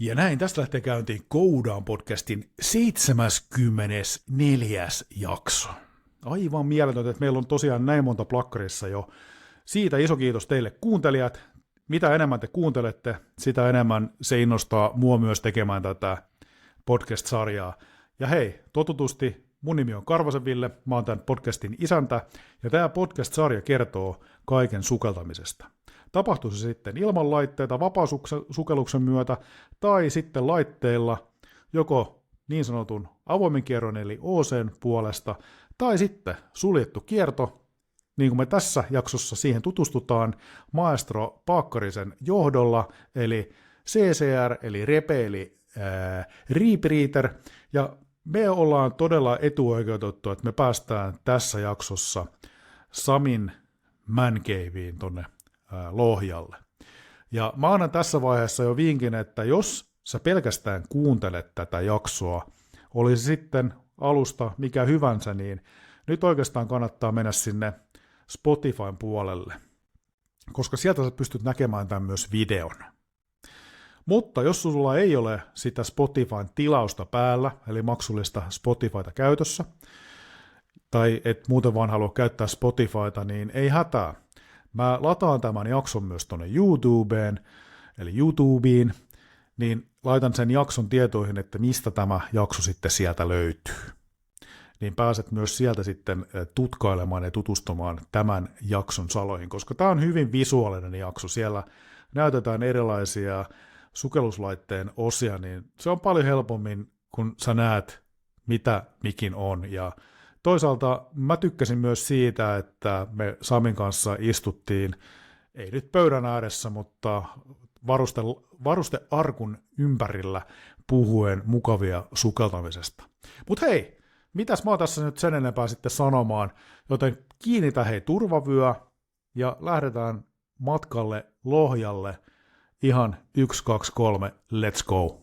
Ja näin tästä lähtee käyntiin Koudaan podcastin 74. jakso. Aivan mieletöntä, että meillä on tosiaan näin monta plakkarissa jo. Siitä iso kiitos teille kuuntelijat. Mitä enemmän te kuuntelette, sitä enemmän se innostaa mua myös tekemään tätä podcast-sarjaa. Ja hei, totutusti mun nimi on Karvasen Ville, mä oon tämän podcastin isäntä, ja tämä podcast-sarja kertoo kaiken sukeltamisesta. Tapahtuu se sitten ilman laitteita, vapaasukelluksen myötä, tai sitten laitteilla, joko niin sanotun avoimen kierron eli OC:n puolesta, tai sitten suljettu kierto, niin kuin me tässä jaksossa siihen tutustutaan, maestro Paakkarisen johdolla, eli CCR, eli Repe, eli Rebreather, ja me ollaan todella etuoikeutettu, että me päästään tässä jaksossa Samin mancaveen tonne Lohjalle. Ja mä annan tässä vaiheessa jo vinkin, että jos sä pelkästään kuuntelet tätä jaksoa, olisi sitten alusta mikä hyvänsä, niin nyt oikeastaan kannattaa mennä sinne Spotifyn puolelle, koska sieltä sä pystyt näkemään tämän myös videon. Mutta jos sulla ei ole sitä Spotifyn tilausta päällä, eli maksullista Spotifyta käytössä, tai et muuten vaan halua käyttää Spotifyta, niin ei hätää. Mä lataan tämän jakson myös tuonne YouTubeen, eli YouTubeen, niin laitan sen jakson tietoihin, että mistä tämä jakso sitten sieltä löytyy. Niin pääset myös sieltä sitten tutkailemaan ja tutustumaan tämän jakson saloihin, koska tämä on hyvin visuaalinen jakso. Siellä näytetään erilaisia sukelluslaitteen osia, niin se on paljon helpommin, kun sä näet, mitä mikin on. Ja toisaalta mä tykkäsin myös siitä, että me Samin kanssa istuttiin, ei nyt pöydän ääressä, mutta varustearkun ympärillä puhuen mukavia sukeltamisesta. Mutta hei, mitäs mä oon tässä nyt sen enempää sitten sanomaan, joten kiinnitä hei turvavyö ja lähdetään matkalle Lohjalle ihan 1, 2, 3, let's go!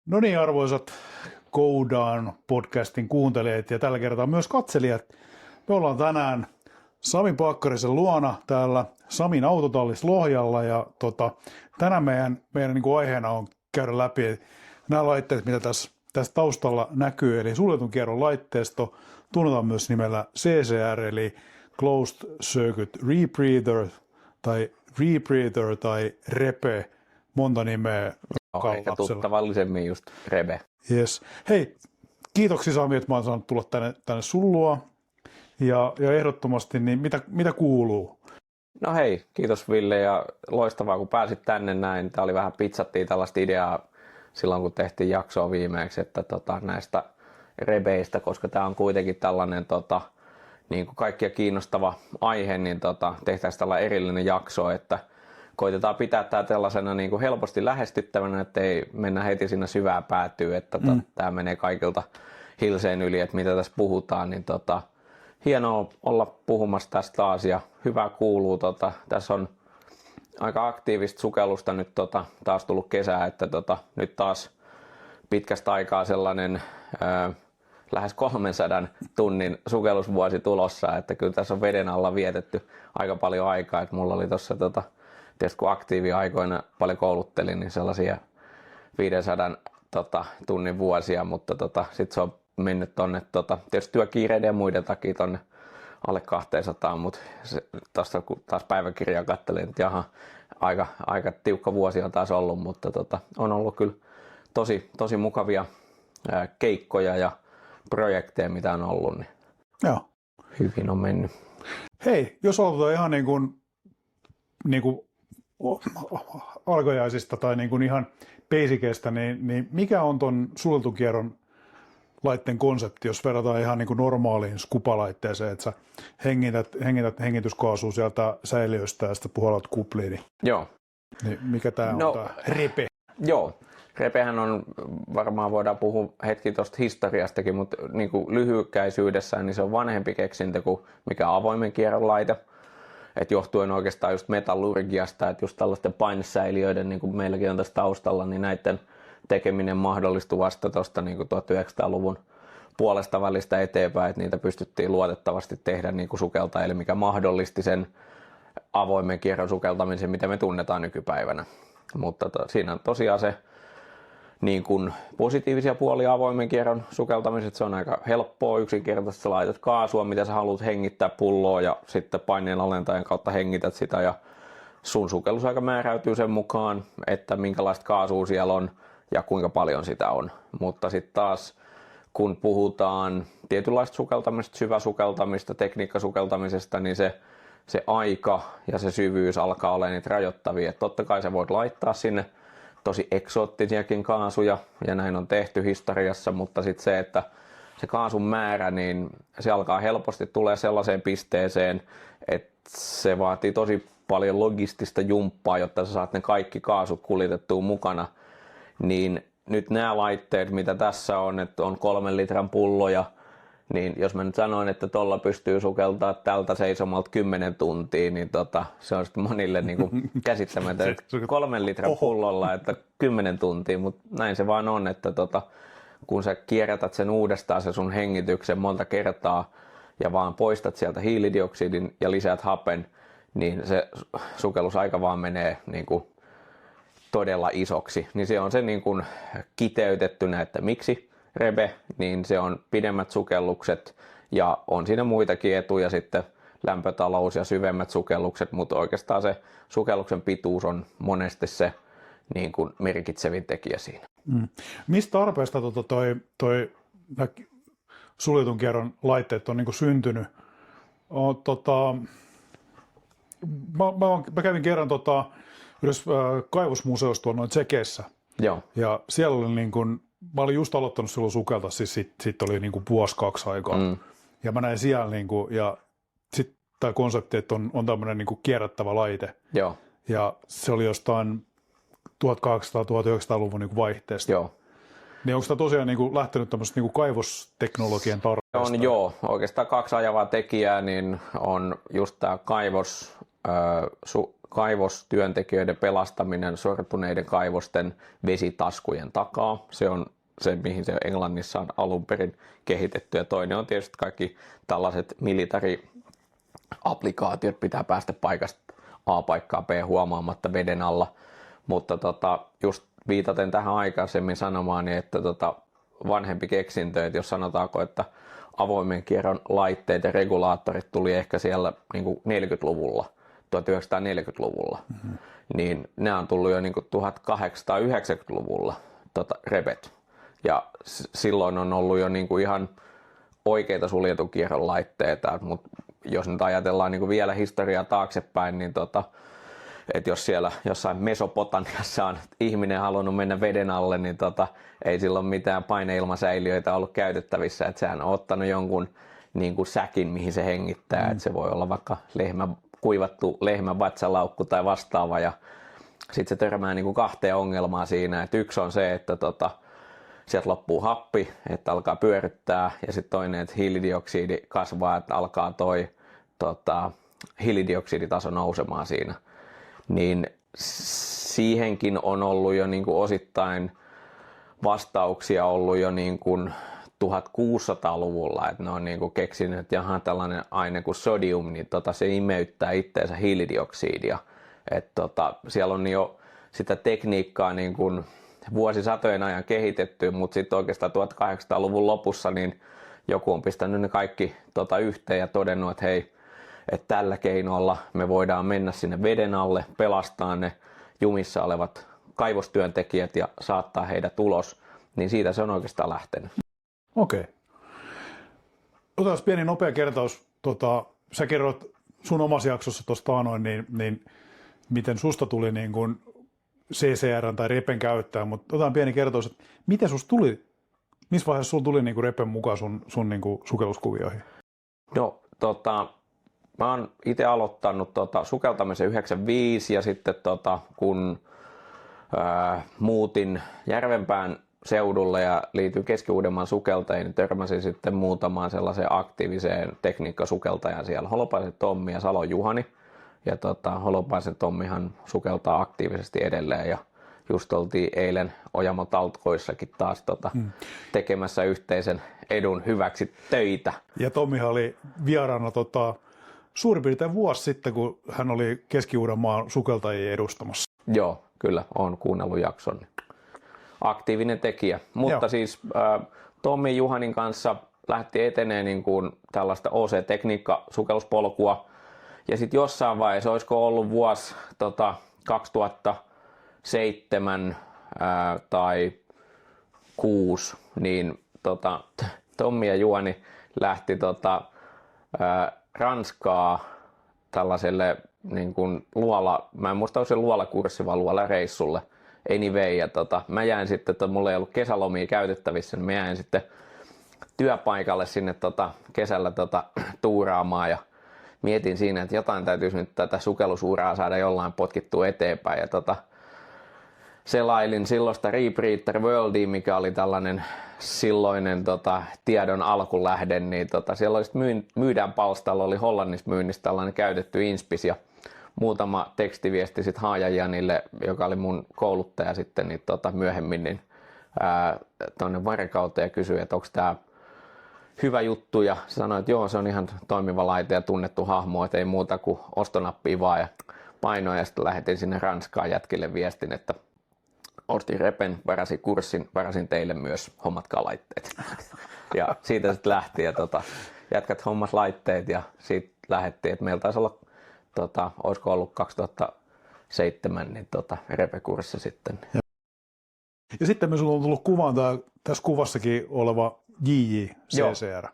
No niin, arvoisat Koudaan podcastin kuuntelijat ja tällä kertaa myös katselijat. Me ollaan tänään Sami Paakkarisen luona täällä Samin autotallis Lohjalla ja tänään meidän niin kuin aiheena on käydä läpi nämä laitteet, mitä tässä taustalla näkyy, eli suljetun kierron laitteisto, tunnetaan myös nimellä CCR, eli Closed Circuit Rebreather tai Repe, monta nimeä. Ehkä tuttavallisemmin just Rebe. Yes. Hei, kiitoksia Sami, että mä oon saanut tulla tänne sun luo. Ja ehdottomasti, niin mitä kuuluu? No hei, kiitos Ville ja loistavaa kun pääsit tänne näin. Tää oli vähän pizzattiin tällaista ideaa silloin kun tehtiin jaksoa viimeksi, että näistä Rebeistä, koska tää on kuitenkin tällainen niin kuin kaikkia kiinnostava aihe, niin tehtäisiin tällainen erillinen jakso, että koitetaan pitää tämä tällaisena niin kuin helposti lähestyttävänä, ettei mennä heti siinä syvään päätyyn, että tämä menee kaikilta hilseen yli, että mitä tässä puhutaan, niin hienoa olla puhumassa tästä taas ja hyvä kuuluu. Tässä on aika aktiivista sukellusta nyt taas tullut kesää, että nyt taas pitkästä aikaa sellainen lähes 300 tunnin sukellusvuosi tulossa, että kyllä tässä on veden alla vietetty aika paljon aikaa, että mulla oli tuossa tietysti kun aktiiviaikoina paljon kouluttelin, niin sellaisia 500 tunnin vuosia, mutta sitten se on mennyt tonne tietysti työkiireiden ja muiden takia tonne alle 200, mutta tuosta kun taas päiväkirjaa katselin, että jaha, aika tiukka vuosi on taas ollut, mutta on ollut kyllä tosi mukavia keikkoja ja projekteja, mitä on ollut, niin joo. Hyvin on mennyt. Hei, jos aloitetaan ihan niin kuin alkajaisista tai niin kuin ihan basicista, niin mikä on ton suljetun kierron laitteen konsepti, jos verrataan ihan niin kuin normaaliin skupalaitteeseen, että sä hengität hengityskaasua sieltä säiliöstä ja sitten puhallat kupliin. Joo. Niin mikä tää on tää Repe? Joo. Repehän on, varmaan voidaan puhua hetki tuosta historiastakin, mutta niin kuin lyhykäisyydessään niin se on vanhempi keksintö kuin mikä avoimen kierron laite. Et johtuen oikeastaan just metallurgiasta, että just tällaisten painesäiliöiden, niin kuin meilläkin on tässä taustalla, niin näiden tekeminen mahdollistui vasta tuosta niin 1900-luvun puolesta välistä eteenpäin, että niitä pystyttiin luotettavasti tehdä niin kuin sukeltajille, mikä mahdollisti sen avoimen kierron sukeltamisen, mitä me tunnetaan nykypäivänä. Mutta siinä on tosiaan se niin kuin positiivisia puolia avoimen kierron sukeltamiset. Se on aika helppoa, yksinkertaisesti laitat kaasua, mitä sä haluat hengittää pulloa ja sitten paineen alentajan kautta hengität sitä ja sun sukellusaika määräytyy sen mukaan, että minkälaista kaasua siellä on ja kuinka paljon sitä on. Mutta sitten taas kun puhutaan tietynlaista sukeltamista, syväsukeltamista, tekniikkasukeltamisesta, niin se aika ja se syvyys alkaa olla niitä rajoittavia. Et totta kai sä voit laittaa sinne tosi eksoottisiakin kaasuja ja näin on tehty historiassa, mutta sitten se, että se kaasun määrä, niin se alkaa helposti tulee sellaiseen pisteeseen, että se vaatii tosi paljon logistista jumppaa, jotta sä saat ne kaikki kaasut kuljetettua mukana. Niin nyt nämä laitteet, mitä tässä on, että on 3 litran pulloja, niin jos mä nyt sanoin, että tuolla pystyy sukeltaa tältä seisomalta 10 tuntia, niin se on sitten monille niin kuin käsittämätöntä, että 3 litran pullolla, että 10 tuntia, mutta näin se vaan on, että kun sä kierrätät sen uudestaan se sun hengityksen monta kertaa ja vaan poistat sieltä hiilidioksidin ja lisäät hapen, niin se sukellusaika vaan menee niin kuin todella isoksi. Niin se on se niin kuin kiteytettynä, että miksi rebe, niin se on pidemmät sukellukset ja on siinä muitakin etuja sitten lämpötalous ja syvemmät sukellukset, mutta oikeastaan se sukelluksen pituus on monesti se niin kuin merkitsevin tekijä siinä. Mistä tarpeesta toi suljetun kierron laitteet on niin kuin syntynyt? Mä kävin kerran yhdessä kaivosmuseossa tuolla noin Tsekeissä. Joo. Ja siellä oli niin kuin, mä olin just aloittanut silloin sukeltaa, siis sit oli niin kuin 1-2 aikaa. Ja mä näin siellä niin kuin, ja sitten tämä konsepti, että on tämmöinen niin kuin kierrättävä laite. Joo. Ja se oli jostain 1800-1900-luvun niin kuin vaihteesta. Joo. Niin onko tämä tosiaan niin kuin lähtenyt tämmöisestä niin kuin kaivosteknologian tarpeesta? On joo. Oikeastaan 2 ajavaa tekijää niin on just tämä kaivostyöntekijöiden pelastaminen sortuneiden kaivosten vesitaskujen takaa. Se on se, mihin se Englannissa on alun perin kehitetty. Ja toinen on tietysti kaikki tällaiset military-applikaatiot, pitää päästä paikasta A paikkaan B huomaamatta veden alla. Mutta just viitaten tähän aikaisemmin sanomaani, että vanhempi keksintö, että jos sanotaanko, että avoimen kierron laitteet ja regulaattorit tuli ehkä siellä niin kuin 40-luvulla, 1940-luvulla, niin ne on tullut jo niin kuin 1890-luvulla rebet. Ja silloin on ollut jo niin kuin ihan oikeita suljetun kierron laitteita, mutta jos nyt ajatellaan niin kuin vielä historiaa taaksepäin, niin että jos siellä jossain Mesopotamiassa on ihminen halunnut mennä veden alle, niin ei silloin mitään paineilmasäiliöitä ollut käytettävissä, että sehän on ottanut jonkun niin kuin säkin, mihin se hengittää, että se voi olla vaikka kuivattu lehmän vatsalaukku tai vastaava, ja sitten se törmää niin kuin 2 ongelmaa siinä, että yksi on se, että sieltä loppuu happi, että alkaa pyörittää, ja sitten toinen, että hiilidioksidi kasvaa, että alkaa toi hiilidioksiditaso nousemaan siinä. Niin siihenkin on ollut jo niin kuin osittain vastauksia ollut jo niin kuin 1600-luvulla, että ne on niin kuin keksinyt, että jaha, tällainen aine kuin sodium, niin se imeyttää itteensä hiilidioksidia. Että siellä on jo sitä tekniikkaa niin kuin vuosisatojen ajan kehitetty, mutta sitten oikeastaan 1800-luvun lopussa niin joku on pistänyt ne kaikki yhteen ja todennut, että hei, että tällä keinolla me voidaan mennä sinne veden alle, pelastaa ne jumissa olevat kaivostyöntekijät ja saattaa heidät ulos, niin siitä se on oikeastaan lähtenyt. Okei. Otetaan pieni nopea kertaus. Sä kerroit sun omassa jaksossa tuosta taanoin, niin miten susta tuli niin kuin CCR tai repen käyttää, mutta otetaan pieni kertaus, että miten susta tuli, missä vaiheessa sulla tuli niin kuin repen mukaan sun niin kuin sukelluskuvioihin? No, mä oon itse aloittanut sukeltamisen 95 ja sitten kun muutin Järvenpään seudulle ja liityin Keski-Uudenmaan sukeltajiin, niin törmäsin sitten muutamaan sellaiseen aktiiviseen tekniikkasukeltajaan siellä, Holopaisen Tommi ja Salon Juhani. Ja Holopaisen Tommihan sukeltaa aktiivisesti edelleen ja just oltiin eilen Ojamo Taltkoissakin taas tekemässä yhteisen edun hyväksi töitä. Ja Tommihan oli vieraana suurin piirtein vuosi sitten, kun hän oli Keski-Uudenmaan sukeltajien edustamassa. Joo, kyllä, olen kuunnellut jakson. Aktiivinen tekijä, mutta Joo. siis Tommi Juhanin kanssa lähti etenee niin kuin tällaista OC-tekniikka-sukelluspolkua. Ja sitten jossain vaiheessa, olisiko ollut vuosi 2007 tai 2006, niin Tommi ja Juhani lähti Ranskaa tällaiselle niin kuin mä en muista, onko se luolakurssi vai luolareissulle. Anyway, ja mä jäin sitten, että mulla ei ollut kesälomia käytettävissä, niin mä jäin sitten työpaikalle sinne kesällä tuuraamaan ja mietin siinä, että jotain täytyisi nyt tätä sukellusuraa saada jollain potkittua eteenpäin. Ja selailin silloista Rebreather Worldia, mikä oli tällainen silloinen tiedon alkulähde, niin siellä oli myydään palstalla, oli Hollannissa myynnissä tällainen käytetty Inspis ja muutama tekstiviesti sitten Haajajanille, joka oli mun kouluttaja sitten niin myöhemmin, niin tuonne Varikauteen ja kysyi, että onko tämä hyvä juttu, ja sanoi, että joo, se on ihan toimiva laite ja tunnettu hahmo, että ei muuta kuin ostonappia vaan, ja painoin, ja sitten lähetin sinne Ranskaan jätkille viestin, että ostin repen, varasin kurssin, varasin teille myös, hommatkaa laitteet. Ja siitä sitten lähti, ja jätkät hommat laitteet, ja siitä lähdettiin, että meillä taisi olla, olisiko ollut 2007, niin repekurssi sitten. Ja sitten me sulla on tullut kuvaan tässä kuvassakin oleva JJCCR.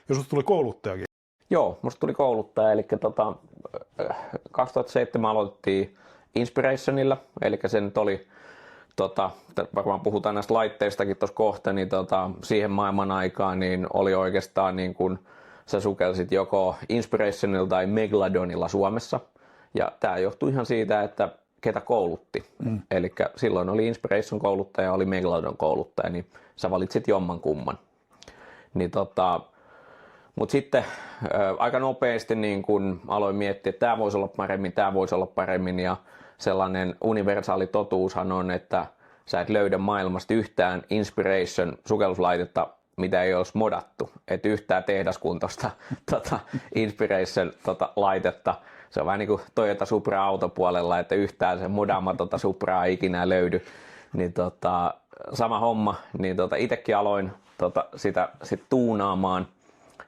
Ja susta tuli kouluttajakin. Joo, musta tuli kouluttaja, eli 2007 aloitettiin Inspirationilla, eli se nyt oli, varmaan puhutaan näistä laitteistakin tuossa kohta, niin siihen maailman aikaan niin oli oikeastaan niin kuin sä sukelsit joko Inspirationilla tai Megalodonilla Suomessa, ja tämä johtui ihan siitä, että ketä koulutti. Eli silloin oli Inspiration kouluttaja, oli Megalodon kouluttaja, niin sä valitsit jomman kumman. Niin mutta sitten aika nopeasti niin kun aloin miettiä, että tämä voisi olla paremmin, ja sellainen universaali totuushan on, että sä et löydä maailmasta yhtään Inspiration sukelluslaitetta, mitä ei olisi modattu, että yhtään tehdaskuntoista Inspiration laitetta. Se on vähän niin kuin Toyota Supra autopuolella, että yhtään se modaamatonta Supraa ei ikinä löydy. Niin sama homma, niin itsekin aloin sitä tuunaamaan,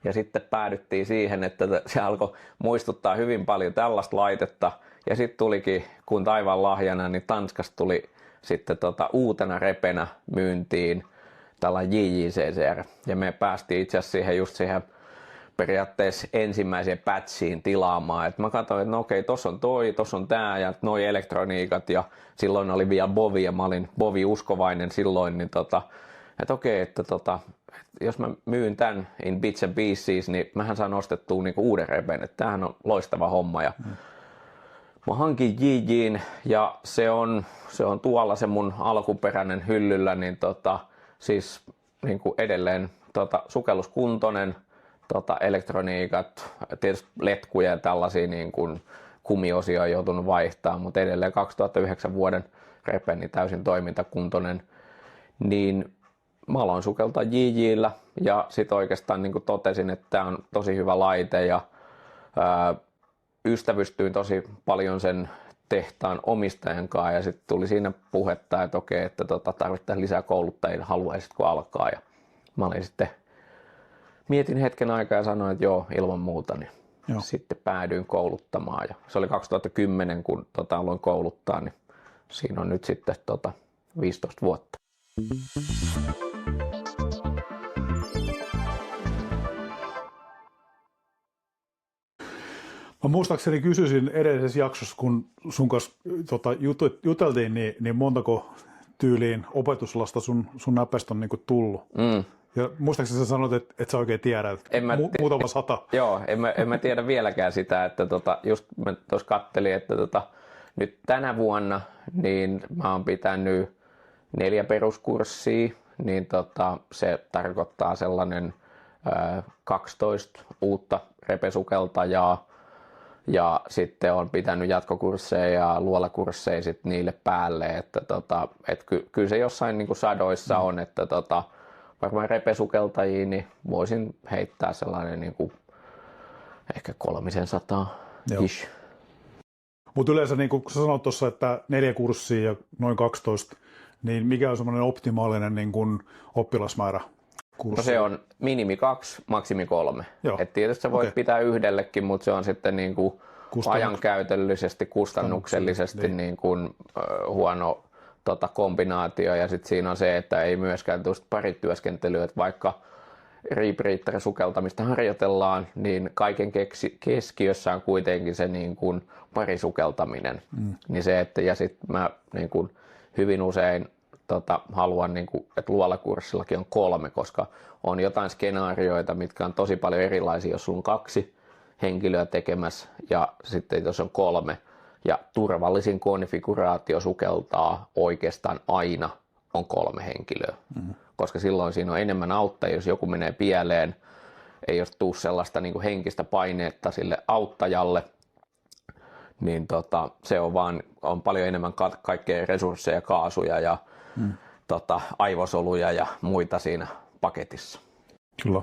ja sitten päädyttiin siihen, että se alkoi muistuttaa hyvin paljon tällaista laitetta, ja sitten tulikin, kun taivaan lahjana, niin Tanskasta tuli sitten uutena repenä myyntiin tällainen JJCCR, ja me päästiin itse asiassa siihen periaatteessa ensimmäiseen patchiin tilaamaan. Et mä katsoin, että no okei, tossa on tossa on tää ja noi elektroniikat, ja silloin oli vielä Bovi ja mä olin Bovi-uskovainen silloin, niin että okei, että jos mä myyn tän in bits and pieces, niin mähän saan ostettua niinku uuden repen, että tämähän on loistava homma. Ja mä hankin JJ:n, ja se on tuolla se mun alkuperäinen hyllyllä, niin siis niinku edelleen sukelluskuntoinen, elektroniikat, tietysti letkuja ja tällaisia niin kuin kumiosia on joutunut vaihtaa, mutta edelleen 2009 vuoden repe, niin täysin toimintakuntoinen, niin mä aloin sukeltaa JJ:llä, ja sitten oikeastaan niin kuin totesin, että tämä on tosi hyvä laite, ja ystävystyin tosi paljon sen tehtaan omistajan kanssa, ja sitten tuli siinä puhetta, että okei, että tarvitaan lisää kouluttajia, haluaisitko alkaa, ja mä olin sitten mietin hetken aikaa ja sanoin, että joo, ilman muuta, niin sitten päädyin kouluttamaan. Ja se oli 2010, kun aloin kouluttaa, niin siinä on nyt sitten 15 vuotta. Mä muistaakseni kysyisin edellisessä jaksossa, kun sun kanssa juteltiin, niin montako tyyliin opetuslasta sun näpästä on niinku tullut? Ja muistaakseni sä sanoit, että sä oikein tiedät, muutama 100. Joo, en mä tiedä vieläkään sitä, että just mä tuossa kattelin, että nyt tänä vuonna niin mä oon pitänyt 4 peruskurssia, niin se tarkoittaa sellainen 12 uutta repesukeltajaa, ja sitten on pitänyt jatkokursseja ja luolakursseja sit niille päälle, että kyllä se jossain niin kuin sadoissa on, että varmaan repesukeltajiin niin voisin heittää sellainen niin kuin ehkä 300 ish. Mutta yleensä, niin kuin sä sanoit tuossa, että 4 kurssia ja noin 12, niin mikä on semmoinen optimaalinen niin kuin oppilasmäärä kurssia? No se on minimi 2, maksimi 3. Et tietysti sä voit pitää yhdellekin, mutta se on sitten niin kuin ajankäytöllisesti, kustannuksellisesti niin kuin, huono kombinaatio. Ja sitten siinä on se, että ei myöskään tule parityöskentelyä, että vaikka sukeltamista harjoitellaan, niin kaiken keskiössä on kuitenkin se niin kuin parisukeltaminen. Niin se, että, ja sitten mä niin kuin hyvin usein haluan, niin kuin, että luolakurssillakin on 3, koska on jotain skenaarioita, mitkä on tosi paljon erilaisia, jos sulla on 2 henkilöä tekemässä ja sitten jos on 3. Ja turvallisin konfiguraatio sukeltaa oikeastaan aina on 3 henkilöä, koska silloin siinä on enemmän auttajia, jos joku menee pieleen, ei jos tuu sellaista niin kuin henkistä paineetta sille auttajalle, niin se on paljon enemmän kaikkea resursseja, kaasuja ja aivosoluja ja muita siinä paketissa. Kyllä.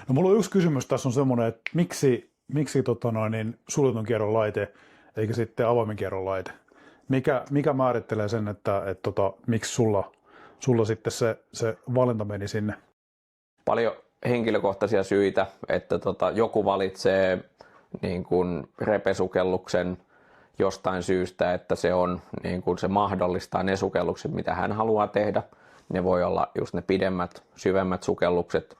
No mulla on yksi kysymys tässä on semmoinen, että miksi suljetun kierron laite eikä sitten avoimen kierron laite? Mikä määrittelee sen, että miksi sulla sitten se valinta meni sinne? Paljon henkilökohtaisia syitä, että joku valitsee niin kuin repesukelluksen jostain syystä, että se on niin kuin se mahdollistaa ne sukellukset, mitä hän haluaa tehdä. Ne voi olla just ne pidemmät, syvemmät sukellukset.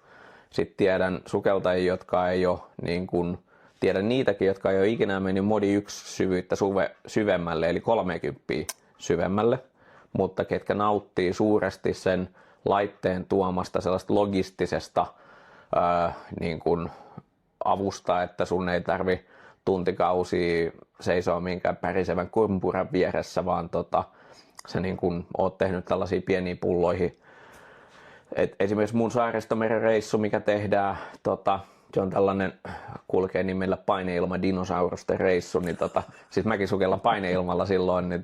Sitten tiedän sukeltajia, jotka ei ole niin kuin, tiedän niitäkin, jotka ei ole ikinä mennyt modi 1 syvyyttä syvemmälle, eli 30 syvemmälle, mutta ketkä nauttii suuresti sen laitteen tuomasta sellaista logistisesta niin kuin avusta, että sun ei tarvi tuntikausia seisoa minkään pärisevän kumpuran vieressä, vaan sä niin kuin oot tehnyt tällaisia pieniä pulloihin. Esimerkiksi mun Saaristomeren reissu, mikä tehdään, se on tällainen, kulkee nimellä paineilma dinosaurusten reissu, niin siis mäkin sukellan paineilmalla silloin, niin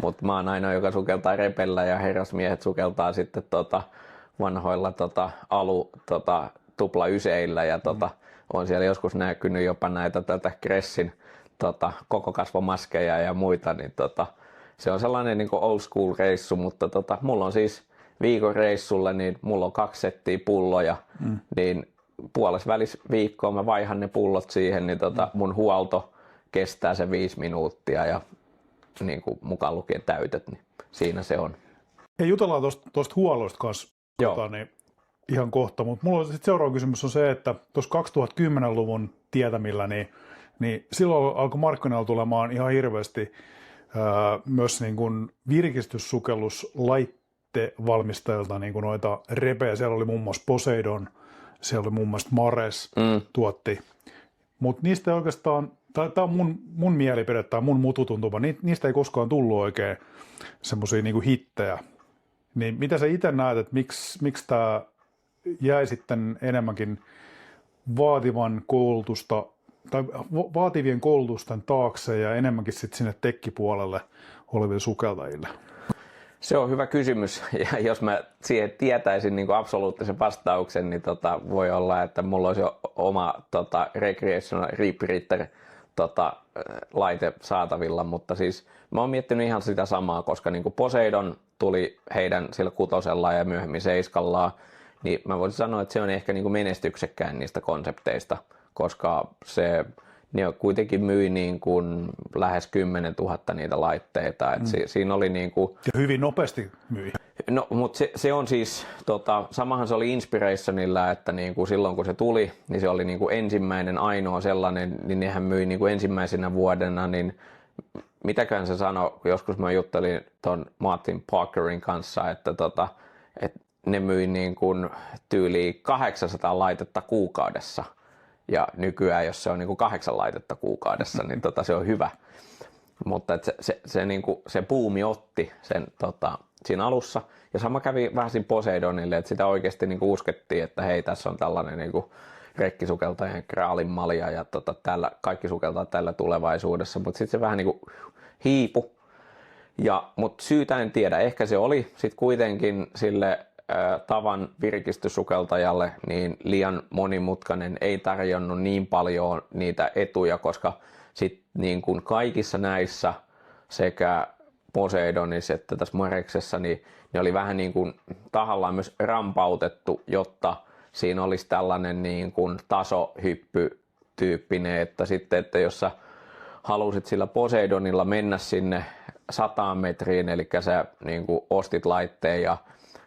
mutta mä oon ainoa, joka sukeltaa repellä ja herrasmiehet sukeltaa sitten vanhoilla tuplayseillä ja on siellä joskus näkynyt jopa näitä Kressin koko kasvomaskeja ja muita, niin se on sellainen niin kuin old school reissu, mutta mulla on siis viikon reissulla, niin mulla on 2 settiä pulloja, niin puolessa välissä viikkoa mä vaihan ne pullot siihen, niin mun huolto kestää se 5 minuuttia ja niin kuin mukaan lukien täytöt, niin siinä se on. Hei, jutellaan tuosta huollosta kanssa niin ihan kohta, mutta mulla sitten seuraava kysymys on se, että tuossa 2010-luvun tietämillä, niin silloin alkoi markkinoilla tulemaan ihan hirveästi myös niin kuin virkistyssukelluslaittevalmistajilta niin kuin noita repejä. Siellä oli muun muassa Poseidon, siellä oli muun muassa Mares tuotti, mutta niistä ei oikeastaan, tämä on mun mielipide tai mun mututuntuma, niistä ei koskaan tullut oikein semmoisia niin kuin hittejä. Niin mitä sä itse näet, että miksi tämä jäi sitten enemmänkin vaativien koulutusten taakse ja enemmänkin sitten sinne tekkipuolelle oleville sukeltajille? Se on hyvä kysymys, ja jos mä siihen tietäisin niin kuin absoluuttisen vastauksen, niin voi olla, että mulla olisi jo oma Recreational Rebreather laite saatavilla, mutta siis mä oon miettinyt ihan sitä samaa, koska niin kuin Poseidon tuli heidän sillä 6 ja myöhemmin 7, niin mä voisin sanoa, että se on ehkä niin kuin menestyksekkäin niistä konsepteista, koska ne kuitenkin myi niin kuin lähes 10 000 niitä laitteita. Siinä oli niin kuin... Ja hyvin nopeasti myi. No, mutta se on siis, samahan se oli Inspirationilla, että niin kuin silloin kun se tuli, niin se oli niin kuin ensimmäinen ainoa sellainen, niin nehän myi niin kuin ensimmäisenä vuodena, niin mitäkään se sanoi, joskus mä juttelin ton Martin Parkerin kanssa, että ne myi niin kuin tyyliin 800 laitetta kuukaudessa. Ja nykyään, jos se on niin kuin 8 laitetta kuukaudessa, niin se on hyvä. Mutta se buumi otti sen siinä alussa. Ja sama kävi vähän siinä Poseidonille, että sitä oikeasti niin kuin uskottiin, että hei, tässä on tällainen niin kuin rekkisukeltajien graalin malja ja tällä, kaikki sukeltaa tällä tulevaisuudessa, mutta sitten se vähän niin kuin hiipu. Mutta syytä en tiedä, ehkä se oli sitten kuitenkin sille tavan virkistyssukeltajalle niin liian monimutkainen, ei tarjonnut niin paljon niitä etuja, koska sitten niin kuin kaikissa näissä sekä Poseidonissa että tässä Mareksessa, niin ne oli vähän niin kuin tahallaan myös rampautettu, jotta siinä olisi tällainen niin kuin tasohyppytyyppinen, että sitten, että jos sä halusit sillä Poseidonilla mennä sinne 100 metriin, eli sä niin kuin ostit laitteen ja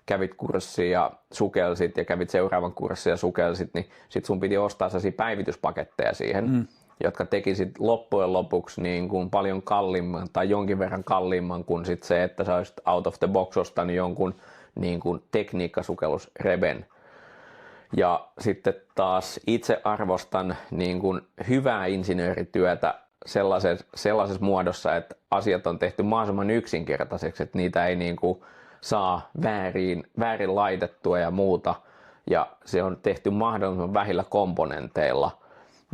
kävit kurssia ja sukelsit ja kävit seuraavan kurssin ja sukelsit, niin sit sun piti ostaa sellaisia päivityspaketteja siihen, jotka teki sit loppujen lopuksi niin kuin paljon kalliimman tai jonkin verran kalliimman kuin sit se, että sä olisit out of the box ostanut jonkun niin kuin tekniikkasukellusreben. Ja sitten taas itse arvostan niin kuin hyvää insinöörityötä sellaisessa muodossa, että asiat on tehty mahdollisimman yksinkertaiseksi, että niitä ei niin kuin saa väärin laitettua ja muuta, ja se on tehty mahdollisimman vähillä komponenteilla,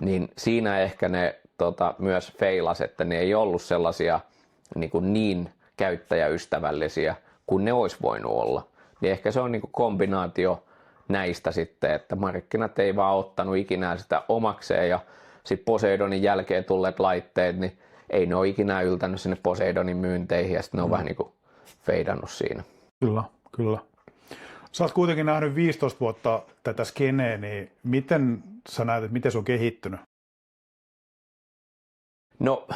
niin siinä ehkä ne myös feilas, että ne ei ollut sellaisia niin käyttäjäystävällisiä kuin ne olisi voinut olla. Niin ehkä se on niin kuin kombinaatio näistä sitten, että markkinat ei vaan ottanut ikinä sitä omakseen, ja sitten Poseidonin jälkeen tulleet laitteet, niin ei ne ole ikinä yltänyt sinne Poseidonin myynteihin, ja sitten ne on vähän niin kuin feidannut siinä. Kyllä, kyllä. Sä oot kuitenkin nähnyt 15 vuotta tätä skeneä, niin miten sä näet, että miten se on kehittynyt? No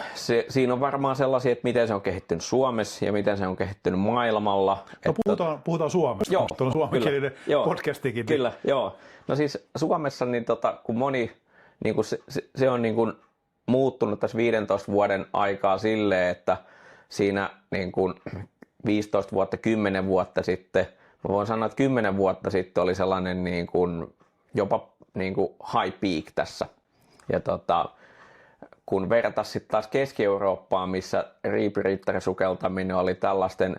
siinä on varmaan sellaisia, että miten se on kehittynyt Suomessa ja miten se on kehittynyt maailmalla. No puhutaan Suomessa, joo, kun on suomenkielinen podcastikin. Kyllä, joo. No siis Suomessa, niin kun moni, niin kun se on niin kun muuttunut tässä 15 vuoden aikaa silleen, että siinä niin kun 15 vuotta, 10 vuotta sitten, mä voin sanoa, että 10 vuotta sitten oli sellainen niin kuin, jopa niin kuin high peak tässä. Ja kun vertaisi sitten taas Keski-Eurooppaan, missä riipiriittarisukeltaminen oli tällaisten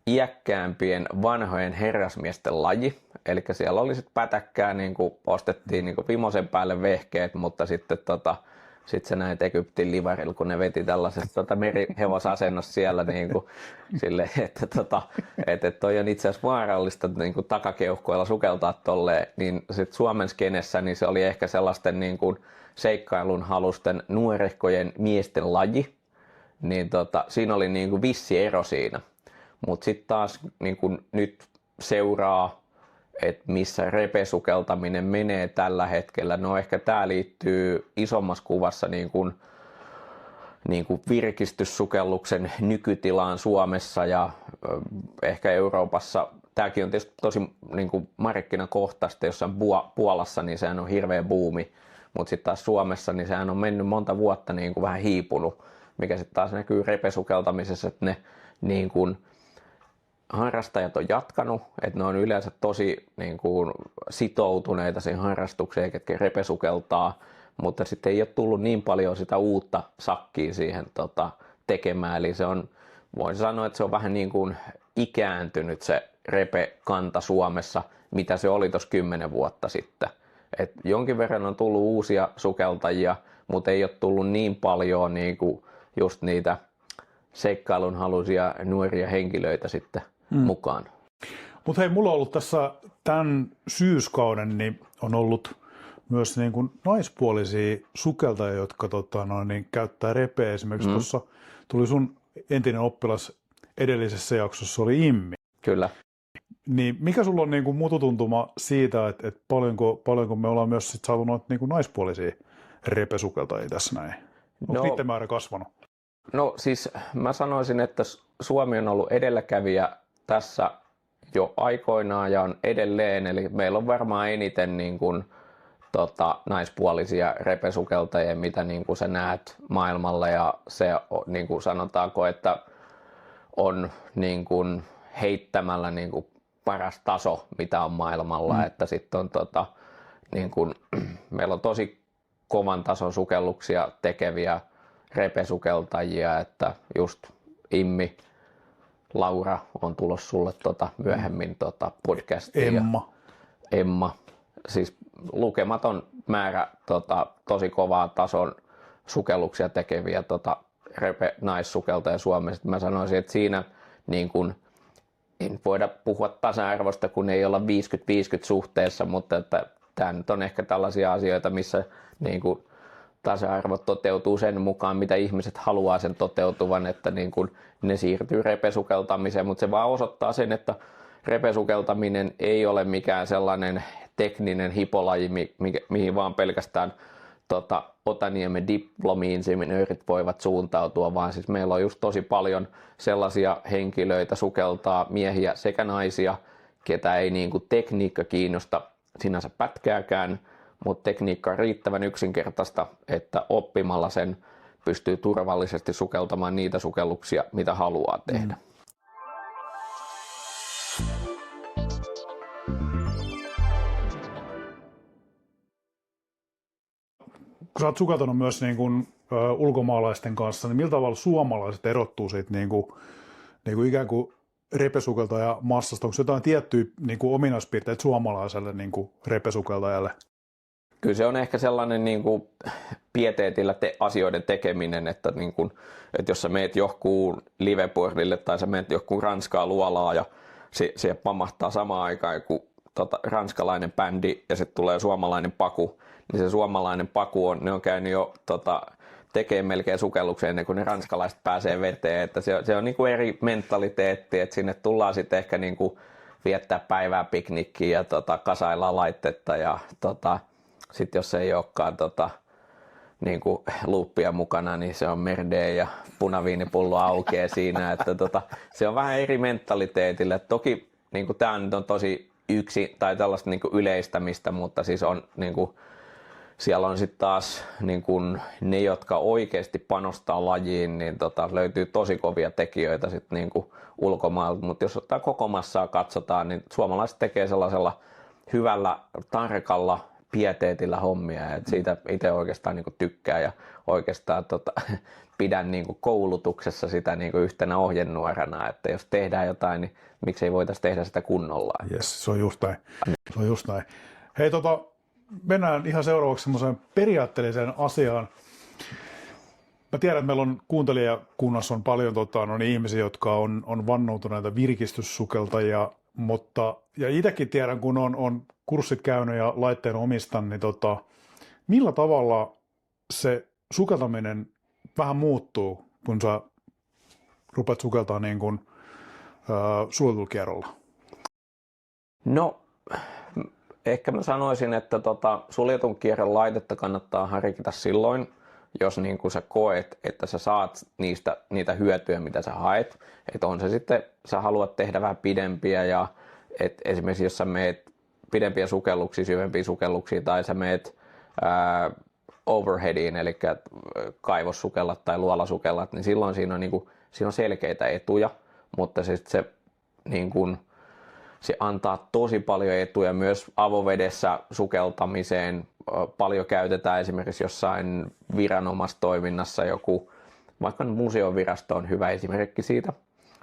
iäkkäämpien vanhojen herrasmiesten laji, eli siellä oli sitten pätäkkää, niin kuin ostettiin niin kuin vimosen päälle vehkeet, mutta sitten sitten se näet Egyptin livarilla, kun ne veti tällaisesta merihevosasennossa siellä niin kuin, sille, että toi on itse asiassa vaarallista niin kuin takakeuhkoilla sukeltaa tolleen, niin sitten Suomen skenessä niin se oli ehkä sellaisten niin kuin seikkailun halusten nuorehkojen miesten laji, niin siinä oli niin kuin vissi ero siinä. Mutta sitten taas niin kuin nyt seuraa, että missä repesukeltaminen menee tällä hetkellä. No ehkä tämä liittyy isommassa kuvassa niin kuin virkistyssukelluksen nykytilaan Suomessa ja ehkä Euroopassa. Tämäkin on tietysti tosi niin kuin markkinakohtaista, jossain Puolassa niin sehän on hirveä buumi, mutta sitten taas Suomessa niin sehän on mennyt monta vuotta niin kuin vähän hiipunut, mikä sitten taas näkyy repesukeltamisessa, että ne niin kuin harrastajat on jatkanut, että ne on yleensä tosi niin kuin sitoutuneita siihen harrastukseen, ketkä repesukeltaa, mutta sitten ei ole tullut niin paljon sitä uutta sakkia siihen tekemään, eli se on, voisi sanoa, että se on vähän niin kuin ikääntynyt se repekanta Suomessa, mitä se oli tuossa 10 vuotta sitten. Et jonkin verran on tullut uusia sukeltajia, mutta ei ole tullut niin paljon niin kuin just niitä seikkailunhaluisia nuoria henkilöitä sitten mukaan. Mutta hei, mulla on ollut tässä tämän syyskauden, niin on ollut myös niin kuin naispuolisia sukeltajia, jotka niin käyttää repeä. Esimerkiksi tuossa tuli sun entinen oppilas edellisessä jaksossa, oli Immi. Kyllä. Niin mikä sulla on niin kuin mututuntuma siitä, että paljonko me ollaan myös sit saatu noita niin kuin naispuolisia repesukeltajia tässä näin? Onko niiden määrä kasvanut? No siis mä sanoisin, että Suomi on ollut edelläkävijä tässä jo aikoinaan ja on edelleen, eli meillä on varmaan eniten niin kuin, naispuolisia repesukeltajia, mitä niin kuin sä näet maailmalla, ja se niin kuin sanotaanko, että on niin kuin heittämällä niin kuin paras taso, mitä on maailmalla, että sitten on niin kuin, meillä on tosi kovan tason sukelluksia tekeviä repesukeltajia, että just Immi, Laura on tulossa sulle myöhemmin podcastiin. Emma. Siis lukematon määrä tosi kovaa tason sukelluksia tekeviä naissukeltajia Suomessa. Mä sanoisin, että siinä niin kun, en voida puhua tasa-arvosta, kun ei olla 50-50 suhteessa, mutta että tämä nyt on ehkä tällaisia asioita, missä niin kun, tasa-arvo toteutuu sen mukaan, mitä ihmiset haluaa sen toteutuvan, että niin kun, ne siirtyy repesukeltamiseen, mutta se vaan osoittaa sen, että repesukeltaminen ei ole mikään sellainen tekninen hipolaji, mihin vaan pelkästään Otaniemen diplomi-insinöörit voivat suuntautua, vaan siis meillä on just tosi paljon sellaisia henkilöitä sukeltaa, miehiä sekä naisia, ketä ei niin kuin tekniikka kiinnosta sinänsä pätkääkään, mutta tekniikka on riittävän yksinkertaista, että oppimalla sen pystyy turvallisesti sukeltamaan niitä sukelluksia, mitä haluaa tehdä. Kun sä oot sukeltanut myös niin kuin, ulkomaalaisten kanssa, niin millä tavalla suomalaiset erottuu siitä niin kuin ikään kuin repesukeltaja massasta? Onko jotain tiettyjä niin kuin ominaispiirteitä suomalaiselle niin kuin repesukeltajalle? Kyllä se on ehkä sellainen niin kuin pieteetillä asioiden tekeminen, että, niin kuin, että jos sä meet johonkin liveboardille tai sä meet johonkin Ranskaa luolaa ja se pamahtaa samaan aikaan kuin ranskalainen bändi ja sitten tulee suomalainen paku, niin se suomalainen paku ne on käynyt jo tekee melkein sukelluksen ennen kuin ne ranskalaiset pääsee veteen, että se on niin kuin eri mentaliteetti, että sinne tullaan sitten ehkä niin kuin viettää päivää piknikkiä ja kasaillaan laitetta ja sitten jos ei olekaan niin kuin luuppia mukana, niin se on merde ja punaviinipullo aukeaa siinä, että se on vähän eri mentaliteetillä. Toki niin kuin tämä nyt on tosi tai tällaista niin kuin yleistämistä, mutta siis on niin kuin, siellä on sitten taas niin kuin ne, jotka oikeasti panostaa lajiin, niin löytyy tosi kovia tekijöitä sitten niin kuin ulkomailta, mutta jos ottaa koko massaa katsotaan, niin suomalaiset tekee sellaisella hyvällä, tarkalla pieteetillä hommia, että siitä itse oikeastaan niin kuin tykkää ja oikeastaan pidän niin kuin koulutuksessa sitä niin kuin yhtenä ohjenuorana, että jos tehdään jotain, niin miksei voitaisiin tehdä sitä kunnolla. Jes, se on just näin. Se on just näin. Hei, mennään ihan seuraavaksi semmoiseen periaatteelliseen asiaan. Mä tiedän, että meillä on kuuntelijakunnassa on paljon ihmisiä, jotka on vannoutuneita virkistyssukeltajia, ja itsekin tiedän, kun on kurssit käynyt ja laitteen omistan, niin millä tavalla se sukeltaminen vähän muuttuu, kun sä rupeat sukeltaa niin kuin suljetulla kierrolla? No, ehkä mä sanoisin, että suljetun kierron laitetta kannattaa harkita silloin, jos niin kuin sä koet, että sä saat niitä hyötyjä, mitä sä haet. Että on se sitten, sä haluat tehdä vähän pidempiä ja esimerkiksi jos sä meet pidempiä sukelluksia, syvempiä sukelluksia tai sä meet overheadiin, eli kaivossukellat tai luolasukellat, niin silloin siinä on selkeitä etuja, mutta niin kuin, se antaa tosi paljon etuja myös avovedessä sukeltamiseen. Paljon käytetään esimerkiksi jossain viranomaistoiminnassa vaikka museovirasto on hyvä esimerkki siitä,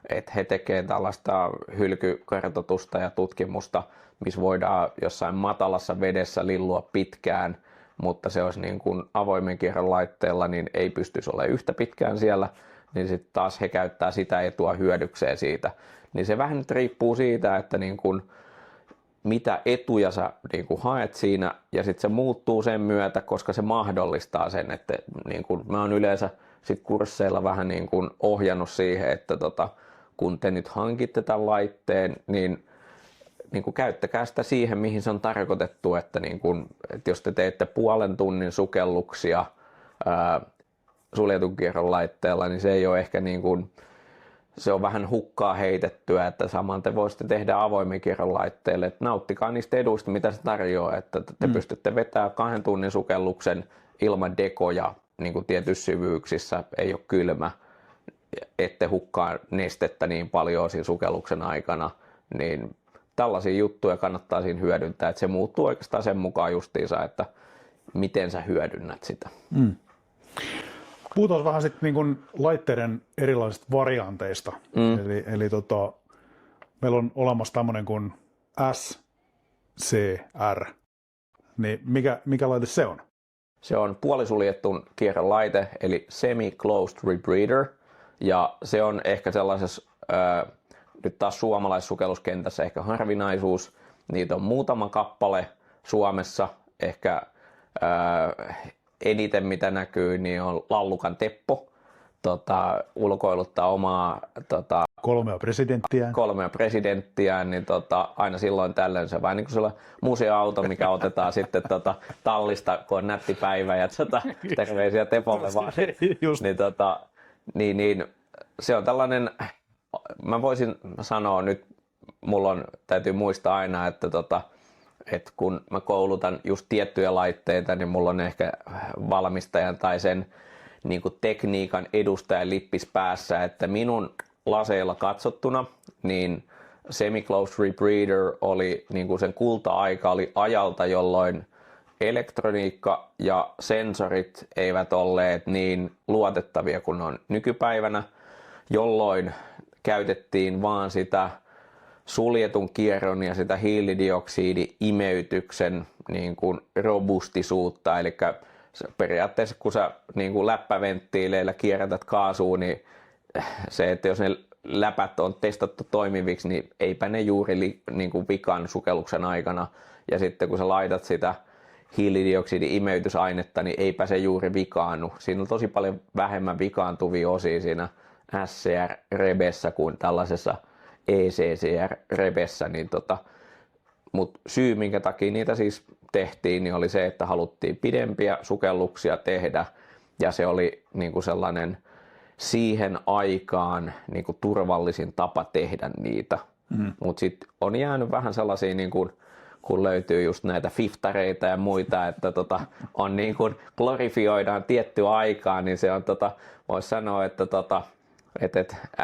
että he tekevät tällaista hylkykartoitusta ja tutkimusta, missä voidaan jossain matalassa vedessä lillua pitkään, mutta se olisi niin kuin avoimen kierron laitteella, niin ei pystyisi olemaan yhtä pitkään siellä, niin sitten taas he käyttää sitä etua hyödykseen siitä. Niin se vähän nyt riippuu siitä, että niin kuin mitä etuja sä niin kuin haet siinä, ja sitten se muuttuu sen myötä, koska se mahdollistaa sen, että niin kuin mä oon yleensä sit kursseilla vähän niin kuin ohjannut siihen, että kun te nyt hankitte tämän laitteen, niin kuin käyttäkää sitä siihen, mihin se on tarkoitettu, että, niin kuin, että jos te teette puolen tunnin sukelluksia suljetun kierron laitteella, niin se ei ole ehkä niin kuin, se on vähän hukkaa heitettyä, että saman te voisitte tehdä avoimen kierron laitteelle, että nauttikaa niistä eduista, mitä se tarjoaa, että te pystytte vetämään 2 tunnin sukelluksen ilman dekoja niin kuin tietyissä syvyyksissä, ei ole kylmä, ette hukkaa nestettä niin paljon siinä sukelluksen aikana, niin tällaisia juttuja kannattaa siinä hyödyntää, että se muuttuu oikeastaan sen mukaan justiinsa, että miten sä hyödynnät sitä. Puhutaan vähän sitten niin kuin laitteiden erilaisista varianteista. Eli meillä on olemassa tämmöinen kuin SCR, niin mikä laite se on? Se on puolisuljettun kierron laite, eli semi-closed rebreather, ja se on ehkä sellaisessa, nyt taas suomalaissukelluskentässä ehkä harvinaisuus. Niitä on muutama kappale Suomessa, ehkä eniten mitä näkyy, niin on Lallukan Teppo, ulkoiluttaa omaa kolmea presidenttiään, niin aina silloin tällöin se vaan niin kuin sellainen museoauto, mikä otetaan sitten tallista, kun on nätti päivä ja terveisiä Tepolle vaan. Niin, se on tällainen, mä voisin sanoa nyt, täytyy muistaa aina, että kun mä koulutan just tiettyjä laitteita, niin mulla on ehkä valmistajan tai sen niin kuin tekniikan edustajan lippis päässä, että minun laseilla katsottuna, niin semi-closed rebreather oli niin kuin sen kulta-aika oli ajalta, jolloin elektroniikka ja sensorit eivät olleet niin luotettavia kuin on nykypäivänä, jolloin käytettiin vaan sitä suljetun kierron ja sitä hiilidioksidi-imeytyksen niin kuin robustisuutta, eli periaatteessa kun sä niin kuin läppäventtiileillä kierrätät kaasua, niin se, että jos ne läpät on testattu toimiviksi, niin eipä ne juuri niin kuin vikaan sukelluksen aikana. Ja sitten kun sä laitat sitä hiilidioksidi-imeytysainetta, niin eipä se juuri vikaannu. Siinä on tosi paljon vähemmän vikaantuvia osia siinä SCR-rebessä kuin tällaisessa ECCR-rebessä. Niin mutta syy, minkä takia niitä siis tehtiin, niin oli se, että haluttiin pidempiä sukelluksia tehdä. Ja se oli niin kuin sellainen siihen aikaan niin kuin turvallisin tapa tehdä niitä. Mutta sitten on jäänyt vähän sellaisia, niin kuin, kun löytyy just näitä fiftareita ja muita, että on niin kuin glorifioidaan tiettyä aikaa, niin se on, voisi sanoa, että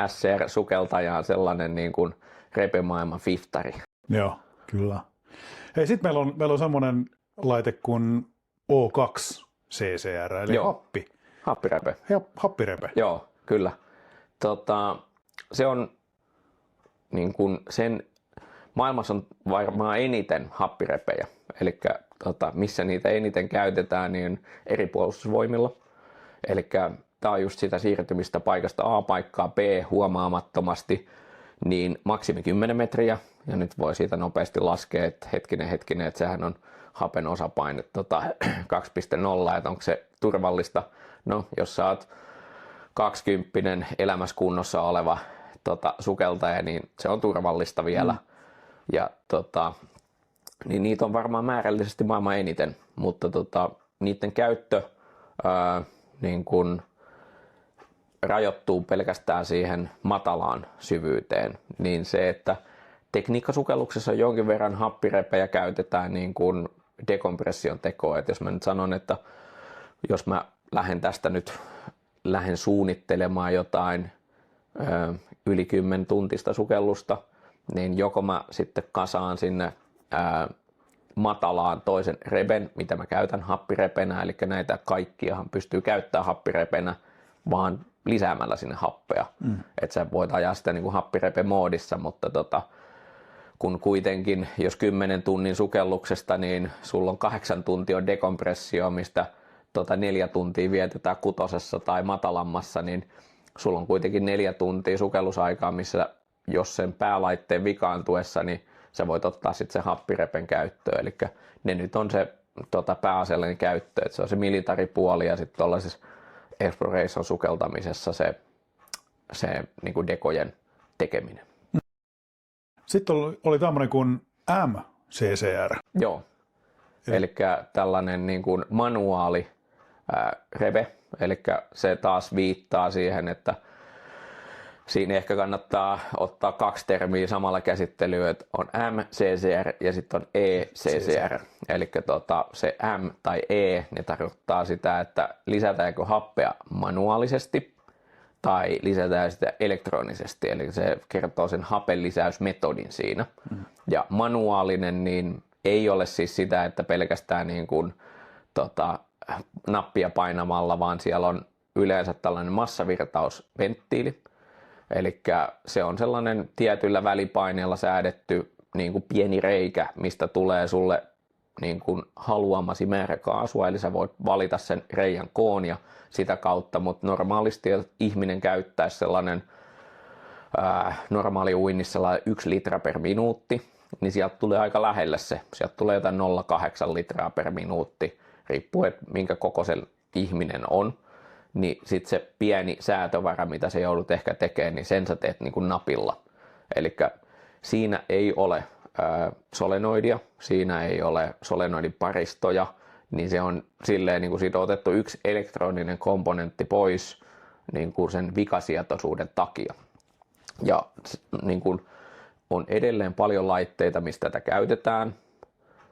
SCR-sukeltaja on sellainen niin kuin repemaailman fiftari. Joo, kyllä. Hei, sitten meillä on semmoinen laite kuin O2 CCR, eli happi. Happirepe. Happirepe. Joo, kyllä. Se on niin kuin maailmassa on varmaan eniten happirepejä, eli missä niitä eniten käytetään, niin eri puolustusvoimilla. Eli tämä on just sitä siirtymistä paikasta A paikkaan B huomaamattomasti, niin maksimi 10 metriä, ja nyt voi siitä nopeasti laskea, että hetkinen, että sehän on hapen osapaine 2.0, että onko se turvallista. No, jos sä oot 20 elämässä kunnossa oleva sukeltaja, niin se on turvallista vielä. Ja niin niitä on varmaan määrällisesti maailman eniten, mutta niiden käyttö niin kun rajoittuu pelkästään siihen matalaan syvyyteen, niin se, että tekniikkasukelluksessa jonkin verran happirepejä käytetään niin kuin dekompression tekoa. Et jos mä nyt sanon, että jos mä lähden suunnittelemaan jotain yli 10 tuntista sukellusta, niin joko mä sitten kasaan sinne matalaan toisen reben, mitä mä käytän happirepenä, eli näitä kaikkiahan pystyy käyttämään happirepenä, vaan lisäämällä sinne happea. Että sä voit ajaa sitä niin kuin happirepe-moodissa, mutta kun kuitenkin, jos 10 tunnin sukelluksesta, niin sulla on 8 tuntia on dekompressio, mistä 4 tuntia vietetään kutosessa tai matalammassa, niin sulla on kuitenkin 4 tuntia sukellusaikaa, missä jos sen päälaitteen vikaantuessa, niin sä voit ottaa sitten se happirepen käyttöön. Eli ne nyt on se pääasiallinen käyttö, että se on se militaripuoli ja sitten tuollaisessa exploration sukeltamisessa se niin kuin dekojen tekeminen. Sitten oli tämmöinen kuin MCCR. Joo, eli tällainen niin kuin manuaali rebe, eli se taas viittaa siihen, että siinä ehkä kannattaa ottaa 2 termiä samalla käsittelyyn, että on MCCR ja sitten on ECCR. Eli se M tai E, ne tarkoittaa sitä, että lisätäänkö happea manuaalisesti tai lisätään sitä elektronisesti, eli se kertoo sen hapen lisäysmetodin siinä. Ja manuaalinen niin ei ole siis sitä, että pelkästään niin kuin, nappia painamalla, vaan siellä on yleensä tällainen massavirtausventtiili. Eli se on sellainen tietyllä välipaineella säädetty niin kuin pieni reikä, mistä tulee sulle niin kuin haluamasi määrä kaasua, eli sä voit valita sen reiän koon ja sitä kautta, mutta normaalisti jos ihminen käyttäisi sellainen normaali uinnissa sellainen 1 litra per minuutti, niin sieltä tulee aika lähelle se. Sieltä tulee jotain 0,8 litraa per minuutti, riippuen minkä kokoisen ihminen on. Niin sitten se pieni säätövara, mitä se joudut ehkä tekemään, niin sen sä teet niin kuin napilla. Eli siinä ei ole solenoidia, siinä ei ole solenoidin paristoja, niin se on silleen niin kuin siitä on otettu yksi elektroninen komponentti pois niin kuin sen vikasietoisuuden takia. Ja niin kuin on edelleen paljon laitteita, mistä tätä käytetään,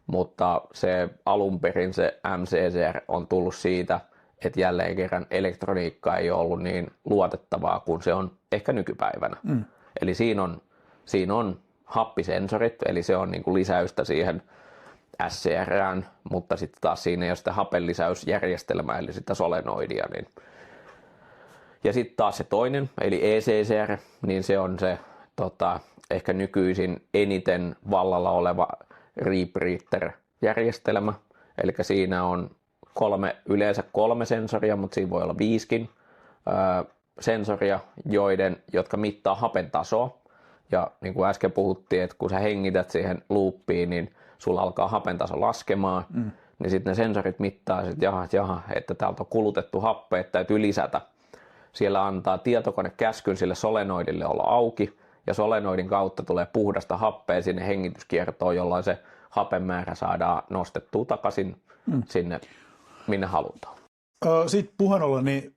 mutta se alun perin se MCCR on tullut siitä, että jälleen kerran elektroniikka ei ole ollut niin luotettavaa kuin se on ehkä nykypäivänä. Eli siinä on happisensorit, eli se on niin kuin lisäystä siihen SCRään, mutta sitten taas siinä ei ole sitä hapenlisäysjärjestelmää, eli sitä solenoidia. Niin. Ja sitten taas se toinen, eli ECCR, niin se on se ehkä nykyisin eniten vallalla oleva rebreather-järjestelmä, eli siinä on yleensä 3 sensoria, mutta siinä voi olla 5kin sensoria, jotka mittaa hapen tasoa. Ja niin kuin äsken puhuttiin, että kun sä hengität siihen loopiin, niin sulla alkaa hapen taso laskemaan, niin sitten ne sensorit mittaa, että jaha, että täältä on kulutettu happea, että täytyy lisätä. Siellä antaa tietokone käskyn sille solenoidille olla auki, ja solenoidin kautta tulee puhdasta happea sinne hengityskiertoon, jolloin se hapen määrä saadaan nostettua takaisin sinne, minne halutaan. Sitten puheen ollen, niin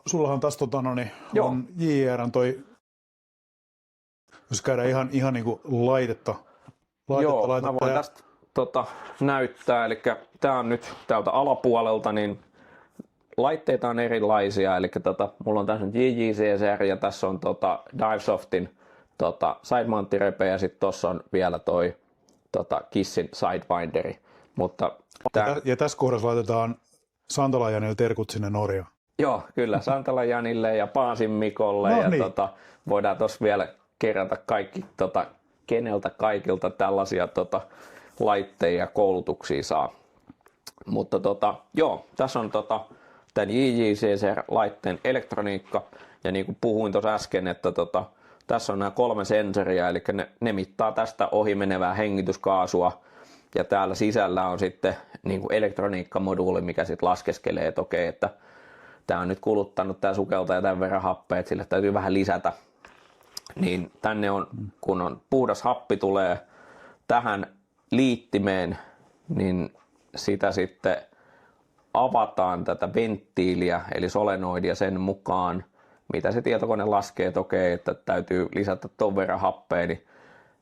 sullahan tässä on JR:n toi, jos käydään ihan niin kuin laitetta. Joo, mä voin tästä näyttää, eli tää on nyt täältä alapuolelta, niin laitteita on erilaisia, eli mulla on tässä nyt JJCCR ja tässä on Divesoftin sidemount-repe ja sitten tuossa on vielä toi Kissin sidewinderi. Mutta ja tässä kohdassa laitetaan Santalan Janille terkut sinne Norjaan. Joo, kyllä, Santalan Janille ja Paasin Mikolle ja niin. Voidaan tuossa vielä kerätä kaikki, keneltä kaikilta tällaisia laitteja ja koulutuksia saa. Mutta joo, tässä on tämän JJCCR-laitteen elektroniikka ja niin kuin puhuin tuossa äsken, että tässä on nämä 3 sensoria, eli ne mittaa tästä ohi menevää hengityskaasua ja täällä sisällä on sitten niin kuin elektroniikkamoduuli, mikä sitten laskeskelee, että okei, että tämä on nyt kuluttanut tämä sukeltaja tämän verran happea, että sille täytyy vähän lisätä. Niin tänne on, kun on puhdas happi tulee tähän liittimeen, niin sitä sitten avataan tätä venttiiliä, eli solenoidia sen mukaan, mitä se tietokone laskee, että okei, että täytyy lisätä ton verran happea, niin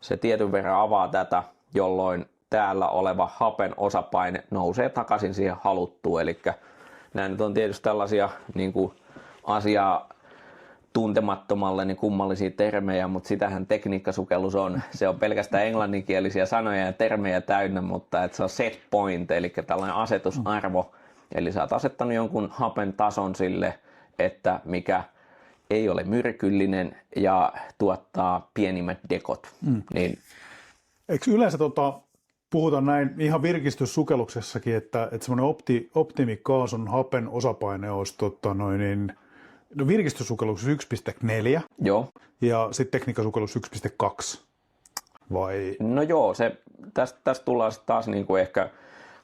se tietyn verran avaa tätä, jolloin täällä oleva hapen osapaine nousee takaisin siihen haluttuun. Eli nämä nyt on tietysti tällaisia niin kuin asiaa tuntemattomalle niin kummallisia termejä, mutta sitähän tekniikkasukellus on. Se on pelkästään englanninkielisiä sanoja ja termejä täynnä, mutta että se on set point, eli tällainen asetusarvo. Eli sä oot asettanut jonkun hapen tason sille, että mikä ei ole myrkyllinen ja tuottaa pienimmät dekot. Niin. Eikö yleensä puhutaan näin ihan virkistyssukelluksessakin, että semmoinen optimikaasun hapen osapaine olisi virkistyssukelluksessa 1,4 joo. Ja sitten tekniikkasukellus 1,2 vai? No joo, tästä tullaan sitten taas niinku ehkä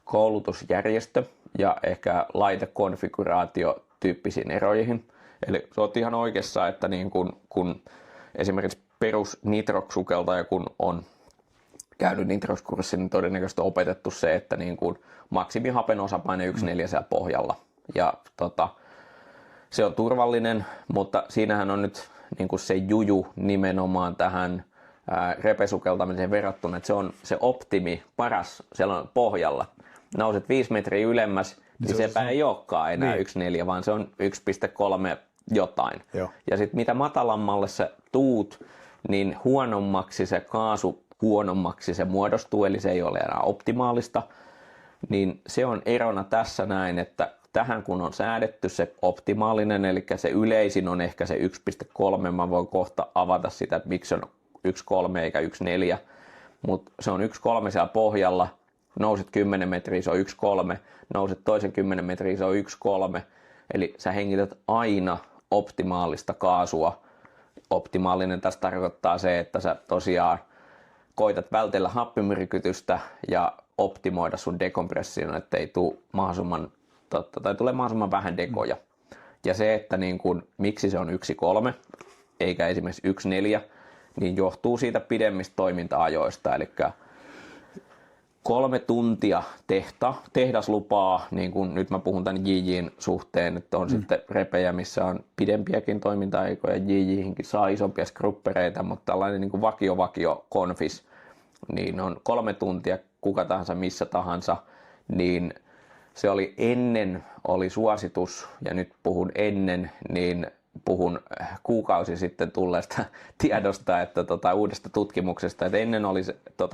koulutusjärjestö ja ehkä laitekonfiguraatio tyyppisiin eroihin. Eli se on ihan oikeassa, että niin kun esimerkiksi perus nitrox-sukeltaja kun on käynyt nitrox-kurssin, niin todennäköisesti on opetettu se, että niin kun maksimihapen osapaine 1,4 siellä pohjalla. Ja se on turvallinen, mutta siinähän on nyt niin kuin se juju nimenomaan tähän repesukeltamiseen verrattuna, että se on se optimi, paras siellä on pohjalla. Nouset 5 metriä ylemmäs, niin sepä ei olekaan enää 1,4, vaan se on 1,3 jotain. Joo. Ja sitten mitä matalammalle sä tuut, niin huonommaksi se kaasu, huonommaksi se muodostuu, eli se ei ole enää optimaalista. Niin se on erona tässä näin, että tähän kun on säädetty se optimaalinen, eli se yleisin on ehkä se 1,3, mä voin kohta avata sitä, että miksi on 1,3 eikä 1,4, mutta se on 1,3 siellä pohjalla, nousit 10 metriä, se on 1,3, nousit toisen 10 metriä, se on 1,3, eli sä hengität aina optimaalista kaasua. Optimaalinen tässä tarkoittaa se, että sä tosiaan koitat vältellä happimyrkytystä ja optimoida sun dekompression, ettei tule tule mahdollisimman vähän dekoja. Ja se, että niin kun, miksi se on 1,3 eikä esimerkiksi 1,4, niin johtuu siitä pidemmistä toiminta-ajoista. Eli 3 tuntia tehdaslupaa, niin kuin nyt mä puhun tämän JJ:n suhteen, että on sitten repejä, missä on pidempiäkin toiminta-aikoja, JJ:hinkin saa isompia skruppereita, mutta tällainen niin kuin vakio konfis, niin on 3 tuntia kuka tahansa missä tahansa, niin se oli suositus, ja nyt puhun ennen, niin puhun kuukausi sitten tulleesta tiedosta, että uudesta tutkimuksesta, että ennen oli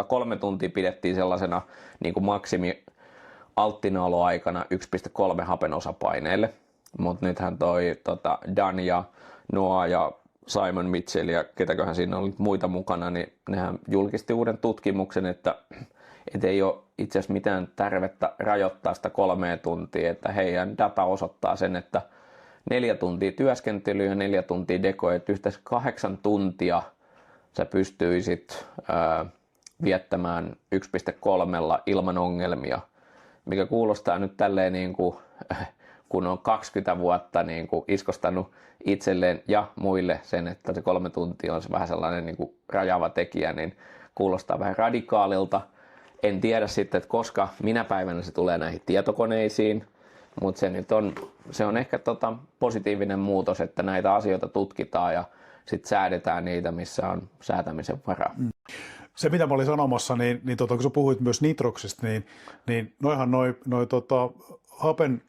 3 tuntia pidettiin sellaisena niin kuin maksimi alttinaoloaikana 1,3 hapenosapaineelle, mutta nythän toi Dan ja Noah ja Simon Mitchell ja ketäköhän siinä oli muita mukana, niin nehän julkisti uuden tutkimuksen, että ei ole itse asiassa mitään tarvetta rajoittaa sitä 3 tuntia, että heidän data osoittaa sen, että 4 tuntia työskentelyä ja 4 tuntia dekoja, että yhteensä 8 tuntia sä pystyisit viettämään 1,3 ilman ongelmia, mikä kuulostaa nyt tälleen niin kuin, kun on 20 vuotta niin kuin iskostanut itselleen ja muille sen, että se 3 tuntia on se vähän sellainen niin kuin rajaava tekijä, niin kuulostaa vähän radikaalilta. En tiedä sitten, että koska minä päivänä se tulee näihin tietokoneisiin, mutta se on ehkä positiivinen muutos, että näitä asioita tutkitaan ja sitten säädetään niitä, missä on säätämisen varaa. Se, mitä mä olin sanomassa, niin kun sä puhuit myös nitroksista, niin noihan hapen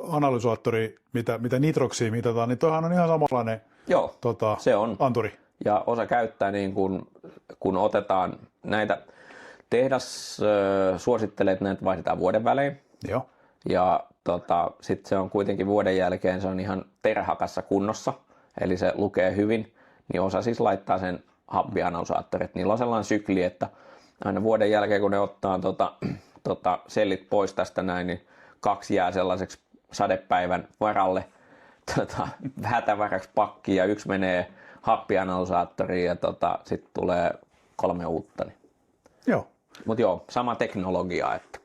analysaattori, mitä nitroksia mitataan, niin toihan on ihan samanlainen se on. anturi. Ja osa käyttää, niin kun otetaan näitä, tehdas suosittelee, että näitä vaihdetaan vuoden välein. Joo. Ja sitten se on kuitenkin vuoden jälkeen, se on ihan terhakassa kunnossa, eli se lukee hyvin, niin osa siis laittaa sen happianalysaattorit. Niillä on sellainen sykli, että aina vuoden jälkeen, kun ne ottaa sellit pois tästä näin, niin 2 jää sellaiseksi sadepäivän varalle hätävaraksi pakkiin ja 1 menee happianalysaattoriin ja sitten tulee 3 uutta. Niin. Joo. Mutta joo, sama teknologia. Että.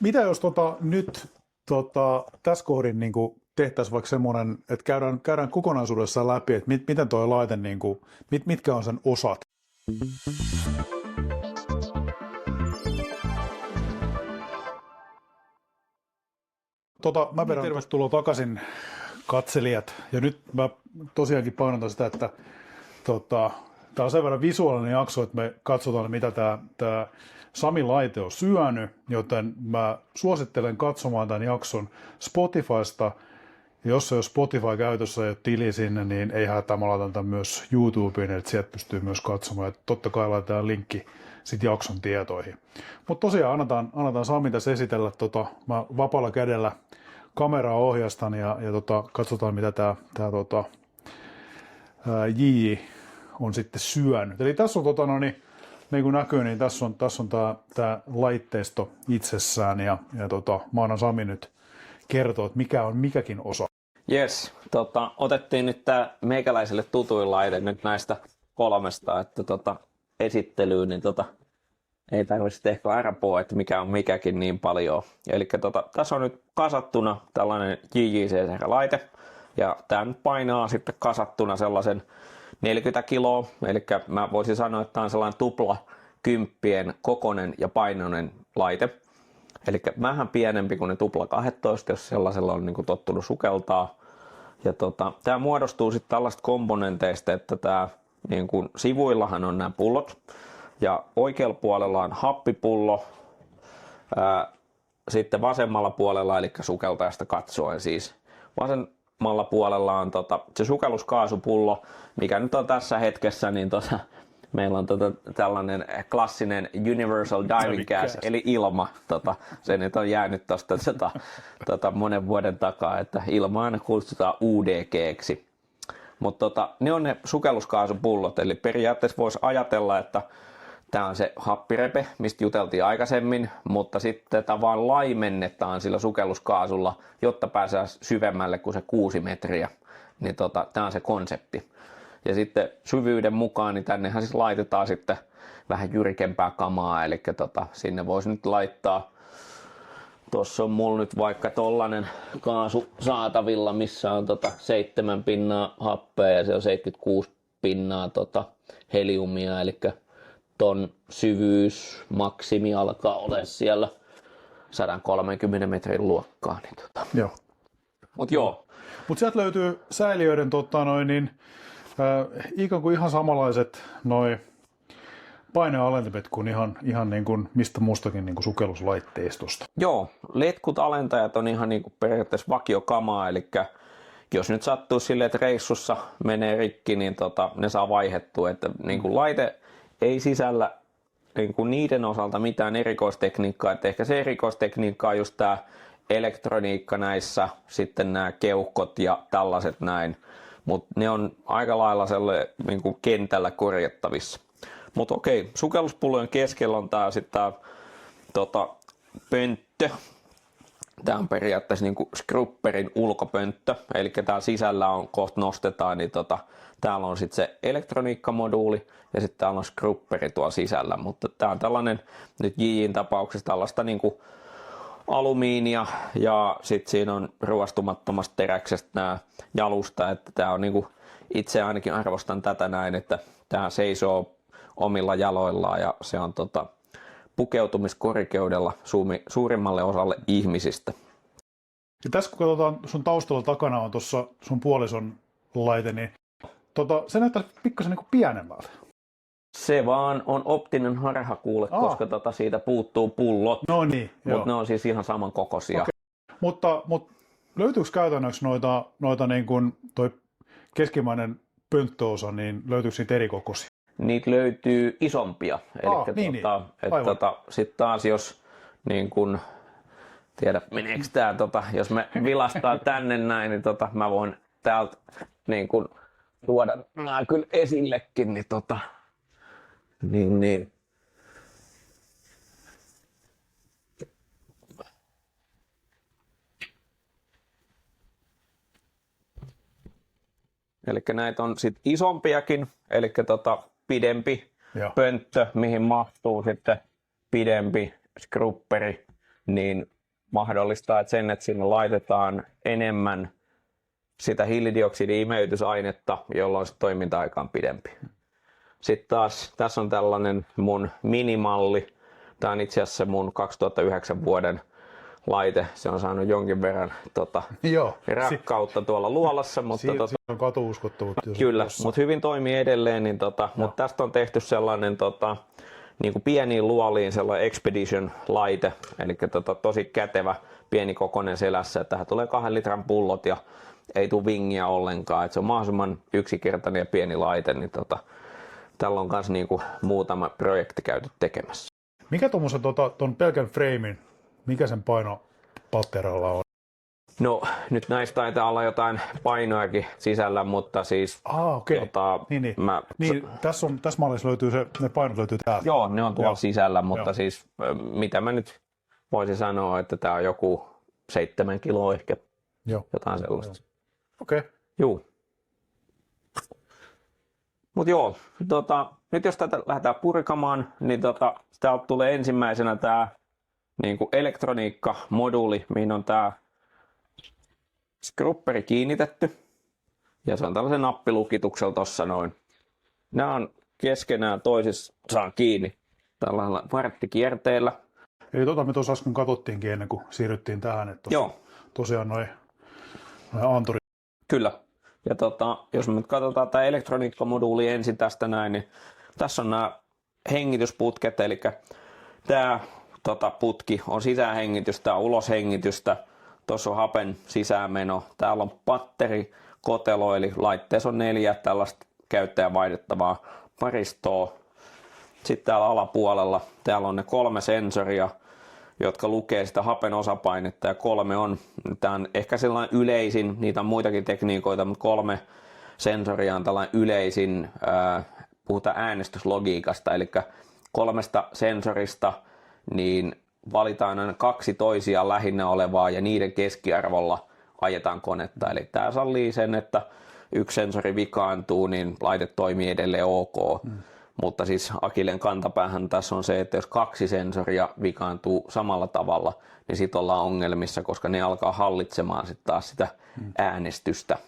Mitä jos nyt tässä kohdin niin tehtäisiin vaikka semmoinen, että käydään kokonaisuudessaan läpi, että miten tuo laite, niin kuin, mitkä on sen osat? Mä vedän tervetuloa takaisin katselijat. Ja nyt mä tosiaankin painotan sitä, että tämä on sen verran visuaalinen jakso, että me katsotaan, mitä tämä Sami-laite on syönyt, joten mä suosittelen katsomaan tämän jakson Spotifysta. Jos ei ole Spotify käytössä ja ei ole tili sinne, niin ei hätää, mä laitan tämän myös YouTubeen, että sieltä pystyy myös katsomaan. Ja totta kai laitetaan linkki sitten jakson tietoihin. Mutta tosiaan annetaan Sami tässä esitellä, mä vapaalla kädellä kameraa ohjastan ja katsotaan, mitä tämä JJ on sitten syönyt. Eli tässä on niin kuin näkyy, niin tässä on tämä laitteisto itsessään ja mä annan Sami nyt kertoa, että mikä on mikäkin osa. Jes, otettiin nyt tämä meikäläiselle tutuin laite nyt näistä 3, että esittelyyn, niin ei tarvitse ehkä arpoa, että mikä on mikäkin niin paljon. Eli tässä on nyt kasattuna tällainen JJCC-laite, ja tämä nyt painaa sitten kasattuna sellaisen 40 kiloa, eli mä voisin sanoa, että tämä on sellainen tupla 10 kokonen ja painoinen laite. Eli vähän pienempi kuin ne tupla 12, jos sellaisella on niin kuin tottunut sukeltaa. Ja tämä muodostuu sitten tällaista komponenteista, että tämä niin kuin sivuillahan on nämä pullot. Ja oikealla puolella on happipullo, sitten vasemmalla puolella, eli sukeltajasta katsoen siis. Vasemmalla puolella on se sukelluskaasupullo, mikä nyt on tässä hetkessä, niin meillä on tällainen klassinen Universal Diving Gas, eli ilma. Se nyt on jäänyt tuosta monen vuoden takaa, että ilma aina kutsutaan UDG:ksi. Mutta ne on ne sukelluskaasupullot, eli periaatteessa voisi ajatella, että Tämä on se happirepe, mistä juteltiin aikaisemmin, mutta sitten tämä vaan laimennetaan sillä sukelluskaasulla, jotta pääsee syvemmälle kuin se 6 metriä. Niin tämä on se konsepti. Ja sitten syvyyden mukaan, niin tännehän siis laitetaan sitten vähän jyrkempää kamaa, eli sinne voisi nyt laittaa, tuossa on mulla nyt vaikka tollanen kaasu saatavilla, missä on 7 pinnaa happea ja se on 76 pinnaa heliumia, eli ton syvyys maksimi alkaa olla siellä 130 metrin luokkaa. Niin Joo. Joo. Mutta sieltä löytyy säiliöiden ikään kuin ihan samanlaiset noi painealentimet kuin ihan niin kuin mistä muustakin niin kuin sukelluslaitteistosta. Joo, letkut alentajat on ihan niin kuin periaatteessa vakiokamaa, eli jos nyt sattuu silleen, että reissussa menee rikki, niin ne saa vaihdettua, että niin kuin laite ei sisällä niin kuin niiden osalta mitään erikoistekniikkaa, että ehkä se erikoistekniikka on just tämä elektroniikka näissä, sitten nämä keuhkot ja tällaiset näin, mutta ne on aika lailla sellainen niin kuin kentällä korjattavissa. Mutta okei, sukelluspullojen keskellä on tää sitten pönttö. Tämä on periaatteessa niinku skrupperin ulkopönttö, eli täällä sisällä on kohta nostetaan, niin täällä on sitten se elektroniikkamoduuli ja sitten täällä on skrupperi tuolla sisällä, mutta tää on tällainen nyt JJ:n tapauksessa tällaista niinku alumiinia ja sitten siinä on ruostumattomasta teräksestä nämä jalusta, että tää on niinku, itse ainakin arvostan tätä näin, että tää seisoo omilla jaloillaan ja se on pukeutumiskorkeudella suurimmalle osalle ihmisistä. Ja tässä kun katsotaan, sun taustalla takana on tuossa sun puolison laite, niin se näyttää pikkasen niin kuin pienemmältä. Se vaan on optinen harha kuule, koska siitä puuttuu pullot, no niin, mutta ne on siis ihan samankokoisia. Okay. Mutta löytyykö käytännössä noita niin kuin toi keskimmäinen pönttöosa, niin löytyykö niitä eri kokoisia? Niitä löytyy isompia. Eli sitten taas jos niin kun, tiedä meneekö tää, jos me vilastaa tänne näin, niin mä voin täältä niin kun tuoda nää kyllä esillekin, niin. Eli näitä on sitten isompiakin, eli pidempi pönttö, mihin mahtuu sitten pidempi skrupperi, niin mahdollistaa että sen, että sinne laitetaan enemmän sitä hiilidioksidi-imeytysainetta, jolloin se toiminta-aika on pidempi. Sitten taas tässä on tällainen mun minimalli. Tämä on itse asiassa mun 2009 vuoden laite. Se on saanut jonkin verran rakkautta tuolla luolassa. Mutta siinä on katuuskottavuutta. Kyllä, mutta hyvin toimii edelleen. Niin mutta tästä on tehty sellainen niin kuin pieniin luoliin sellainen Expedition-laite. Eli tosi kätevä, pienikokoinen selässä. Että tähän tulee 2 litran pullot ja ei tule vingiä ollenkaan. Että se on mahdollisimman yksinkertainen ja pieni laite. Niin tällä on myös niinku muutama projekti käyty tekemässä. Mikä tuommoisen ton pelkän framein, mikä sen paino patteralla on? No nyt näistä taitaa olla jotain painoakin sisällä, mutta siis... okei. Tässä mallissa löytyy ne painot löytyy täältä. Joo, ne on tuolla sisällä, mutta siis mitä mä nyt voisin sanoa, että tää on joku 7 kiloa ehkä. Jotain sellaista. Okei. Juu. Mut nyt jos tätä lähdetään purkamaan, niin täältä tulee ensimmäisenä tää niinku elektroniikka-moduuli, mihin on tää skrupperi kiinnitetty. Ja se on tällaisen nappilukituksella tossa noin. Nämä on keskenään toisissaan kiinni tällaisella varttikierteellä. Eli me tuossa äsken katsottiinkin ennen kuin siirryttiin tähän, että tosiaan noin anturit. Kyllä. Ja jos me nyt katsotaan tämä elektroniikkamoduuli ensin tästä näin, niin tässä on nämä hengitysputket, eli tämä putki on sisäänhengitystä, uloshengitystä, tuossa on hapen sisäänmeno, täällä on patterikotelo, eli laitteessa on 4 tällaista käyttäjän vaihdettavaa paristoa. Sitten täällä alapuolella täällä on ne 3 sensoria, jotka lukee sitä hapen osapainetta ja 3 on, tämä on ehkä sellainen yleisin, niitä on muitakin tekniikoita, mutta 3 sensoria on tällainen yleisin, puhutaan äänestyslogiikasta, eli 3 sensorista, niin valitaan aina 2 toisiaan lähinnä olevaa ja niiden keskiarvolla ajetaan konetta. Eli tämä sallii sen, että 1 sensori vikaantuu, niin laite toimii edelleen ok. Mutta siis Akilleen kantapäähän tässä on se, että jos 2 sensoria vikaantuu samalla tavalla, niin sitten ollaan ongelmissa, koska ne alkaa hallitsemaan sitten taas sitä äänestystä.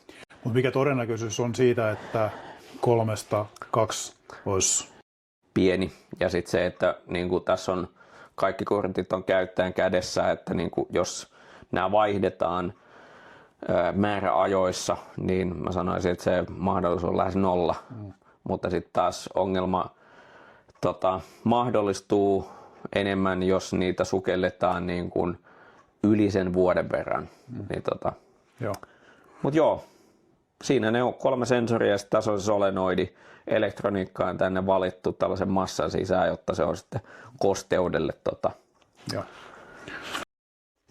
Mutta mikä todennäköisyys on siitä, että 3-2 olisi pieni. Ja sitten se, että niin kuin tässä on kaikki kortit on käyttäjän kädessä, että niin kuin jos nämä vaihdetaan määräajoissa, niin mä sanoisin, että se mahdollisuus on lähes 0. Mutta sitten taas ongelma mahdollistuu enemmän, jos niitä sukelletaan niin kuin yli sen vuoden verran. Niin Joo. Mutta joo, siinä ne on 3 sensoria ja sitten tässä on se solenoidi. Elektroniikka on tänne valittu tällaisen massan sisään, jotta se on sitten kosteudelle. Joo.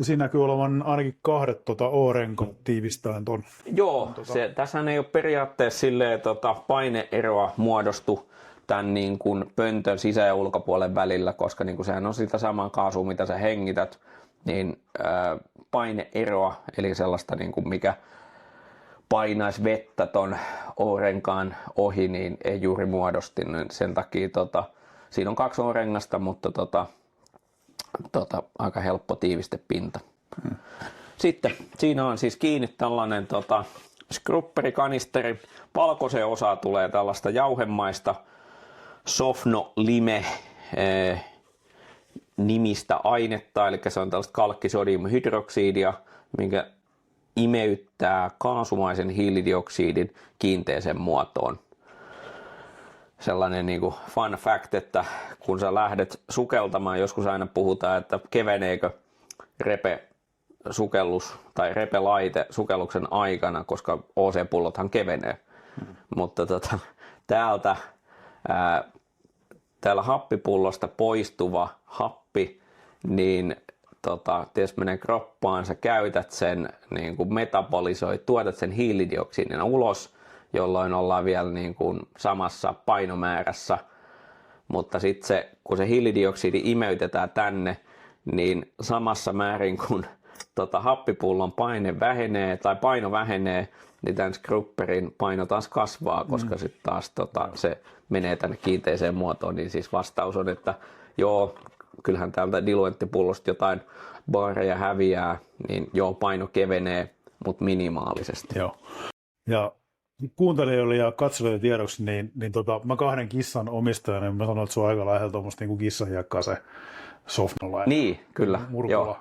Siinä näkyy olevan ainakin 2 O-renkaat tiivistäen ton. Joo, tässähän ei ole periaatteessa silleen, paineeroa muodostu tämän niin kuin pöntön sisä- ja ulkopuolen välillä, koska niin kuin sehän on sitä samaa kaasua, mitä sä hengität, niin paineeroa, eli sellaista niin kuin mikä painaisi vettä ton O-renkaan ohi, niin ei juuri muodosti. Niin sen takia siinä on 2 O-rengasta, mutta aika helppo tiivistepinta. Sitten siinä on siis kiinni tällainen skrupperikanisteri. Valkoiseen osaan tulee tällaista jauhemaista Sofno Lime nimistä ainetta, eli se on tällaista kalkkisodiumhydroksidia, minkä imeyttää kaasumaisen hiilidioksidin kiinteeseen muotoon. Sellainen niin kuin fun fact, että kun sä lähdet sukeltamaan, joskus aina puhutaan, että keveneekö repe-sukellus tai repelaite sukelluksen aikana, koska OC-pullothan kevenee. Mutta täällä happipullosta poistuva happi, niin jos menee kroppaan, sä käytät sen, niin kuin metabolisoi, tuotat sen hiilidioksidina ulos, jolloin ollaan vielä niin kuin samassa painomäärässä, mutta sitten kun se hiilidioksidi imeytetään tänne, niin samassa määrin kun happipullon paino vähenee, niin tämän skrupperin paino taas kasvaa, koska sitten taas se menee tänne kiinteiseen muotoon, niin siis vastaus on, että joo, kyllähän täältä diluenttipullosta jotain baareja häviää, niin joo, paino kevenee, mutta minimaalisesti. Joo. Ja kuuntelijoille ja katsojille tiedoksi, niin mä 2 kissan omistajana, niin mä sanon, että se on aika lähellä tuommoista niin kuin kissanhiekkaa se Sofnola. Niin, kyllä. Murkulla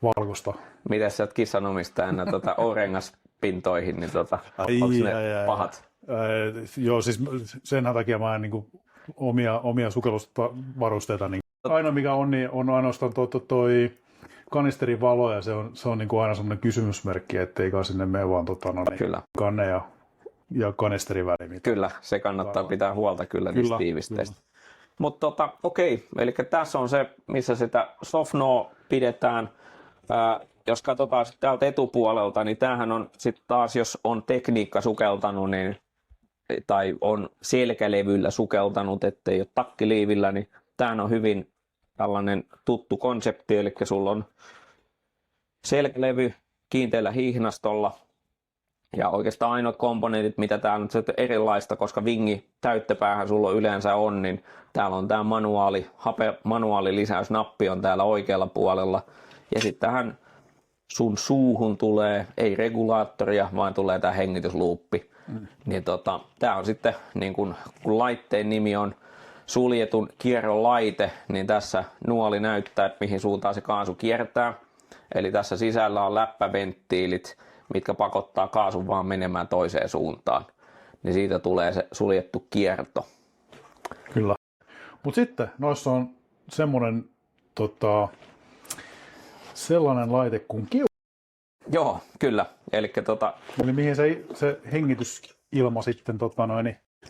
valkoista. Miten sä oot kissan omistajana O-rengaspintoihin, niin onko ne pahat? Joo, siis sen takia mä en niin kuin omia sukellusvarusteita. Niin. Aina mikä on, niin on ainoastaan toi kanisterin valo, ja se on niin kuin aina semmoinen kysymysmerkki, ettei sinne mene vaan Kyllä. kanne ja kanisterin väliin. Kyllä, se kannattaa pitää huolta kyllä niistä tiivisteistä. Mutta okei, eli tässä on se, missä sitä Sofnoa pidetään. Jos katsotaan sitten täältä etupuolelta, niin tämähän on sitten taas, jos on tekniikka sukeltanut, niin, tai on selkälevyllä sukeltanut, ettei ole takkiliivillä, niin tämähän on hyvin tällainen tuttu konsepti, eli sulla on selkälevy kiinteällä hiihnastolla, ja oikeastaan ainoat komponentit, mitä täällä on erilaista, koska vingi täyttöpäähän sulla yleensä on, niin täällä on tämä manuaalilisäysnappi on täällä oikealla puolella, ja sitten tähän sun suuhun tulee, ei regulaattoria, vaan tulee tämä hengitysluuppi. Niin tämä on sitten, niin kun laitteen nimi on suljetun kierron laite, niin tässä nuoli näyttää, että mihin suuntaan se kaasu kiertää. Eli tässä sisällä on läppäventtiilit, mitkä pakottaa kaasun vaan menemään toiseen suuntaan. Niin siitä tulee se suljettu kierto. Kyllä. Mutta sitten noissa on semmoinen sellainen laite kuin Joo, kyllä. Eli mihin se hengitysilma sitten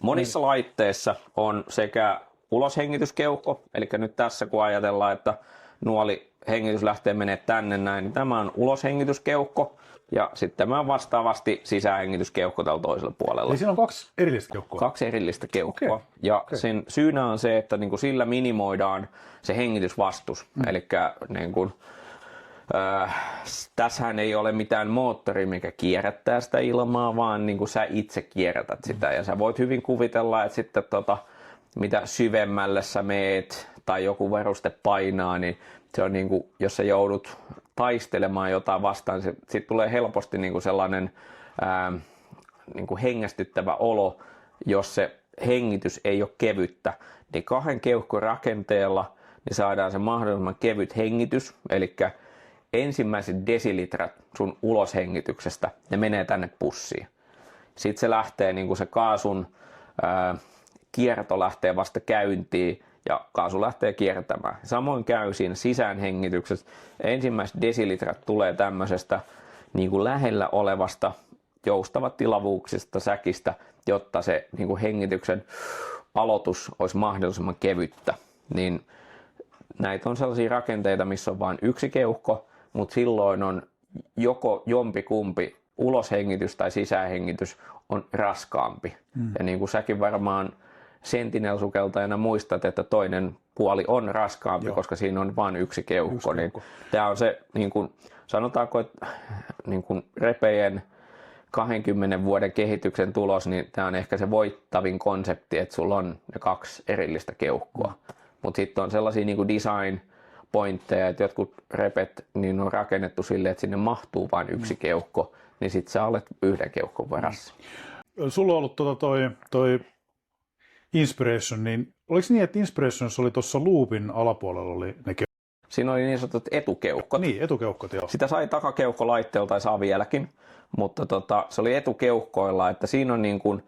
monissa laitteissa on sekä uloshengityskeuhko, eli nyt tässä kun ajatellaan, että nuoli hengitys lähtee menee tänne näin, niin tämä on uloshengityskeuhko ja sitten tämä on vastaavasti sisäänhengityskeuhko tällä toisella puolella. Eli siinä on 2 erillistä keuhkoa? 2 erillistä keuhkoa. Okay. Ja sen syynä on se, että niin kuin sillä minimoidaan se hengitysvastus. Eli niin kuin, tässähän ei ole mitään moottori, mikä kierrättää sitä ilmaa, vaan niin kuin sä itse kierrätät sitä. Ja sä voit hyvin kuvitella, että sitten mitä syvemmälle sä meet tai joku varuste painaa, niin se on niin kuin, jos sä joudut taistelemaan jotain vastaan, niin siitä tulee helposti niin kuin sellainen niin kuin hengästyttävä olo, jos se hengitys ei ole kevyttä. Niin 2 keuhkon rakenteella niin saadaan se mahdollisimman kevyt hengitys, eli ensimmäiset desilitrat sun uloshengityksestä, ne menee tänne pussiin. Sitten se lähtee, niin kuin se kaasun kierto lähtee vasta käyntiin ja kaasu lähtee kiertämään. Samoin käy siinä sisäänhengityksessä. Ensimmäiset desilitrat tulee tämmöisestä niin kuin lähellä olevasta joustavatilavuuksista säkistä, jotta se niin kuin hengityksen aloitus olisi mahdollisimman kevyttä. Niin näitä on sellaisia rakenteita, missä on vain yksi keuhko, mutta silloin on joko jompikumpi uloshengitys tai sisäänhengitys on raskaampi. Ja niin kuin säkin varmaan Sentinel-sukeltajana muistat, että toinen puoli on raskaampi, koska siinä on vain yksi keuhko. Niin tämä on se, niin kuin, sanotaanko, että niin kuin repejen 20 vuoden kehityksen tulos, niin tämä on ehkä se voittavin konsepti, että sulla on ne 2 erillistä keuhkoa. Mutta sitten on sellaisia niin kuin design-pointteja, että jotkut repet niin on rakennettu silleen, että sinne mahtuu vain yksi keuhko, niin sitten sä olet 1 keuhkon varassa. Sulla on ollut toi Inspiration, niin oliko niin, että Inspirationissa oli tuossa loopin alapuolella oli ne keuhkot? Siinä oli niin sanotut etukeuhkot. Niin, etukeuhkot, joo. Sitä sai takakeuhkolaitteella tai saa vieläkin, mutta se oli etukeuhkoilla, että siinä on, niin kuin,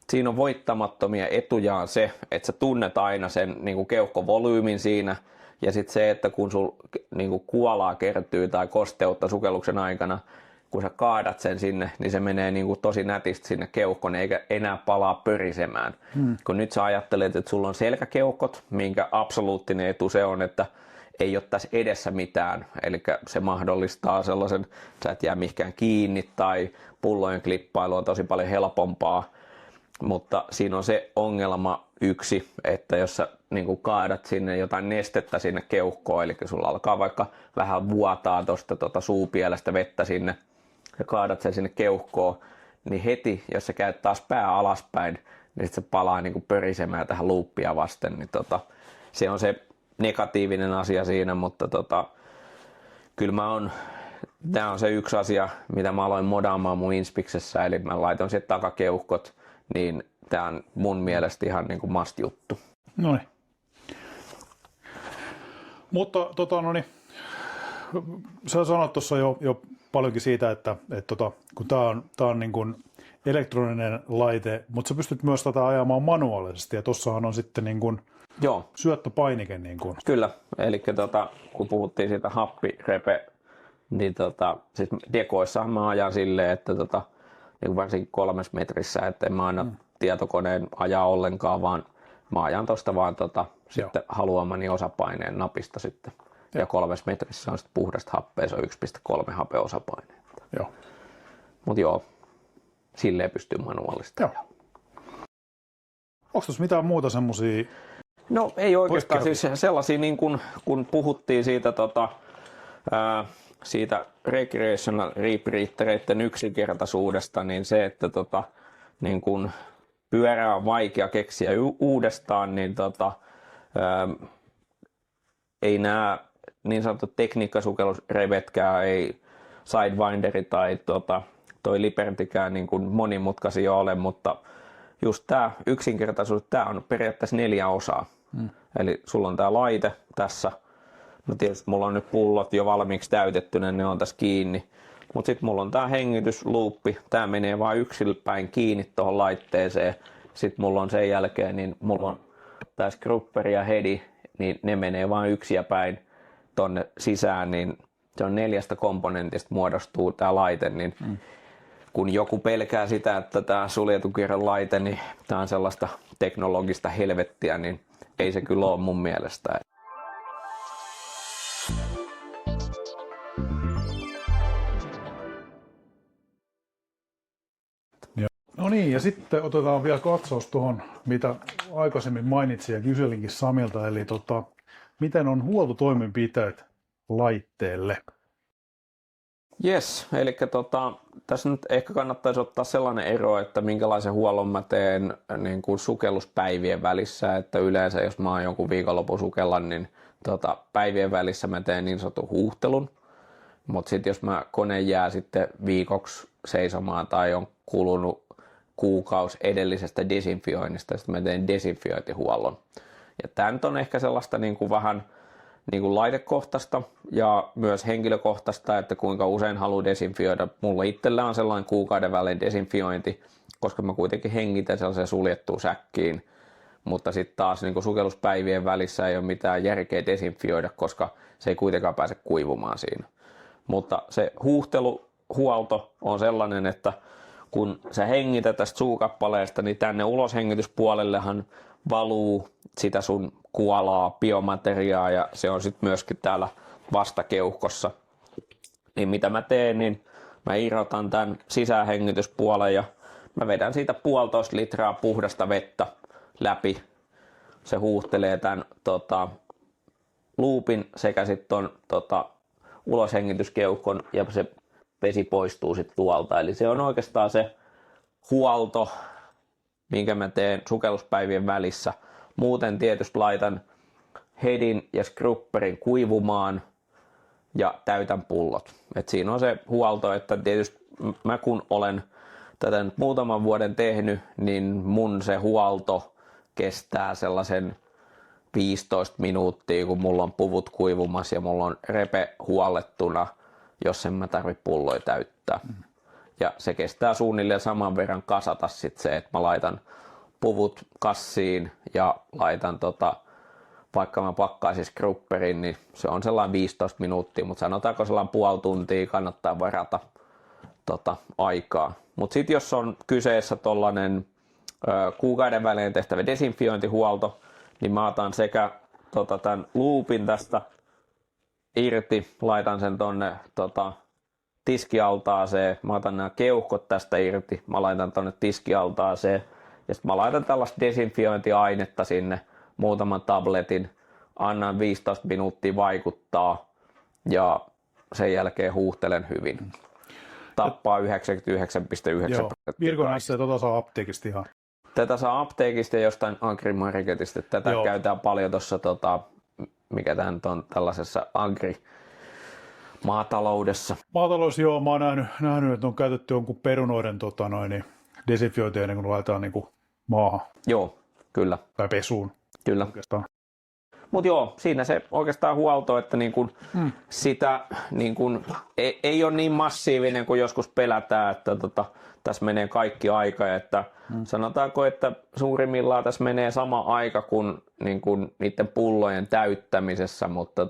siinä on voittamattomia etujaan se, että sä tunnet aina sen niin kuin keuhkovolyymin siinä, ja sitten se, että kun sul niin kuin kuolaa kertyy tai kosteutta sukelluksen aikana, kun sä kaadat sen sinne, niin se menee niin kuin tosi nätisti sinne keuhkoon, eikä enää palaa pörisemään. Kun nyt sä ajattelet, että sulla on selkäkeuhkot, minkä absoluuttinen etu se on, että ei ole tässä edessä mitään. Eli se mahdollistaa sellaisen, sä et jää mihinkään kiinni tai pullojen klippailu on tosi paljon helpompaa. Mutta siinä on se ongelma yksi, että jos sä niin kuin kaadat sinne jotain nestettä sinne keuhkoon, eli sulla alkaa vaikka vähän vuotaa tuosta suupielestä vettä sinne, ja kaadat sen sinne keuhkoon, niin heti, jos sä käyt taas pää alaspäin, niin sit se palaa niin kuin pörisemään tähän luuppia vasten. Niin se on se negatiivinen asia siinä, mutta kyllä tämä on se yksi asia, mitä mä aloin modaamaan mun Inspiksessä, eli mä laitoin sieltä takakeuhkot, niin tää on mun mielestä ihan niin kuin must juttu. Noniin. Mutta sä sanoit tuossa jo paljonkin siitä, että kun tää on niin kuin elektroninen laite, mutta sä pystyt myös tätä ajamaan manuaalisesti, ja tossahan on sitten niin kuin syöttöpainike. Niin kuin. Kyllä, eli kun puhuttiin siitä happirepe, niin siis dekoissahan mä ajan silleen, että niin varsinkin 3 metrissä, että en mä aina tietokoneen ajaa ollenkaan, vaan mä ajan tuosta vaan sitten haluamani osapaineen napista sitten. Ja 3 metrissä on sitten puhdasta happea, se on 1,3 hape osapaine. Mutta silleen pystyy manuaalisesti. Onko tuossa mitään muuta semmoisia? No ei oikeastaan, siis sellaisia niin kun puhuttiin siitä, siitä recreational rebreathereiden yksinkertaisuudesta, niin se, että niin kun pyörää on vaikea keksiä uudestaan, niin ei nämä niin sanotut tekniikkasukellusrevetkään, ei Sidewinderi tai toi Libertykään niin kuin monimutkaisia ole, mutta just tämä yksinkertaisuus, tämä on periaatteessa 4 osaa. Eli sulla on tämä laite tässä, no tietysti mulla on nyt pullot jo valmiiksi täytettynä, ne on tässä kiinni, mutta sitten mulla on tämä hengitysluuppi, tämä menee vain yksilpäin kiinni tuohon laitteeseen, sitten mulla on sen jälkeen, niin mulla on tämä scrupper ja headi, niin ne menee vain yksiäpäin tonne sisään, niin se on 4 komponentista muodostuu tämä laite, niin kun joku pelkää sitä, että tämä suljetukierron laite, niin tämä on sellaista teknologista helvettiä, niin ei se kyllä ole mun mielestä. No niin, ja sitten otetaan vielä katsaus tuohon, mitä aikaisemmin mainitsin ja kyselinkin Samilta, eli miten on huoltotoimenpiteet laitteelle? Jes, eli tässä nyt ehkä kannattaisi ottaa sellainen ero, että minkälaisen huollon mä teen niin kuin sukelluspäivien välissä, että yleensä jos mä oon jonkun viikonlopun sukella, niin päivien välissä mä teen niin sanotun huuhtelun, mutta sitten jos kone jää sitten viikoksi seisomaan tai on kulunut kuukausi edellisestä desinfioinnista, sitten mä teen desinfiointihuollon. Ja tämä nyt on ehkä sellaista niin kuin vähän niin kuin laitekohtaista ja myös henkilökohtaista, että kuinka usein haluaa desinfioida. Mulla itsellä on sellainen kuukauden välein desinfiointi, koska mä kuitenkin hengitän sellaiseen suljettuun säkkiin. Mutta sitten taas niin kuin sukelluspäivien välissä ei ole mitään järkeä desinfioida, koska se ei kuitenkaan pääse kuivumaan siinä. Mutta se huuhteluhuolto on sellainen, että kun sä hengität tästä suukappaleesta, niin tänne uloshengityspuolellehan valuu sitä sun kuolaa, biomateriaa ja se on sitten myöskin täällä vastakeuhkossa. Niin mitä mä teen, niin mä irrotan tämän sisähengityspuolen ja mä vedän siitä 1,5 litraa puhdasta vettä läpi. Se huuhtelee tämän luupin sekä sitten uloshengityskeukon ja se vesi poistuu sitten tuolta. Eli se on oikeastaan se huolto, minkä mä teen sukelluspäivien välissä. Muuten tietysti laitan headin ja scrubberin kuivumaan ja täytän pullot. Et siinä on se huolto, että tietysti mä kun olen tätä nyt muutaman vuoden tehnyt, niin mun se huolto kestää sellaisen 15 minuuttia, kun mulla on puvut kuivumassa ja mulla on repe huollettuna, jos en mä tarvitse pulloja täyttää. Ja se kestää suunnilleen saman verran kasata sit se, että mä laitan puvut kassiin ja laitan vaikka mä pakkaisin scrubberin, niin se on sellainen 15 minuuttia, mutta sanotaanko sellainen puoli tuntia kannattaa varata aikaa. Mutta sitten jos on kyseessä tollainen kuukauden välein tehtävä desinfiointihuolto, niin mä otan sekä tämän loopin tästä irti, laitan sen tonne tiskialtaaseen, mä otan nämä keuhkot tästä irti, mä laitan tonne tiskialtaaseen ja sitten mä laitan tällaista desinfiointiainetta sinne, muutaman tabletin, annan 15 minuuttia vaikuttaa ja sen jälkeen huuhtelen hyvin. Tappaa 99,9%. Virko näissä saa apteekista ihan. Tätä saa apteekista ja jostain agrimarketista. Tätä käytetään paljon tuossa, mikä tämä nyt on tällaisessa agri-maataloudessa. Maatalous, joo, mä oon nähnyt, että on käytetty jonkun perunoiden desinfiointia ennen kuin laitetaan niin maahan. Joo, kyllä. Tai pesuun. Kyllä. Mutta joo, siinä se oikeastaan huolto, että sitä ei ole niin massiivinen kuin joskus pelätään, että tässä menee kaikki aika. Että sanotaanko, että suurimmillaan tässä menee sama aika kuin, niiden pullojen täyttämisessä, mutta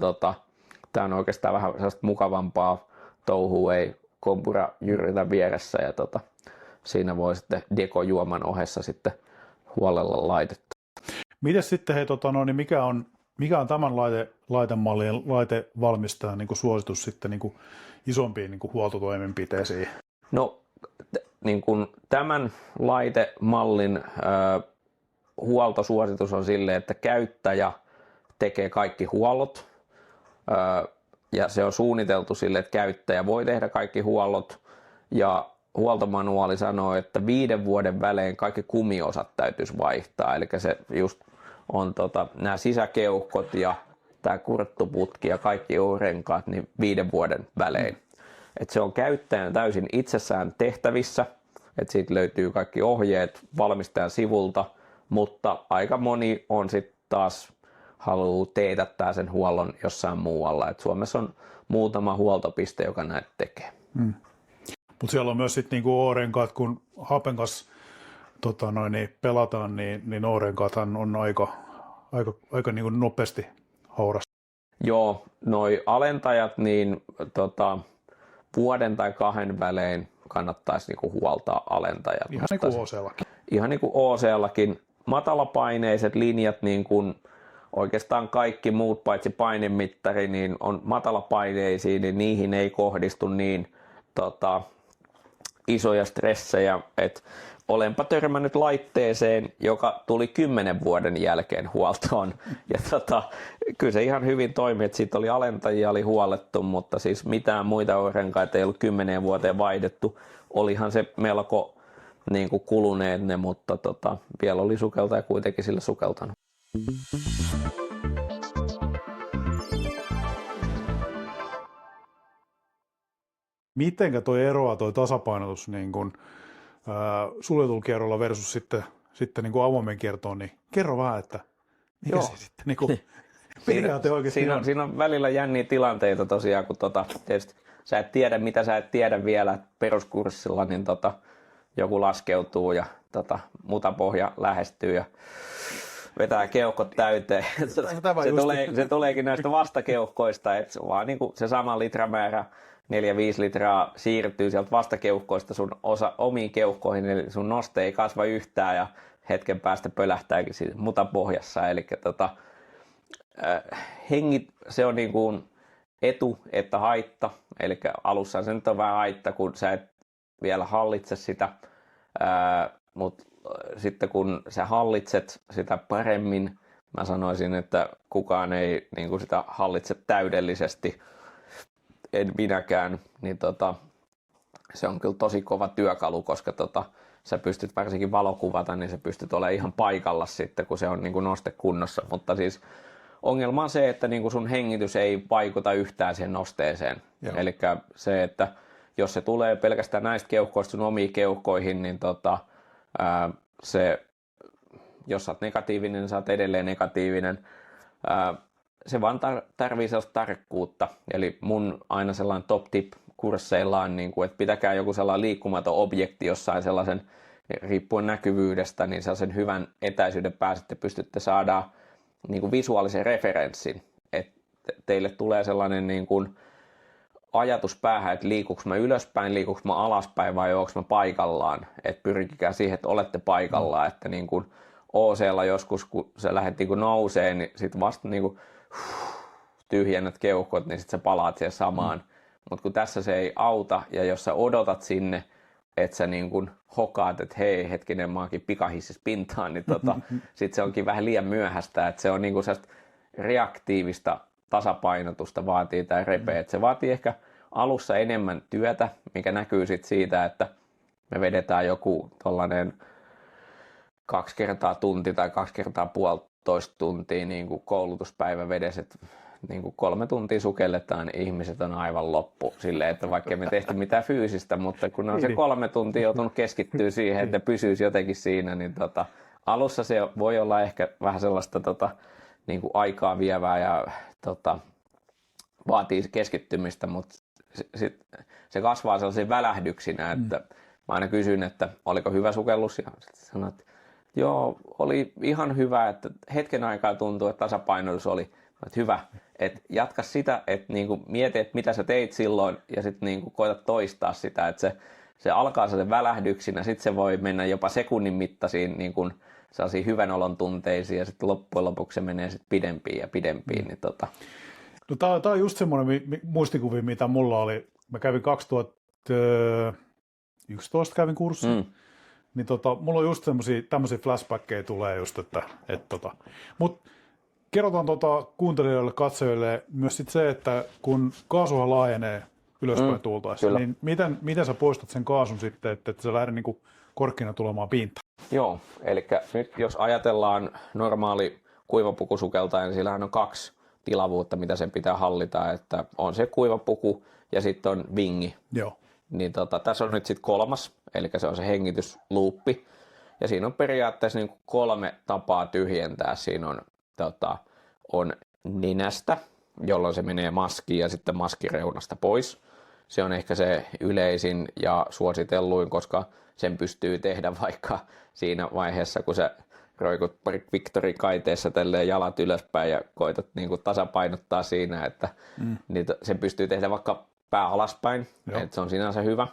tämä on oikeastaan vähän sellaista mukavampaa touhua, ei kompura jyritä vieressä ja siinä voi sitten dekojuoman ohessa sitten huolella laitettu. Mites sitten, niin mikä on tämän laitemallin laitevalmistajan suositus sitten isompiin huoltotoimenpiteisiin? No tämän laitemallin huoltosuositus on sille, että käyttäjä tekee kaikki huollot ja se on suunniteltu sille, että käyttäjä voi tehdä kaikki huollot ja huoltomanuaali sanoo, että 5 vuoden välein kaikki kumiosat täytyisi vaihtaa, eli se just on nämä sisäkeuhkot ja tämä kurttuputki ja kaikki renkaat niin 5 vuoden välein. Et se on käyttäjän täysin itsessään tehtävissä, että siitä löytyy kaikki ohjeet valmistajan sivulta, mutta aika moni on sitten taas haluaa teetättää sen huollon jossain muualla. Et Suomessa on muutama huoltopiste, joka näitä tekee. Mutta siellä on myös sitten O-renkaat, kun hapen kanssa pelataan, niin O-renkaathan on aika nopeasti haurasta. Joo, noi alentajat, niin vuoden tai 2 välein kannattaisi huoltaa alentajat. Ihan niin kuin OC-lakin. Ihan niin kuin OC-lakin. Matalapaineiset linjat, niin kuin oikeastaan kaikki muut paitsi painemittari, niin on matalapaineisiin, niin niihin ei kohdistu niin isoja stressejä, että olenpa törmännyt laitteeseen, joka tuli 10 vuoden jälkeen huoltoon. Ja kyllä se ihan hyvin toimi, että siitä oli alentajia, oli huolettu, mutta siis mitään muita renkaita ei ollut 10 vuoteen vaihdettu. Olihan se melko niin kuin kuluneet ne, mutta vielä oli sukeltaja kuitenkin sillä sukeltanut. Mitenkä toi eroaa toi tasapainotus niin kun, suljetulla kierrolla versus sitten niin kuin avoimen kiertoon, niin kerro vähän, että mikä se sitten niin kuin, periaate oikeasti on. Siinä on välillä jänniä tilanteita tosiaan, kun tietysti sä et tiedä, mitä sä et tiedä vielä peruskurssilla, niin joku laskeutuu ja mutapohja lähestyy ja vetää keuhkot täyteen. Se tuleekin näistä vastakeuhkoista, että vaan niin kuin se sama litramäärä, 4-5 litraa siirtyy sieltä vastakeuhkoista sun omiin keuhkoihin, eli sun noste ei kasva yhtään ja hetken päästä pölähtääkin siinä mutapohjassa. Eli hengit, se on niin kuin etu että haitta, eli alussa se nyt on vähän haitta, kun sä et vielä hallitse sitä, mutta sitten kun sä hallitset sitä paremmin, mä sanoisin, että kukaan ei niin kuin sitä hallitse täydellisesti, en minäkään, niin se on kyllä tosi kova työkalu, koska sä pystyt varsinkin valokuvata, niin sä pystyt olemaan ihan paikalla sitten, kun se on niin kuin noste kunnossa, mutta siis ongelma on se, että niin kuin sun hengitys ei vaikuta yhtään siihen nosteeseen. Eli se, että jos se tulee pelkästään näistä keuhkoista sun omiin keuhkoihin, niin se, jos sä oot negatiivinen, niin sä oot edelleen negatiivinen. Se vaan tarvii sellaista tarkkuutta. Eli mun aina sellainen top tip kursseilla on, niin kuin, että pitäkää joku sellainen liikkumaton objekti jossain sellaisen, riippuen näkyvyydestä, niin sellaisen hyvän etäisyyden pääsette pystytte saada niin kuin visuaalisen referenssin. Että teille tulee sellainen niin kuin ajatus päähän, että liikuuko mä ylöspäin, liikuuko mä alaspäin vai onko mä paikallaan. Että pyrkikää siihen, että olette paikallaan. Että niin kuin OC:lla joskus, kun se lähdet niin kuin nousee, niin sitten vasta niin kuin tyhjennät keuhkot, niin sitten sä palaat siihen samaan. Mutta kun tässä se ei auta, ja jos sä odotat sinne, että sä niin kuin hokaat, että hei hetkinen, mä oonkin pikahissis pintaan, niin sitten se onkin vähän liian myöhäistä. Että se on niin kuin reaktiivista tasapainotusta vaatii tämä repe. Et se vaatii ehkä alussa enemmän työtä, mikä näkyy sit siitä, että me vedetään joku tollainen 2 kertaa tunti tai 2 kertaa 1,5 tuntia niin kuin koulutuspäivä vedessä, että niin kuin 3 tuntia sukelletaan, niin ihmiset on aivan loppu silleen, että vaikka me tehty mitään fyysistä, mutta kun on se 3 tuntia joutunut keskittyä siihen, että pysyisi jotenkin siinä, niin alussa se voi olla ehkä vähän sellaista niin kuin aikaa vievää ja vaatii keskittymistä, mutta se kasvaa sellaisia välähdyksinä, että mä aina kysyn, että oliko hyvä sukellus, ja sitten sanoin, että joo, oli ihan hyvä, että hetken aikaa tuntuu, että tasapainotus oli että hyvä, että jatka sitä, että niinku mieti, että mitä sä teit silloin, ja sitten niinku koita toistaa sitä, että se alkaa sellaisen välähdyksinä, sitten se voi mennä jopa sekunnin mittaisiin niinku sellaisiin hyvän olon tunteisiin, ja sitten loppujen lopuksi se menee sitten pidempiin ja pidempiin. Niin No, tämä on just semmoinen muistikuvi, mitä mulla oli. Mä kävin 2011 kävin kurssin, niin mulla on just tämmöisiä flashbackkejä tulee just, mutta kerrotaan kuuntelijoille, katsojille myös sit se, että kun kaasuhan laajenee ylöspäin tuultaessa, niin miten sä poistat sen kaasun sitten, että se lähde niinku korkkina tulemaan pintaan? Joo, eli nyt jos ajatellaan normaali kuivapukusukeltaja, niin sillähän on 2 tilavuutta, mitä sen pitää hallita, että on se kuivapuku ja sitten on vingi. Joo. Niin tässä on nyt sitten 3, eli se on se hengitysluuppi, ja siinä on periaatteessa niin 3 tapaa tyhjentää. Siinä on nenästä, jolloin se menee maskiin ja sitten maskireunasta pois. Se on ehkä se yleisin ja suositelluin, koska sen pystyy tehdä vaikka siinä vaiheessa, kun sä roikut Victorin kaiteessa tälleen jalat ylöspäin ja koitat niin kuin tasapainottaa siinä, että sen pystyy tehdä vaikka pää alaspäin, että se on sinänsä hyvä.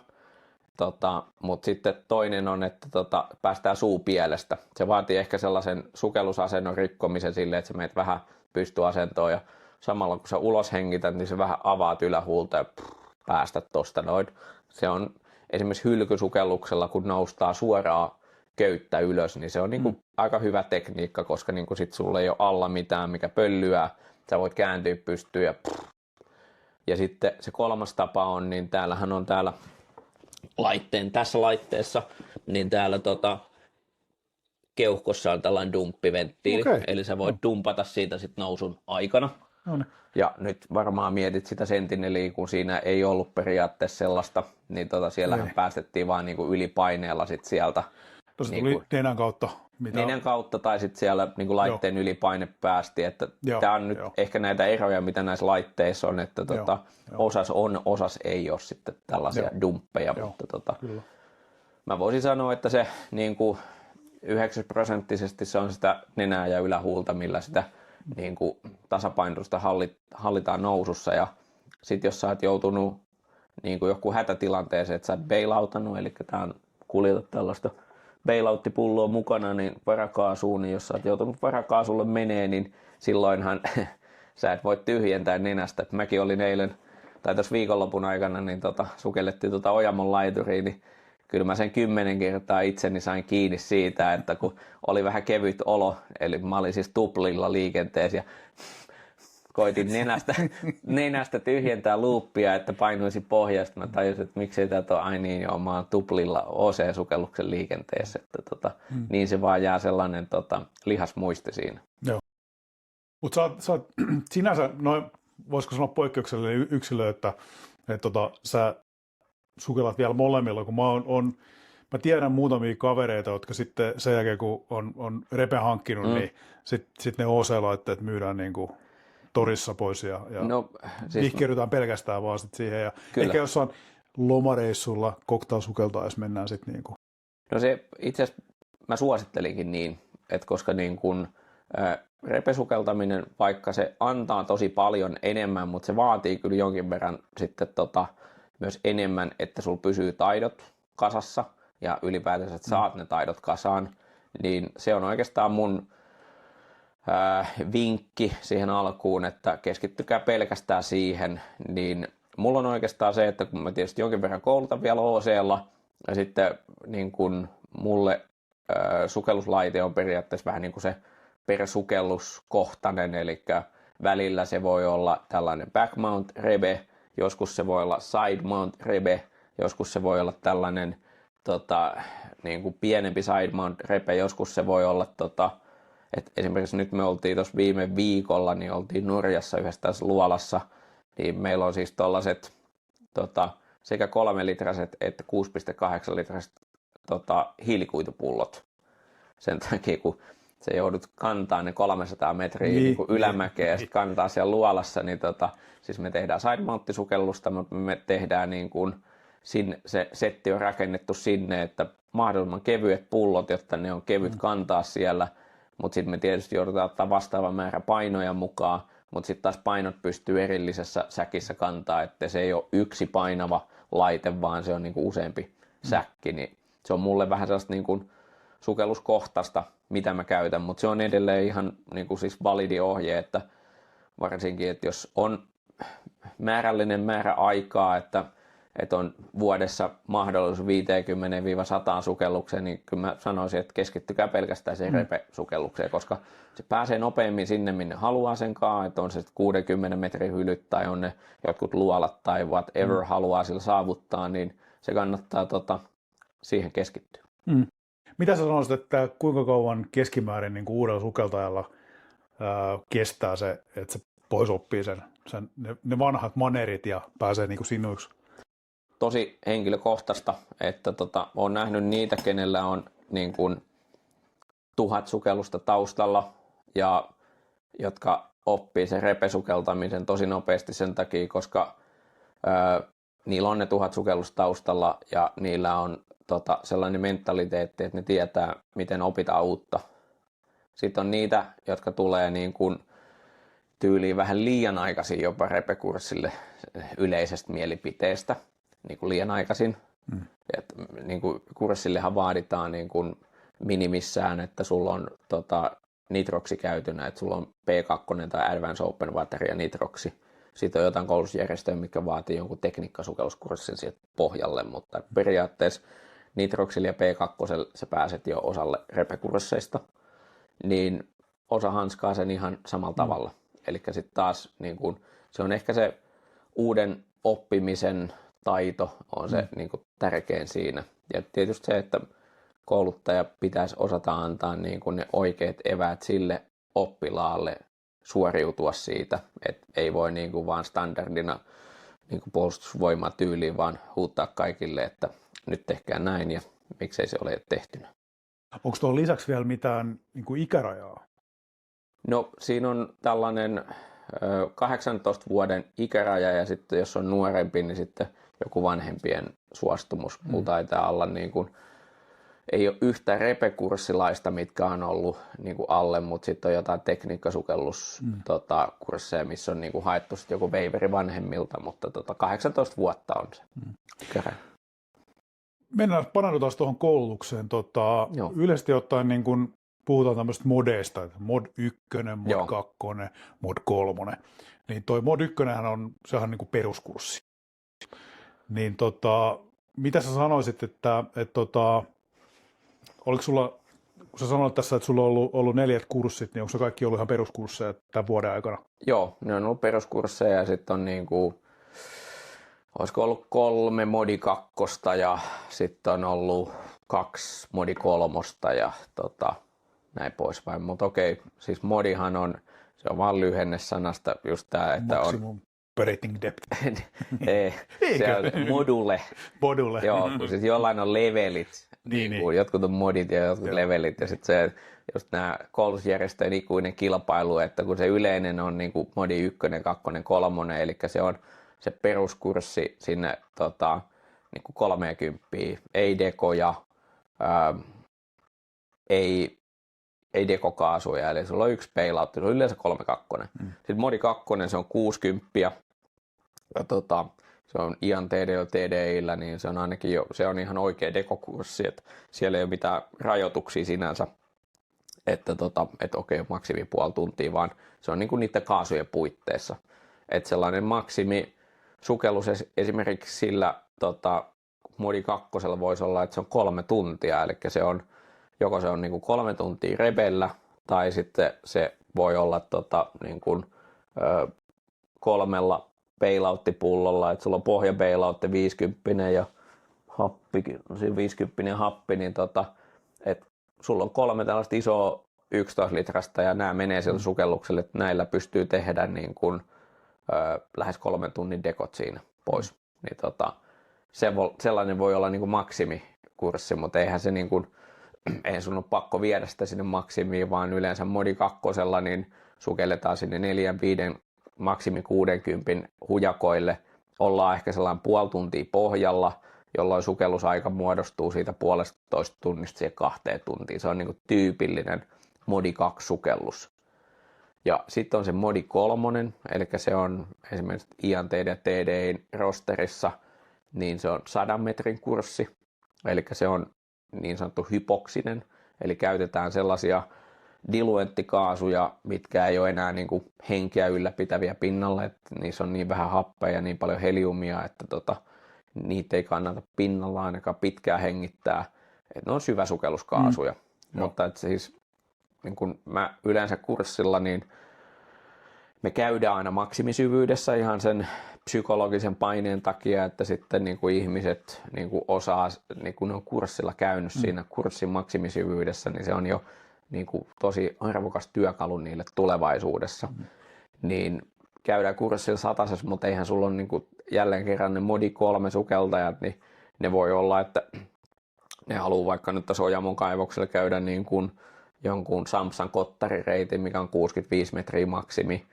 Mutta sitten toinen on, että päästään suupielestä. Se vaatii ehkä sellaisen sukellusasennon rikkomisen silleen, että sä meet vähän pystyasentoon ja samalla kun sä ulos hengität, niin se vähän avaat ylähuulta ja päästät tosta noin. Se on esimerkiksi hylkysukelluksella, kun noustaan suoraan köyttä ylös, niin se on niin kuin aika hyvä tekniikka, koska niin kuin sit sulla ei ole alla mitään, mikä pöllyää. Sä voit kääntyä pystyyn ja sitten se kolmas tapa on, niin täällähän on täällä tässä laitteessa, niin täällä keuhkossa on tällainen dumppiventtiili, eli sä voit dumpata siitä sit nousun aikana. Ja nyt varmaan mietit sitä Sentineliä, kun siinä ei ollut periaatteessa sellaista, niin siellähän päästettiin vaan niinku ylipaineella sit sieltä. Se tuli nenän kautta. Nenän kautta tai sitten siellä niinku laitteen ylipaine päästi. Tämä on nyt ehkä näitä eroja, mitä näissä laitteissa on, että osas on, osas ei ole sitten tällaisia dumppeja. Mutta mä voisin sanoa, että se niinku 90% se on sitä nenää ja ylähuulta, millä sitä niin kuin tasapainotusta hallitaan nousussa, ja sitten jos sä oot joutunut niin kuin joku hätätilanteeseen, että sä oot bailoutannut, eli tää on kuljetat tällaista bailouttipulloa mukana, niin varakaasuun, niin jos sä oot joutunut varakaasulle menee, niin silloinhan sä et voi tyhjentää nenästä. Mäkin olin eilen, tai tuossa viikonlopun aikana, niin sukellettiin Ojamon laituriin, niin kyllä mä sen 10 kertaa itseni sain kiinni siitä, että kun oli vähän kevyt olo, eli mä olin siis tuplilla liikenteessä ja koitin nenästä tyhjentää luuppia, että painuisi pohjasta. Mä tajusin, että miksei tätä ole, ai niin joo, mä oon tuplilla OC-sukelluksen liikenteessä, että niin se vaan jää sellainen lihasmuisti siinä. Joo. Mutta sä oot sinänsä, voisiko sanoa poikkeuksellinen yksilö, että sä sukellat vielä molemmilla, kun mä tiedän muutamia kavereita, jotka sitten sen jälkeen, kun on repe hankkinut, niin sit ne OC-laitteet myydään niin kuin torissa pois ja siis vihkeydytään pelkästään vaan sit siihen. Ja ehkä jossain lomareissulla cocktail-sukeltaessa mennään sitten niin kuin. No se itse asiassa mä suosittelinkin niin, että koska niin kuin repesukeltaminen, vaikka se antaa tosi paljon enemmän, mutta se vaatii kyllä jonkin verran sitten myös enemmän, että sulla pysyy taidot kasassa ja ylipäätänsä, että saat ne taidot kasaan, niin se on oikeastaan mun vinkki siihen alkuun, että keskittykää pelkästään siihen, niin mulla on oikeastaan se, että kun mä tietysti jonkin verran koulutan vielä OC:lla, ja sitten niin kun mulle sukelluslaite on periaatteessa vähän niin kuin se per sukelluskohtainen, eli välillä se voi olla tällainen back mount rebe, joskus se voi olla side mount rebe, joskus se voi olla tällainen niin kuin pienempi side mount rebe, joskus se voi olla että esimerkiksi nyt me oltiin tuossa viime viikolla, niin oltiin Norjassa yhdessä tässä luolassa, niin meillä on siis tollaset sekä 3-litraset että 6,8-litraset hiilikuitupullot. Sen takia, kun sä joudut kantaa ne 300 metriä niin kuin ylämäkeä ja sitten kantaa siellä luolassa, niin siis me tehdään side mount-sukellusta, mutta me tehdään niin kuin, se setti on rakennettu sinne, että mahdollisimman kevyet pullot, jotta ne on kevyt kantaa siellä, mutta sitten me tietysti joudutaan ottaa vastaava määrä painoja mukaan, mutta sitten taas painot pystyy erillisessä säkissä kantaa, että se ei ole yksi painava laite, vaan se on niin kuin useampi säkki, niin se on mulle vähän sellaista niin kuin sukelluskohtaista, mitä mä käytän, mutta se on edelleen ihan niin kuin siis validi ohje, että varsinkin, että jos on määrällinen määrä aikaa, että on vuodessa mahdollisuus 50-100 sukellukseen, niin kyllä mä sanoisin, että keskittykää pelkästään siihen repe-sukellukseen, koska se pääsee nopeammin sinne, minne haluaa senkaan, että on se 60 metrin hylyt tai on ne jotkut luolat tai whatever haluaa sillä saavuttaa, niin se kannattaa siihen keskittyä. Mitä sä sanoisit, että kuinka kauan keskimäärin niin kuin uudella sukeltajalla kestää se, että se pois oppii ne vanhat manerit ja pääsee niin kuin sinuiksi? Tosi henkilökohtaista, että olen nähnyt niitä, kenellä on niin kuin 1000 sukellusta taustalla ja jotka oppii sen repesukeltamisen tosi nopeasti sen takia, koska niillä on ne 1000 sukellusta taustalla ja niillä on sellainen mentaliteetti, että ne tietää, miten opitaan uutta. Sitten on niitä, jotka tulee niin kuin tyyliin vähän liian aikaisin jopa repekurssille yleisestä mielipiteestä, niin kuin liian aikaisin. Et, niin kuin kurssillehan vaaditaan niin kuin minimissään, että sulla on nitroksi käytynä, että sulla on P2 tai Advanced Open Water ja nitroksi. Sitten on jotain koulutusjärjestöjä, mikä vaatii jonkun tekniikkasukelluskurssin sieltä pohjalle, mutta periaatteessa nitroksilla ja P2 sä pääset jo osalle repekursseista, niin osa hanskaa sen ihan samalla tavalla. Eli sitten taas niin kun, se on ehkä se uuden oppimisen taito on se niin kun, tärkein siinä. Ja tietysti se, että kouluttaja pitäisi osata antaa niin kun, ne oikeat eväät sille oppilaalle suoriutua siitä, että ei voi niin kun, vaan standardina niin puolustusvoimatyyliin vaan huuttaa kaikille, että nyt tehkää näin ja miksei se ole tehtynä. Onko tuolla lisäksi vielä mitään niin kuin ikärajaa? No siinä on tällainen 18 vuoden ikäraja ja sitten jos on nuorempi, niin sitten joku vanhempien suostumus. Mulla taitaa olla niin kuin, ei ole yhtä repekurssilaista, mitkä on ollut niin kuin alle, mutta sitten on jotain tekniikkasokelluskursseja, missä on niin kuin haettu sitten joku veiveri vanhemmilta, mutta 18 vuotta on se ikäraja. Paneudutaan tuohon koulutukseen. Yleisesti ottaen niin kun puhutaan tämmöistä modeista, että mod 1, mod 2, mod 3. Niin toi mod 1 sehän on niin kuin peruskurssi. Niin mitä sä sanoisit, että oliko sulla, kun sä sanoit tässä, että sulla on ollut 4 kurssit, niin onko se kaikki ollut ihan peruskursseja tämän vuoden aikana? Joo, ne on ollut peruskursseja ja sitten on niin kuin, olisiko ollut 3 modi 2 ja sitten on ollut 2 modi 3 ja näin poispäin. Mutta okei, siis modihan on, se on vaan lyhenne sanasta just tämä, että Maximum operating depth. Ei, se on module. Module. Joo, kun siis jollain on levelit. Niin. Jotkut on modit ja jotkut levelit. Ja sitten se, just nämä koulutusjärjestöjen ikuinen kilpailu, että kun se yleinen on niin kuin modi 1, 2, 3, eli se on se peruskurssi sinne niin kuin 30, ei dekoja, ei dekokaasuja, eli sulla on 1 bailout, se on yleensä 3-2. Sitten modi 2, se on 60, ja se on Ian TDI:llä, niin se on ainakin jo, se on ihan oikea dekokurssi, että siellä ei ole mitään rajoituksia sinänsä, että okei, maksimi puoli tuntia, vaan se on niin kuin niiden kaasujen puitteissa. Että sellainen maksimi sukellus esimerkiksi sillä modi 2 voisi olla, että se on 3 tuntia, eli se on joko se on niin kuin 3 tuntia rebellä, tai sitten se voi olla niin kuin, 3 bailouttipullolla, että sulla on pohja bailoutti 50 ja happikin, 50 happi, niin että sulla on 3 tällaista isoa 11 litrasta ja nämä menee sillä sukellukselle, että näillä pystyy tehdä niin kuin, lähes 3 tunnin dekot siinä pois. Niin sellainen voi olla niin kuin maksimikurssi, mutta eihän se niin kuin, ei sun ole pakko viedä sitä sinne maksimiin, vaan yleensä modi 2 niin sukelletaan sinne 4-5 maksimi 60 hujakoille. Ollaan ehkä sellainen puoli tuntia pohjalla, jolloin sukellusaika muodostuu siitä 1,5 tunnista siihen 2 tuntiin. Se on niin kuin tyypillinen modi 2 sukellus. Ja sitten on se modi 3, eli se on esimerkiksi IANTD ja TDI:n rosterissa, niin se on 100 metrin kurssi, eli se on niin sanottu hypoksinen, eli käytetään sellaisia diluenttikaasuja, mitkä ei ole enää niin kuin henkeä ylläpitäviä pinnalle, että niissä on niin vähän happea ja niin paljon heliumia, että niitä ei kannata pinnalla ainakaan pitkään hengittää, että ne on syväsukelluskaasuja, mutta että siis niin kuin mä yleensä kurssilla, niin me käydään aina maksimisyvyydessä ihan sen psykologisen paineen takia, että sitten niin kuin ihmiset niin kuin osaa, niin kuin ne on kurssilla käynyt siinä kurssin maksimisyvyydessä, niin se on jo niin kuin tosi arvokas työkalu niille tulevaisuudessa. Niin käydään kurssilla 100, mutta eihän sulla ole niin kuin jälleen kerran ne modi 3 sukeltajat, niin ne voi olla, että ne haluaa vaikka nyt tässä Ojamon kaivoksella käydä niin kuin jonkun Samsan kottarireitin, mikä on 65 metriä maksimi,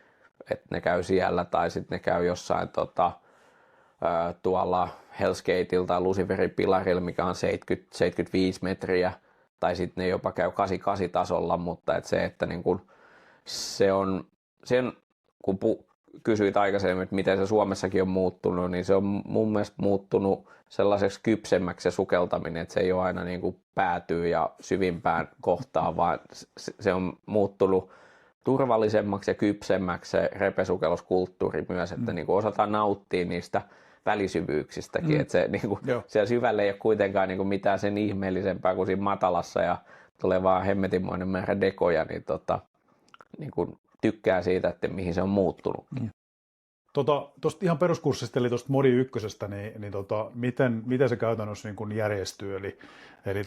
että ne käy siellä, tai sitten ne käy jossain tuolla Hell's Gateilla tai Luciferin pilarilla, mikä on 70-75 metriä, tai sitten ne jopa käy 88 tasolla, mutta että niin kun se on, kun kysyit aikaisemmin, että miten se Suomessakin on muuttunut, niin se on mun mielestä muuttunut sellaiseksi kypsemmäksi se sukeltaminen, että se ei ole aina niin kuin päätyy ja syvimpään kohtaan, vaan se on muuttunut turvallisemmaksi ja kypsemmäksi se repesukelluskulttuuri myös, että niin kuin osataan nauttia niistä välisyvyyksistäkin, että se niinku, siellä syvällä ei ole kuitenkaan niinku mitään sen ihmeellisempää kuin siinä matalassa ja tulee vaan hemmetinmoinen määrä dekoja, niin niinku, tykkää siitä, että mihin se on muuttunut. Tuosta ihan peruskurssista, eli tuosta Modi 1, niin miten se käytännössä niin kun järjestyy? Eli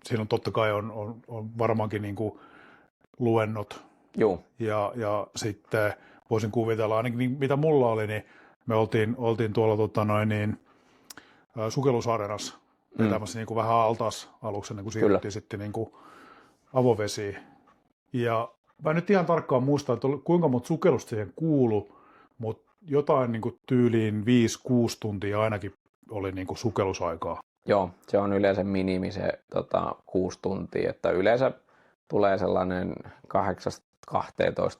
siinä on totta kai on varmaankin niin kuin luennot. Joo. Ja sitten voisin kuvitella, ainakin niin, mitä mulla oli, niin me oltiin tuolla sukellusareenassa vetämässä niin kuin vähän altaas aluksi, ennen kuin siirryttiin sitten niin kuin avovesiin. Ja mä en nyt ihan tarkkaan muista, että kuinka monta sukellusta siihen kuului, mutta jotain niin kuin tyyliin 5-6 tuntia ainakin oli niin kuin sukellusaikaa. Joo, se on yleensä minimi se 6 tuntia, että yleensä tulee sellainen 8-12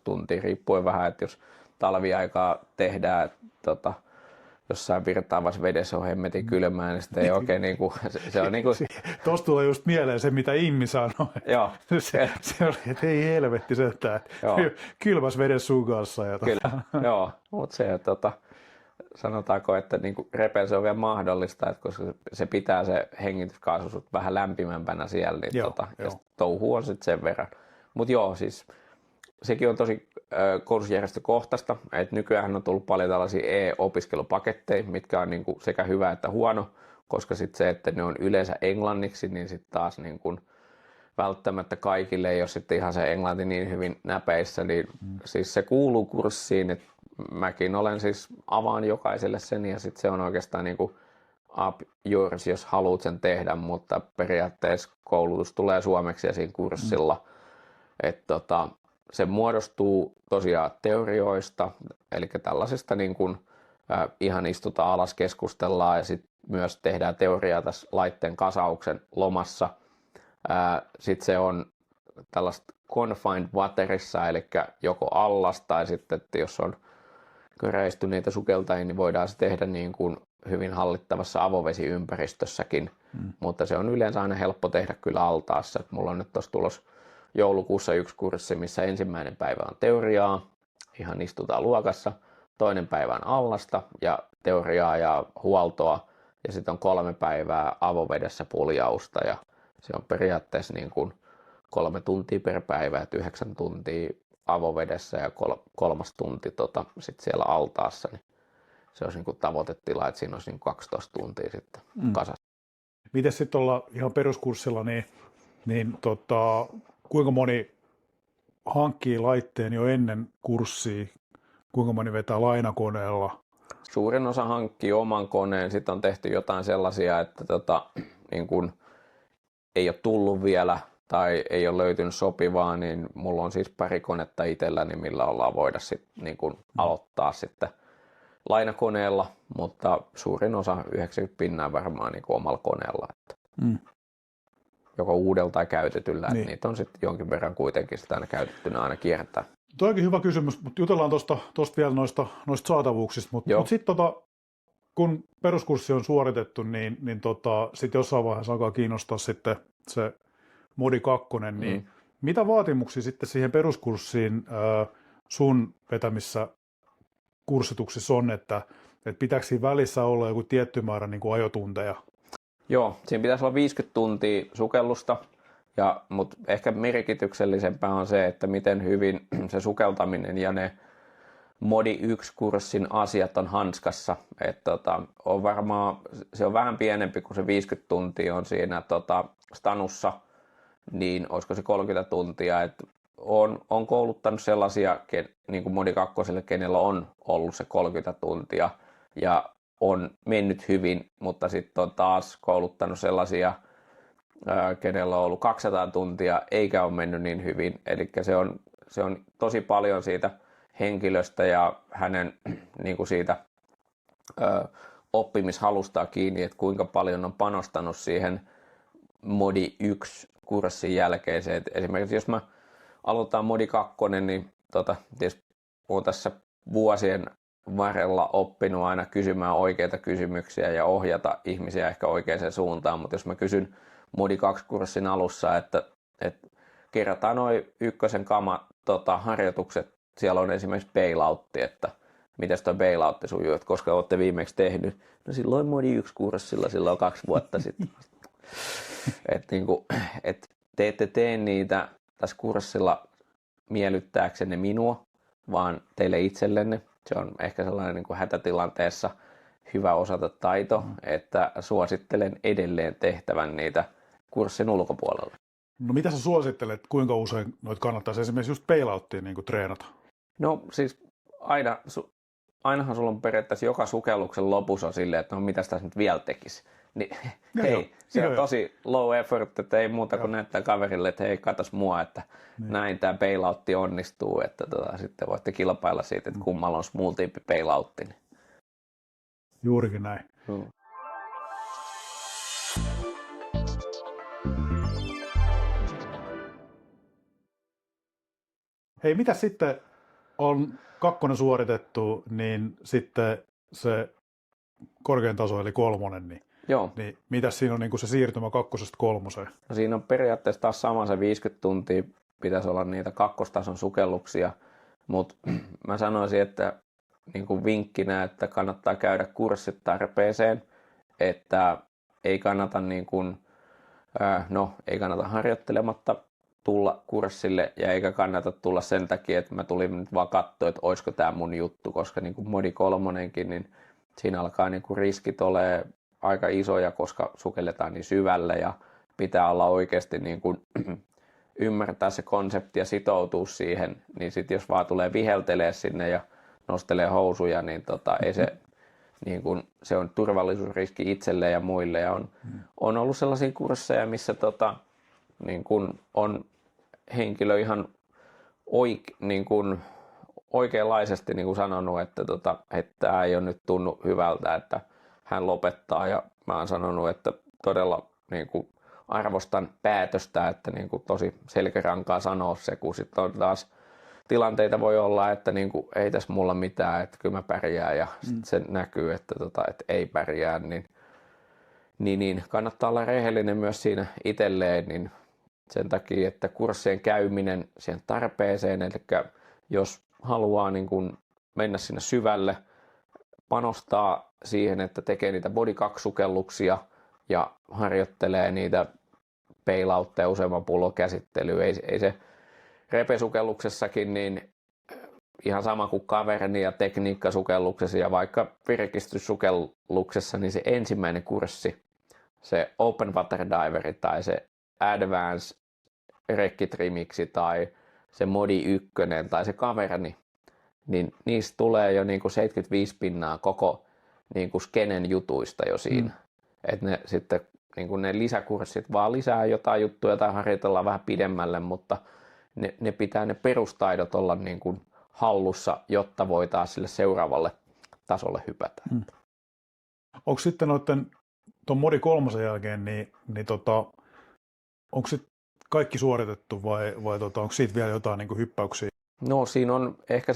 tuntia, riippuen vähän, että jos talviaikaa tehdään, jossain virtaavassa vedessä on hemmetin kylmää, niin sitten ei oikein niinku, se on niinku... Tuosta tulee just mieleen se, mitä Immi sanoi. Joo. se oli, että ei helvetti sentään, kylmäs vedessä sun kanssa. Kyllä, joo, mutta se, sanotaanko, että niinku repel se on vielä mahdollista, että koska se pitää se hengityskaasu sut vähän lämpimämpänä siellä, niin ja touhu on sitten sen verran. Mutta joo, siis sekin on tosi koulutusjärjestökohtaista, että nykyään on tullut paljon tällaisia e-opiskelupaketteja, mitkä on niinku sekä hyvä että huono, koska sitten se, että ne on yleensä englanniksi, niin sitten taas niinku välttämättä kaikille ei ole sitten ihan se englanti niin hyvin näpeissä, niin siis se kuuluu kurssiin, että mäkin olen siis avaan jokaiselle sen ja sitten se on oikeastaan niinku up yours, jos haluat sen tehdä, mutta periaatteessa koulutus tulee suomeksi ja siinä kurssilla, että se muodostuu tosiaan teorioista, eli tällaisesta niin kuin, ihan istutaan alas, keskustellaan ja sitten myös tehdään teoriaa tässä laitteen kasauksen lomassa. Sitten se on tällaista confined waterissa, eli joko allas tai sitten, että jos on köräistyneitä sukeltajia, niin voidaan se tehdä niin kuin hyvin hallittavassa avovesiympäristössäkin, mutta se on yleensä aina helppo tehdä kyllä altaassa. Et mulla on nyt tuossa tulos joulukuussa 1 kurssi, missä ensimmäinen päivä on teoriaa, ihan istutaan luokassa, toinen päivä on allasta ja teoriaa ja huoltoa, ja sitten on 3 päivää avovedessä puljausta, ja se on periaatteessa niin kuin 3 tuntia per päivä, että 9 tuntia avovedessä ja 3 tunti sit siellä altaassa, niin se olisi niin kuin tavoitetila, että siinä olisi niin 12 tuntia sitten kasassa. Miten sitten olla ihan peruskurssilla, niin kuinka moni hankkii laitteen jo ennen kurssia, kuinka moni vetää lainakoneella? Suurin osa hankkii oman koneen, sitten on tehty jotain sellaisia, että niin kun ei ole tullut vielä tai ei ole löytynyt sopivaa, niin mulla on siis pari konetta itselläni, millä ollaan voida sitten niin kun aloittaa sitten lainakoneella, mutta suurin osa 90% varmaan niin omalla koneella. Että joko uudella tai käytetyllä, niin. Että niitä on sitten jonkin verran kuitenkin sitä aina käytettynä aina kiertää. Tuo onkin hyvä kysymys, mutta jutellaan tuosta vielä noista saatavuuksista, mutta sitten kun peruskurssi on suoritettu, niin sitten jossain vaiheessa alkaa kiinnostaa sitten se Modi 2, niin mitä vaatimuksia sitten siihen peruskurssiin sun vetämissä kurssituksissa on, että pitääkö siinä välissä olla joku tietty määrä niin kuin ajotunteja? Joo, siinä pitäisi olla 50 tuntia sukellusta, mutta ehkä merkityksellisempää on se, että miten hyvin se sukeltaminen ja ne Modi 1-kurssin asiat on hanskassa. On varmaan, se on vähän pienempi kuin se 50 tuntia on siinä stanussa, niin olisiko se 30 tuntia. On kouluttanut sellaisia niin kuin Modi 2, kenellä on ollut se 30 tuntia ja on mennyt hyvin, mutta sitten on taas kouluttanut sellaisia, kenellä on ollut 200 tuntia eikä ole mennyt niin hyvin. Eli se on tosi paljon siitä henkilöstä ja hänen niin kuin siitä oppimishalustaa kiinni, että kuinka paljon on panostanut siihen Modi 1-kurssin jälkeen. Se, että esimerkiksi jos mä aloitetaan Modi 2, niin tietysti olen tässä vuosien varrella oppinut aina kysymään oikeita kysymyksiä ja ohjata ihmisiä ehkä oikeaan suuntaan, mutta jos mä kysyn Modi 2-kurssin alussa, että kerrataan noin ykkösen harjoitukset, siellä on esimerkiksi bailoutti, että mites toi bailout sujuu, että koska olette viimeksi tehnyt. No silloin Modi 1 kurssilla silloin 2 vuotta sitten. Että niinku, te ette tee niitä tässä kurssilla miellyttääksenne minua, vaan teille itsellenne. Se on ehkä sellainen niin kuin hätätilanteessa hyvä osata taito, että suosittelen edelleen tehtävän niitä kurssin ulkopuolella. No mitä sä suosittelet, kuinka usein noita kannattaisi esimerkiksi just bailouttiin niin kuin treenata? No siis ainahan sulla on periaatteessa joka sukelluksen lopussa on silleen, että no mitäs tässä nyt vielä tekisi. Niin, hei, se on tosi low effort, että ei muuta kuin näyttää kaverille, että hei, katos mua, että näin tämä bailoutti onnistuu, että sitten voitte kilpailla siitä, että kummalla on small-tyyppi bailoutti. Niin. Juurikin näin. Hei, mitä sitten on 2 suoritettu, niin sitten se korkein taso eli 3, niin mitä siinä on niin kuin se siirtymä 2-3? No siinä on periaatteessa taas sama se 50 tuntia, pitäisi olla niitä 2-tason sukelluksia, mutta mä sanoisin, että niin kuin vinkkinä, että kannattaa käydä kurssit tarpeeseen, että ei kannata, ei kannata harjoittelematta tulla kurssille ja eikä kannata tulla sen takia, että mä tulin nyt vaan katsoa, että olisiko tämä mun juttu, koska niin kuin Modi 3:kin, niin siinä alkaa niin kuin riskit ole aika isoja, koska sukelletaan niin syvälle ja pitää olla oikeasti niin kuin ymmärtää se konsepti ja sitoutua siihen, niin sitten jos vaan tulee viheltelee sinne ja nostelee housuja, niin ei se, niin kun, se on turvallisuusriski itselle ja muille. Ja on ollut sellaisia kursseja, missä niin kun on henkilö ihan oikeanlaisesti niin kun sanonut, että tämä ei ole nyt tunnu hyvältä, että hän lopettaa. Ja mä oon sanonut, että todella niin kun arvostan päätöstä, että niin kun tosi selkärankaa sanoa se, kun sitten on taas tilanteita voi olla, että niinku, ei tässä mulla mitään, että kyllä mä pärjään ja sit se näkyy, että ei pärjää, niin kannattaa olla rehellinen myös siinä itselleen, niin sen takia, että kurssien käyminen siihen tarpeeseen, eli jos haluaa niin kun mennä sinne syvälle, panostaa siihen, että tekee niitä body 2-sukelluksia ja harjoittelee niitä bailoutteja, useamman pullon käsittelyä, ei se repesukelluksessakin niin ihan sama kuin kaverni ja tekniikkasukelluksessa ja vaikka virkistyssukelluksessa, niin se ensimmäinen kurssi, se Open Water Diveri tai se Advanced Rekkitrimiksi tai se Modi 1 tai se kaverni, niin niistä tulee jo niinku 75% koko niinku skenen jutuista jo siinä. Että ne sitten niinku ne lisäkurssit vaan lisää jotain juttuja tai harjoitellaan vähän pidemmälle, mutta ne pitää ne perustaidot olla niin kuin hallussa, jotta voi taas sille seuraavalle tasolle hypätä. Onko sitten tuon Modi 3 jälkeen, onko sitten kaikki suoritettu vai onko siitä vielä jotain niin kuin hyppäyksiä? No siinä on ehkä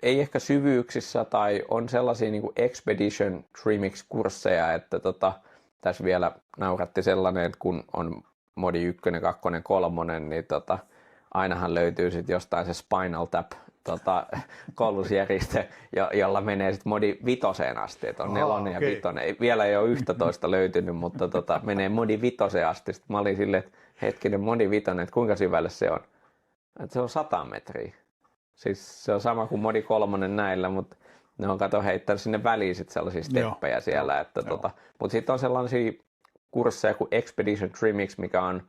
ei ehkä syvyyksissä tai on sellaisia niin kuin Expedition Trimix-kursseja, että tässä vielä nauratti sellainen, että kun on Modi 1, 2, 3, niin ainahan löytyy sitten jostain se Spinal Tap koulutusjärjestö, jolla menee sitten Modi 5 asti, että on 4 ja 5. Vielä ei ole 11 löytynyt, mutta menee Modi 5 asti. Sitten mä olin silleen, että hetkinen Modi 5, että kuinka syvälle se on? Että se on 100 metriä. Siis se on sama kuin Modi 3 näillä, mutta ne on heittänyt sinne väliin sitten sellaisia steppejä siellä. Mutta sitten on sellaisia kursseja kuin Expedition Trimix, mikä on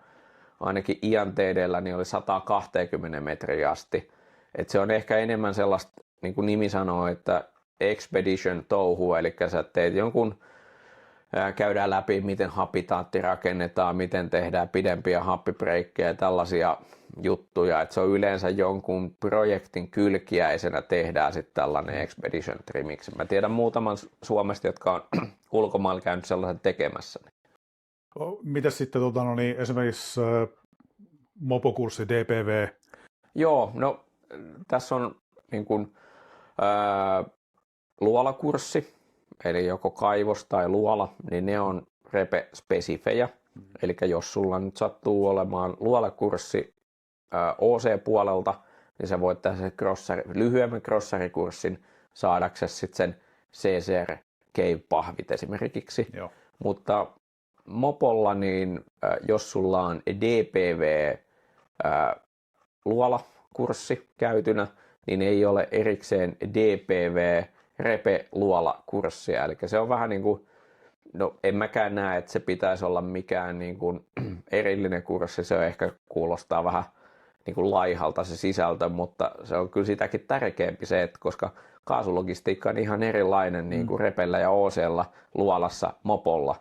ainakin IANTD:llä niin oli 120 metriä asti. Et se on ehkä enemmän sellaista, niin kuin nimi sanoo, että expedition touhua, eli sä teet jonkun, käydään läpi, miten hapitaatti rakennetaan, miten tehdään pidempiä happibreikkejä ja tällaisia juttuja. Et se on yleensä jonkun projektin kylkiäisenä tehdään sitten tällainen expedition trimiksi. Mä tiedän muutaman Suomesta, jotka on ulkomailla käynyt sellaisen tekemässä. Mitäs sitten esimerkiksi mopokurssi DPV? Joo, no tässä on niin kuin, luolakurssi, eli joko kaivos tai luola, niin ne on repe-spesifejä. Eli jos sulla nyt sattuu olemaan luolakurssi OC-puolelta, niin sä voit tehdä lyhyemmän crossarikurssin saadaksesi sitten sen CCR Cave-pahvit esimerkiksi. Joo. Mutta mopolla, niin jos sulla on DPV luolakurssi käytynä, niin ei ole erikseen DPV repe luolakurssia. Eli se on vähän niin kuin, no en mäkään näe, että se pitäisi olla mikään niin kuin erillinen kurssi. Se on ehkä kuulostaa vähän niin kuin laihalta se sisältö, mutta se on kyllä sitäkin tärkeämpi se, että koska kaasulogistiikka on ihan erilainen niin kuin repellä ja OC:lla, luolassa, mopolla.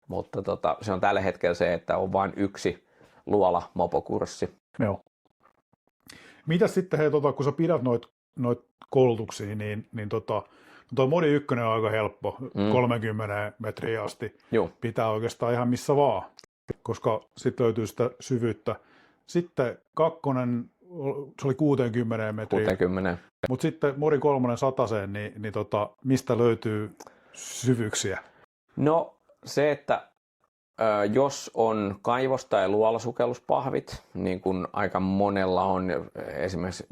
Mutta se on tällä hetkellä se, että on vain yksi luola-mopokurssi. Joo. Mitäs sitten, hei, kun sä pidät noit koulutuksia, niin tuo Modi 1 on aika helppo, 30 metriä asti. Joo. Pitää oikeastaan ihan missä vaan, koska sitten löytyy sitä syvyyttä. Sitten 2, se oli 60 metriä. 60. Mutta sitten Modi 3 sataseen, niin mistä löytyy syvyyksiä? No se, että jos on kaivos- tai luolasukelluspahvit, niin kuin aika monella on esimerkiksi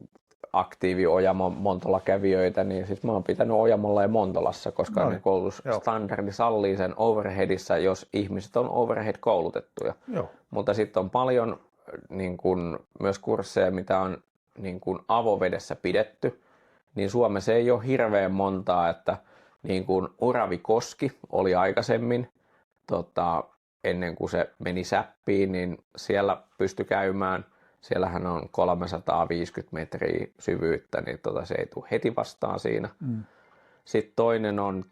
aktiivi-Ojamo Montola-kävijöitä, niin siis mä oon pitänyt Ojamolla ja Montolassa, koska ne koulutusstandardi sallii sen overheadissä, jos ihmiset on overhead-koulutettuja. Mutta sitten on paljon niin kun, myös kursseja, mitä on niin kun avovedessä pidetty, niin Suomessa ei ole hirveän montaa, että niin kuin Uravi Koski oli aikaisemmin, ennen kuin se meni säppiin, niin siellä pystyi käymään. Siellähän on 350 metriä syvyyttä, niin se ei tule heti vastaan siinä. Sitten toinen on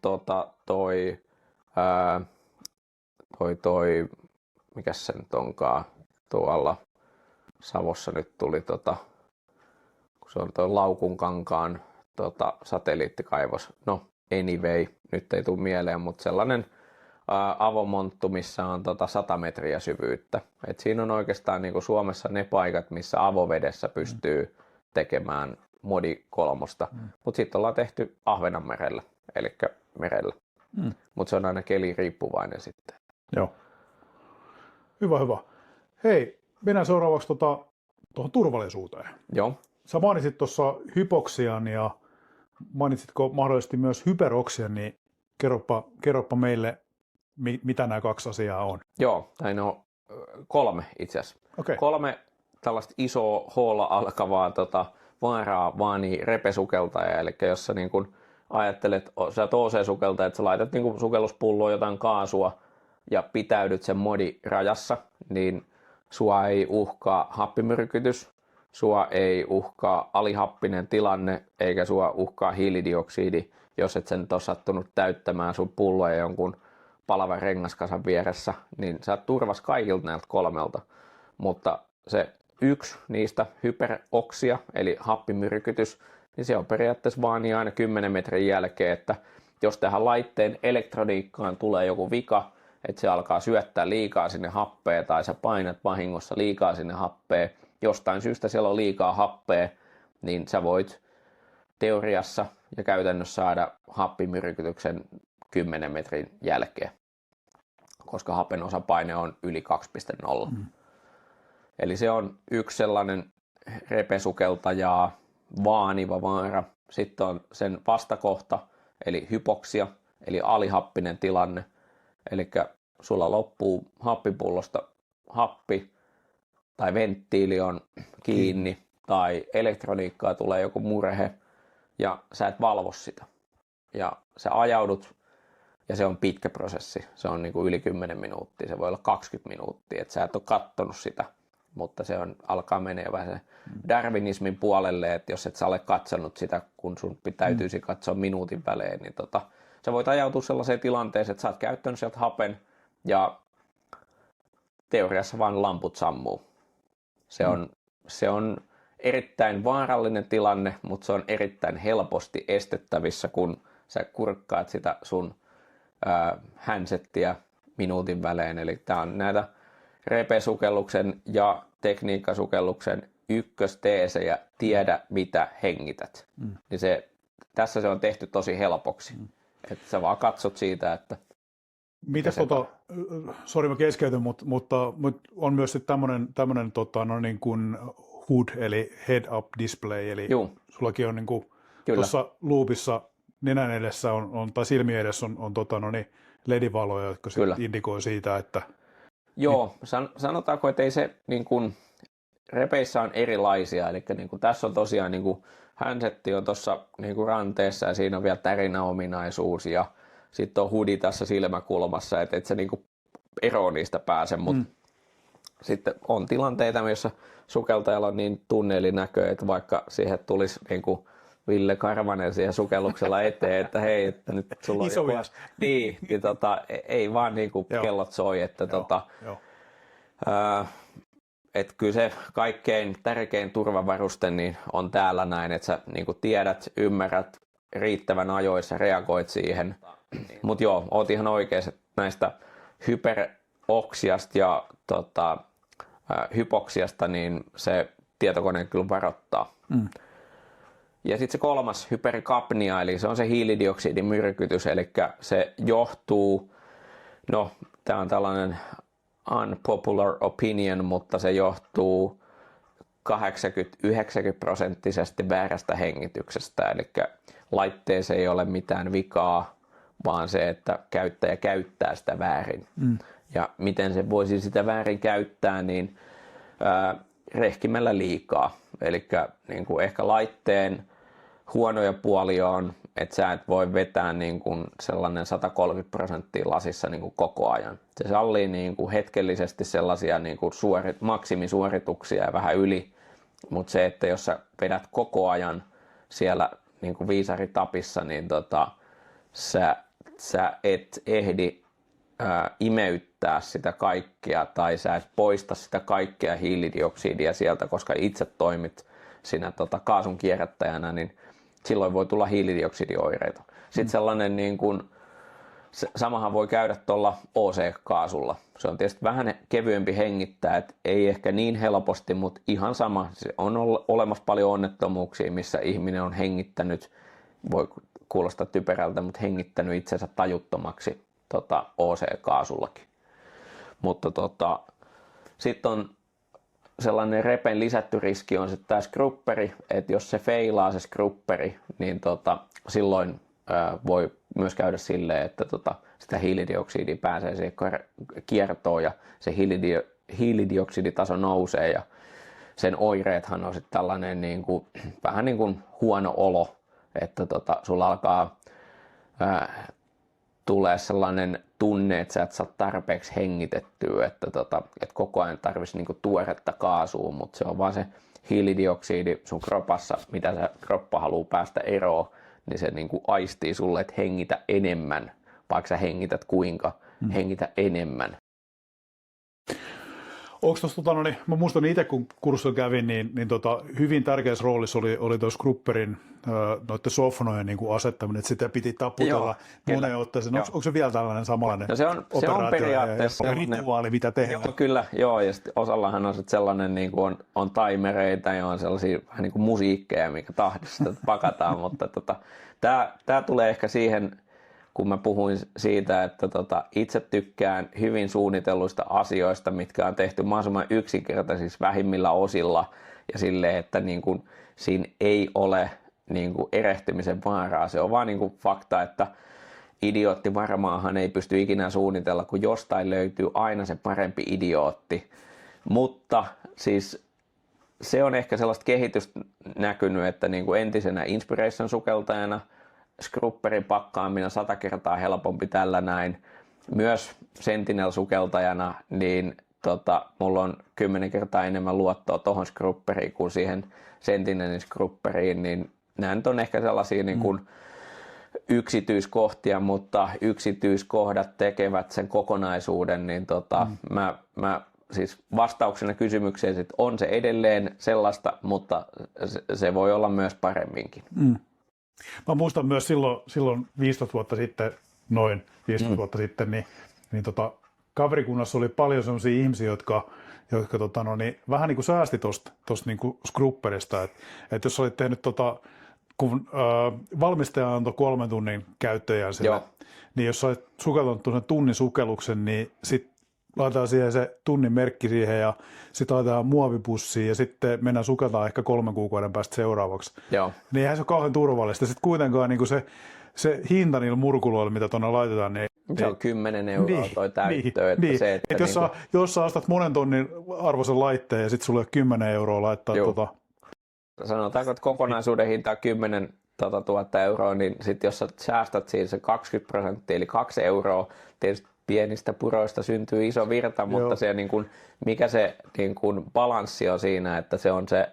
mikäs se nyt onkaan tuolla Savossa nyt tuli, kun se on toi Laukunkankaan satelliittikaivos. No, anyway, nyt ei tule mieleen, mutta sellainen avomonttu, missä on 100 metriä syvyyttä. Et siinä on oikeastaan niin kuin Suomessa ne paikat, missä avovedessä pystyy tekemään Modi 3. Mutta sitten ollaan tehty Ahvenanmerellä, eli merellä. Mutta se on aina keliriippuvainen sitten. Joo. Hyvä. Hei, mennään seuraavaksi tuohon turvallisuuteen. Joo. Sä mainitsit tuossa hypoksian ja mainitsitko mahdollisesti myös hyperoksian, niin kerropa meille, mitä nämä 2 asiaa on. Joo, tai no 3 itse asiassa. Okay. 3 tällaista isoa hoolla alkavaa vaaraa vaanii repesukeltajaa, eli jos sä niin kun ajattelet, sä oot OC-sukeltaja, että sä laitat niin kun sukelluspulloon jotain kaasua ja pitäydyt sen modi rajassa, niin sua ei uhkaa happimyrkytys, sua ei uhkaa alihappinen tilanne, eikä sua uhkaa hiilidioksidi, jos et sen ole sattunut täyttämään sun pulloja jonkun palavan rengaskasan vieressä, niin sä oot turvas kaikilta näiltä 3. Mutta se yksi niistä hyperoksia, eli happimyrkytys, niin se on periaatteessa vaan niin aina 10 metrin jälkeen, että jos tähän laitteen elektroniikkaan tulee joku vika, että se alkaa syöttää liikaa sinne happea tai sä painat vahingossa liikaa sinne happea, jostain syystä siellä on liikaa happea, niin sä voit teoriassa ja käytännössä saada happimyrkytyksen 10 metrin jälkeen, koska hapen osapaine on yli 2,0. Eli se on yksi sellainen repesukeltajaa vaaniva vaara. Sitten on sen vastakohta, eli hypoksia, eli alihappinen tilanne. Eli sulla loppuu happipullosta happi tai venttiili on kiinni tai elektroniikkaa tulee joku murhe ja sä et valvo sitä. Ja sä ajaudut ja se on pitkä prosessi. Se on niin kuin yli 10 minuuttia, se voi olla 20 minuuttia, että sä et ole kattonut sitä, mutta se alkaa menee vähän se darwinismin puolelle, että jos et sä ole katsonut sitä, kun sun täytyisi katsoa minuutin välein, niin sä voit ajautua sellaiseen tilanteeseen, että sä oot käyttänyt sieltä hapen ja teoriassa vaan lamput sammuu. Se on erittäin vaarallinen tilanne, mutta se on erittäin helposti estettävissä, kun sä kurkkaat sitä sun handsettiä minuutin välein. Eli tää on näitä repesukelluksen ja tekniikkasukelluksen ykkösteesejä, tiedä mitä hengität. Niin tässä se on tehty tosi helpoksi. Että sä vaan katsot siitä, että mitäs sori mä keskeytyn, mutta on myös tämmöinen niin kuin HUD, eli Head Up Display, eli sullakin on niin kuin Kyllä. tuossa loopissa nenän edessä tai silmien edessä on LED-valoja, jotka indikoi siitä, että... Joo, sanotaanko, että ei se niin kuin, repeissä on erilaisia, eli niin kuin, tässä on tosiaan niin kuin, handsetti on tuossa niin kuin ranteessa ja siinä on vielä tärinäominaisuus ja sitten on hoodie tässä silmäkulmassa, että et se niin kuin, eroon niistä pääse, mutta sitten on tilanteita, joissa sukeltajalla on niin tunnelinäkö, että vaikka siihen tulisi niin kuin Ville Karvanen siihen sukelluksella eteen, että hei, että nyt sulla on iso mies. Niin, ei vaan niin kuin kellot soi, että että kyllä se kaikkein tärkein turvavaruste niin on täällä näin, että sä niin kuin tiedät, ymmärrät riittävän ajoissa, reagoit siihen. Mutta joo, oot ihan oikeassa, että näistä hyperoksiasta ja hypoksiasta, niin se tietokone kyllä varoittaa. Ja sitten se kolmas, hyperkapnia, eli se on se hiilidioksidimyrkytys, eli se johtuu, no tämä on tällainen unpopular opinion, mutta se johtuu 80-90% väärästä hengityksestä, eli laitteeseen ei ole mitään vikaa, vaan se, että käyttäjä käyttää sitä väärin. Ja miten se voisi sitä väärin käyttää, niin rehkimällä liikaa. Eli niin kuin ehkä laitteen huonoja puolia on, että sä et voi vetää niin kuin sellainen 130% lasissa niin kuin koko ajan. Se sallii niin kuin hetkellisesti sellaisia niin kuin maksimisuorituksia ja vähän yli, mutta se, että jos sä vedät koko ajan siellä niin kuin viisaritapissa, niin sä et ehdi imeyttää sitä kaikkea tai sä et poista sitä kaikkea hiilidioksidia sieltä, koska itse toimit siinä kaasun kierrättäjänä, niin silloin voi tulla hiilidioksidioireita. Sitten sellainen niin kuin, samahan voi käydä tuolla OC-kaasulla. Se on tietysti vähän kevyempi hengittää, että ei ehkä niin helposti, mutta ihan sama. Se on olemassa paljon onnettomuuksia, missä ihminen on hengittänyt, voi kuulostaa typerältä, mutta hengittänyt itsensä tajuttomaksi OC-kaasullakin. Mutta sitten on sellainen repen lisätty riski on tämä skrupperi, että jos se feilaa se skrupperi, niin silloin voi myös käydä silleen, että sitä hiilidioksidia pääsee siihen kiertoon ja se hiilidioksiditaso nousee ja sen oireethan on sitten tällainen niin kuin, vähän niin kuin huono olo, että sulla alkaa tulee sellainen tunne, että sä et saa tarpeeksi hengitettyä, että koko ajan tarvitsisi niinku tuoretta kaasua, mutta se on vaan se hiilidioksidi sun kropassa, mitä se kroppa haluaa päästä eroon, niin se niinku aistii sulle, että hengitä enemmän, vaikka sä hengität kuinka, hengitä enemmän. Onko tuossa, mä muistan itse kun kurssilla kävin, niin hyvin tärkeässä roolissa oli tuo skrupperin noiden sofnojen niin kuin asettaminen, että sitä piti taputella moneen otteeseen. Onko se vielä tällainen samanlainen no se on periaatteessa ja rituaali, mitä tehdään? Joo, kyllä, joo, ja sitten osallahan on sellainen, niin kuin on timereita ja on sellaisia vähän niin kuin musiikkeja, mikä tahdissa pakataan, mutta tämä tulee ehkä siihen, kun mä puhuin siitä, että itse tykkään hyvin suunnitelluista asioista, mitkä on tehty mahdollisimman yksinkertaisissa vähimmillä osilla ja silleen, että niin kuin siinä ei ole niin kuin erehtymisen vaaraa. Se on vaan niin kuin fakta, että idiootti varmaanhan ei pysty ikinä suunnitella, kun jostain löytyy aina se parempi idiootti. Mutta siis se on ehkä sellaista kehitystä näkynyt, että niin kuin entisenä Inspiration-sukeltajana skrupperin pakkaaminen 100 kertaa helpompi tällä näin. Myös Sentinel-sukeltajana, niin mulla on 10 kertaa enemmän luottoa tuohon skrupperiin kuin siihen Sentinelin skrupperiin, niin nämä nyt on ehkä sellaisia niin kuin yksityiskohtia, mutta yksityiskohdat tekevät sen kokonaisuuden, niin mä siis vastauksena kysymykseen, että on se edelleen sellaista, mutta se voi olla myös paremminkin. Mä muistan myös silloin 15 vuotta sitten, noin 15 vuotta sitten, niin kaverikunnassa oli paljon sellaisia ihmisiä, jotka vähän niin kuin säästi tuosta niin kuin skrupperista, että jos olit tehnyt kun valmistaja antoi 3 tunnin käyttöjään sille, niin jos olet sukeltanut tunnin sukelluksen, niin sit laitetaan siihen se tunnin merkki siihen ja sitten laitetaan muovipussiin ja sitten mennään sukeltaan ehkä 3 kuukauden päästä seuraavaksi. Joo. Niin eihän se ole kauhean turvallista. Sitten kuitenkaan niin se hinta niillä murkuloilla, mitä tuonne laitetaan, niin Se on 10 euroa toi täyttö. Että niin. se, että jos sä ostat monen tonnin arvoisen laitteen ja sitten sulle ei 10 euroa laittaa sanotaanko, että kokonaisuuden hinta on 10 000 euroa, niin sitten jos sä säästät siinä se 20%, eli 2 euroa, tietysti pienistä puroista syntyy iso virta, mutta se, niin kun, mikä se niin kun balanssi on siinä, että se on se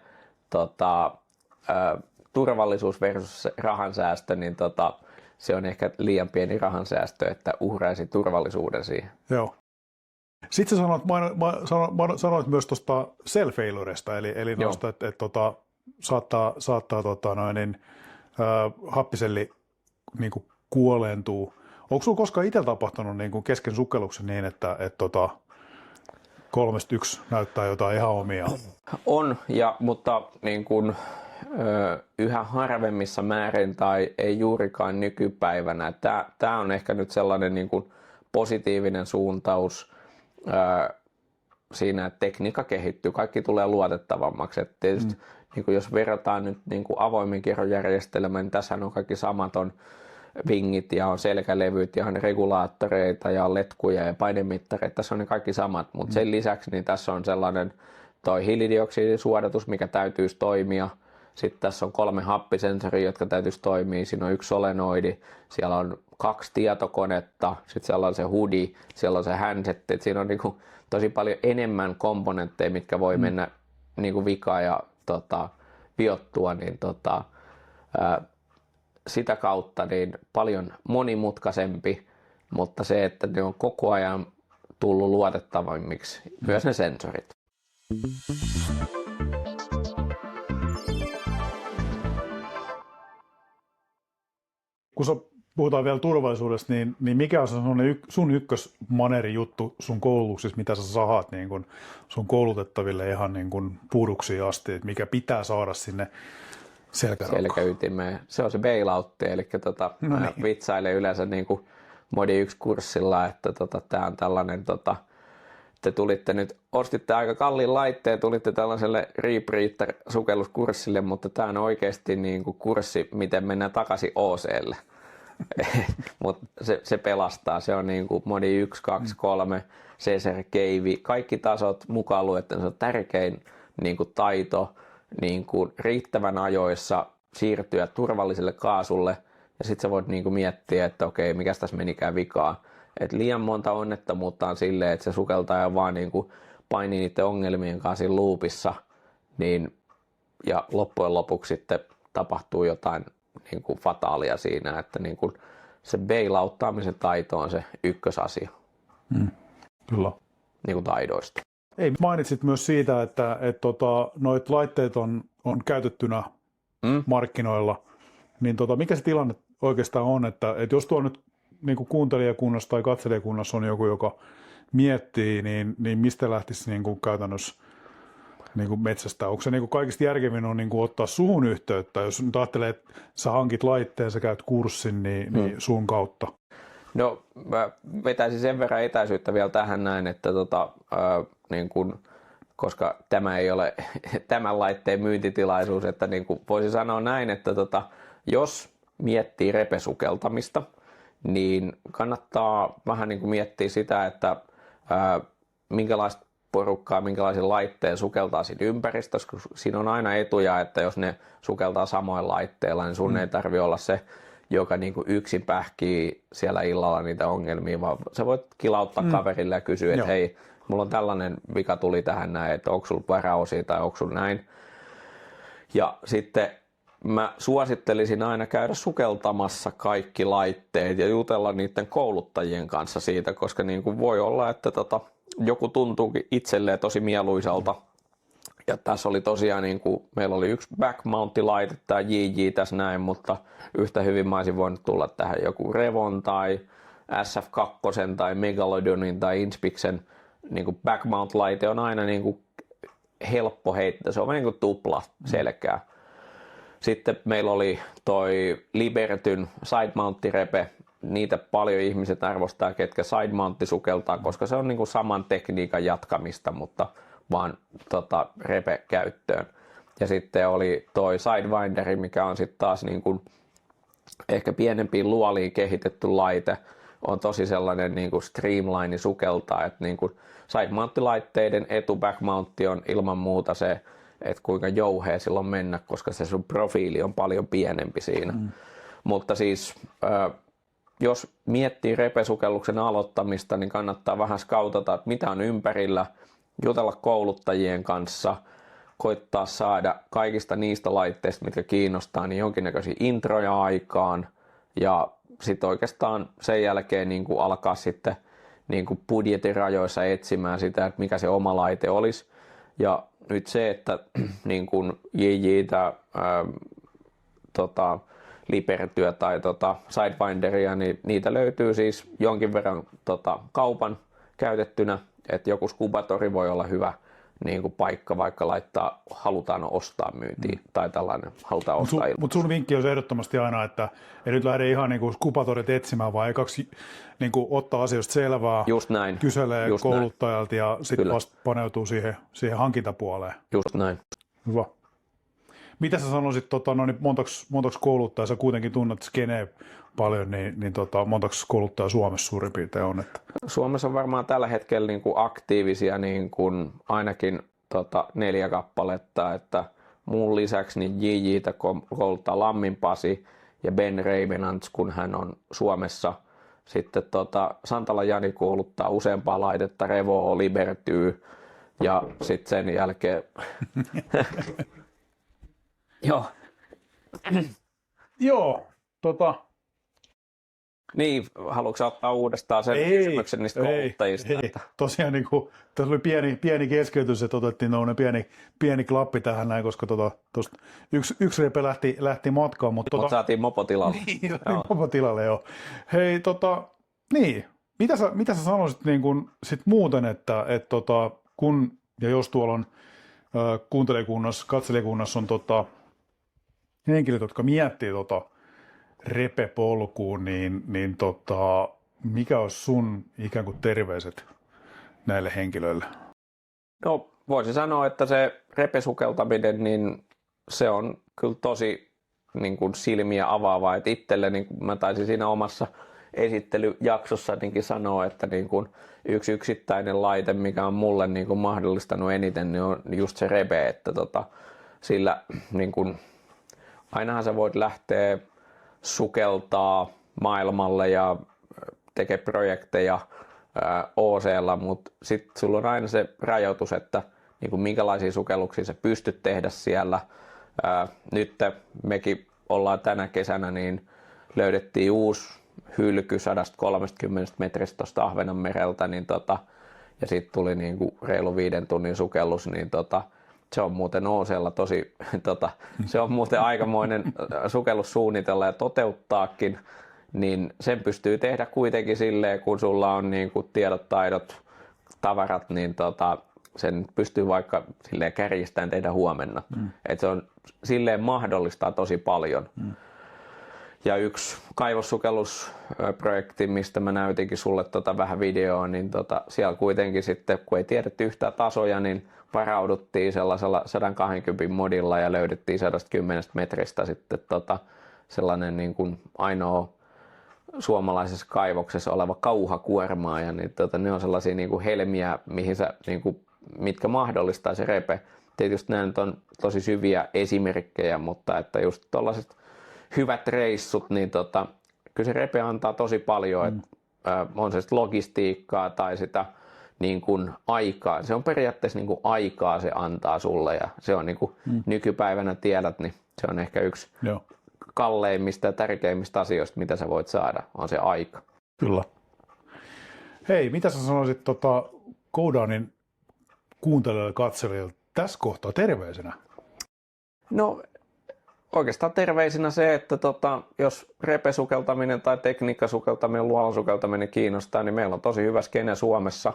turvallisuus versus rahansäästö, niin se on ehkä liian pieni rahansäästö, että uhraisi turvallisuuden siihen. Joo. Sitten sä sanoit myös tuosta self-failuresta, eli noista, että saattaa happiselli niin kuin kuoleentuu. Onko sulla koskaan itse tapahtunut niin kuin kesken sukelluksen niin, että 3-1 näyttää jotain ihan omia? On, mutta niin kuin, yhä harvemmissa määrin tai ei juurikaan nykypäivänä. Tämä on ehkä nyt sellainen niin kuin positiivinen suuntaus siinä, että tekniikka kehittyy, kaikki tulee luotettavammaksi. Et tietysti, niin kuin jos verrataan nyt niin kuin avoimen kierrojärjestelmään, niin tässä on kaikki samaton vingit ja on selkälevyt ja on regulaattoreita ja on letkuja ja painemittareita. Tässä on ne kaikki samat, mutta sen lisäksi niin tässä on sellainen toi hiilidioksidisuodatus, mikä täytyisi toimia. Sitten tässä on 3 happisensoria, jotka täytyisi toimia. Siinä on 1 solenoidi, siellä on 2 tietokonetta, sitten siellä on se hoodie, siellä on se handset. Siinä on niinku tosi paljon enemmän komponentteja, mitkä voi mennä niinku vikaan ja viottua, niin sitä kautta niin paljon monimutkaisempi, mutta se, että ne on koko ajan tullut luotettavammiksi, myös ne sensorit. Kun puhutaan vielä turvallisuudesta, niin mikä on sun ykkösmaneri juttu sun koulutuksissa, mitä sä sahat niin kun sun koulutettaville ihan niin kun puuduksiin asti, että mikä pitää saada sinne selkäytimeen. Se on se bailoutti, eli vitsailen yleensä niin kuin Modi 1-kurssilla, että tämä on tällainen, te tulitte nyt, ostitte aika kalliin laitteen, tulitte tällaiselle Rebreather-sukelluskurssille, mutta tämä on oikeasti niin kuin kurssi, miten mennään takaisin OC:lle. Mutta se pelastaa, se on niin kuin Modi 1, 2, 3, CSR Cave, kaikki tasot mukaan luettuna, se on tärkein niin kuin taito, niin kuin riittävän ajoissa siirtyä turvalliselle kaasulle ja sitten sä voit niin kuin miettiä, että okei, mikäs tässä menikään vikaa. Et liian monta onnettomuutta on silleen, että se sukeltaja vaan niin kuin painii niiden ongelmien kanssa siinä loopissa, niin, ja loppujen lopuksi sitten tapahtuu jotain niin kuin fataalia siinä, että niin kuin se bailauttaamisen taito on se ykkösasia. Kyllä. Niin kuin taidoista. Ei, mainitsit myös siitä, että noit laitteet on käytettynä markkinoilla, niin mikä se tilanne oikeastaan on, että jos tuo nyt niin kuin kuuntelijakunnassa tai katselijakunnassa on joku, joka miettii, niin mistä lähtisi niin kuin käytännössä niin kuin metsästä? Onko se niin kuin kaikista järkevin on niin kuin ottaa suhun yhteyttä, jos nyt ajattelee, että sä hankit laitteen, sä käyt kurssin, niin sun kautta? No mä vetäisin sen verran etäisyyttä vielä tähän näin, että niin kun, koska tämä ei ole tämän laitteen myyntitilaisuus, että niin kuin voisi sanoa näin, että jos miettii repesukeltamista, niin kannattaa vähän niin kuin miettiä sitä, että minkälaista porukkaa, minkälaisen laitteen sukeltaa siinä ympäristössä, koska siinä on aina etuja, että jos ne sukeltaa samoin laitteilla, niin sun ei tarvitse olla se, joka niin kuin yksin pähkii siellä illalla niitä ongelmia, vaan sä voit kilauttaa kaverille ja kysyä, että hei, mulla on tällainen vika tuli tähän näin, että onko sulla varaosia tai onko sulla näin. Ja sitten mä suosittelisin aina käydä sukeltamassa kaikki laitteet ja jutella niiden kouluttajien kanssa siitä, koska niin kuin voi olla, että joku tuntuukin itselleen tosi mieluisalta. Ja tässä oli tosiaan, niin kuin, meillä oli yksi backmount-laite, tämä JJ tässä näin, mutta yhtä hyvin mä olisin voinut tulla tähän joku Revon tai SF2 tai Megalodonin tai Inspixen niin kuin backmount-laite on aina niin kuin helppo heittää, se on niin kuin tupla selkää. Sitten meillä oli toi Libertyn side-mount-repe, niitä paljon ihmiset arvostaa, ketkä side mountti sukeltaa, koska se on niin kuin saman tekniikan jatkamista, mutta vaan repe käyttöön. Ja sitten oli toi Sidewinderi, mikä on sitten taas niin kuin ehkä pienempiin luoliin kehitetty laite. On tosi sellainen niin kuin streamline sukeltaa, että niin kuin side mount-laitteiden back mountti on ilman muuta se, että kuinka jouhea silloin mennä, koska se sun profiili on paljon pienempi siinä. Mutta siis jos miettii repesukelluksen aloittamista, niin kannattaa vähän skautata, että mitä on ympärillä, jutella kouluttajien kanssa, koittaa saada kaikista niistä laitteista, mitkä kiinnostaa, niin jonkinnäköisiä introja aikaan ja sitten oikeastaan sen jälkeen niin kuin alkaa sitten niin kuin budjetin rajoissa etsimään sitä, että mikä se oma laite olisi. Ja nyt se, että niin kuin JJ:tä, Libertyä tai Sidewinderia, niin niitä löytyy siis jonkin verran kaupan käytettynä, että joku skubatori voi olla hyvä niin kuin paikka, vaikka halutaan ostaa myyntiin tai tällainen halutaan ostaa ilman. Mutta sun vinkki on ehdottomasti aina, että ei nyt lähde ihan niin kuin skubatorit etsimään, vaan ekaksi niin kuin ottaa asioista selvää, just näin. Kyselee just kouluttajalta ja sitten vasta paneutuu siihen hankintapuoleen. Just näin. Hyvä. Mitä sä sanoisit, niin montaks kouluttajaa, sä kuitenkin tunnet skeneen paljon, niin montaks kouluttajaa Suomessa suurin piirtein on? Että... Suomessa on varmaan tällä hetkellä niin kuin aktiivisia niin kuin ainakin 4 kappaletta, että muun lisäksi niin JJ:tä kouluttaa Lammin Pasi ja Ben Reivenants, kun hän on Suomessa. Sitten Santala Jani kouluttaa useampaa laitetta, Revo, Liberty ja sitten sen jälkeen... Joo. Joo, Niin, haluatko ottaa uudestaan sen kysymyksen niistä kouluttajista? Ei. Tosiaan niin kuin, tässä oli pieni keskeytys, että otettiin pieni klappi tähän näin, koska tuosta yksi repe lähti matkaan. Mutta saatiin mopotilalle. Niin, mopotilalle joo. Hei, niin, mitä sä sanoisit niin kuin, sit muuten, että kun ja jos tuolla on kuuntelijakunnassa, katselijakunnassa on henkilöt, jotka miettii repepolkuun, niin mikä olisi sun ikään kuin terveiset näille henkilöille? No, voisin sanoa, että se repesukeltaminen, niin se on kyllä tosi niin kuin silmiä avaavaa. Et itselle, niin kuin mä taisin siinä omassa esittelyjaksossa sanoa, että niin kuin yksi yksittäinen laite, mikä on mulle niin kuin mahdollistanut eniten, niin on just se repe, että sillä niin kuin, ainahan sä voit lähteä sukeltaa maailmalle ja tekee projekteja OC:lla, mutta sitten sulla on aina se rajoitus, että niin kuin minkälaisia sukelluksia sä pystyt tehdä siellä. Nyt mekin ollaan tänä kesänä, niin löydettiin uusi hylky 130 metristä tuosta Ahvenanmereltä, niin ja sitten tuli niin kuin reilu 5 tunnin sukellus, niin se on muuten OC:lla tosi, se on muuten aikamoinen sukellus suunnitella ja toteuttaakin, niin sen pystyy tehdä kuitenkin silleen, kun sulla on niin kuin tiedot, taidot, tavarat, niin sen pystyy vaikka silleen kärjistäen tehdä huomenna. Että se on silleen mahdollistaa tosi paljon. Ja yksi kaivossukellusprojekti, mistä mä näytinkin sulle vähän videoa, niin siellä kuitenkin sitten, kun ei tiedetty yhtään tasoja, niin varauduttiin sellaisella 120 modilla ja löydettiin 110 metristä sitten sellainen niin kuin ainoa suomalaisessa kaivoksessa oleva kauhakuormaaja, niin ne on sellaisia niin kuin helmiä, mihin sä, niin kuin, mitkä mahdollistaa se repe. Tietysti nämä nyt on tosi syviä esimerkkejä, mutta että just tollaiset hyvät reissut, niin kyllä se repe antaa tosi paljon, että on se logistiikkaa tai sitä niin kuin aikaa. Se on periaatteessa niin kuin aikaa se antaa sulle ja se on niin kuin nykypäivänä tiedät, niin se on ehkä yksi kalleimmista ja tärkeimmistä asioista, mitä sä voit saada, on se aika. Kyllä. Hei, mitä sä sanoisit Go-Downin kuuntelijoille, katselijoille tässä kohtaa terveisenä? No oikeastaan terveisinä se, että jos repesukeltaminen tai tekniikkasukeltaminen, luolasukeltaminen kiinnostaa, niin meillä on tosi hyvä skene Suomessa.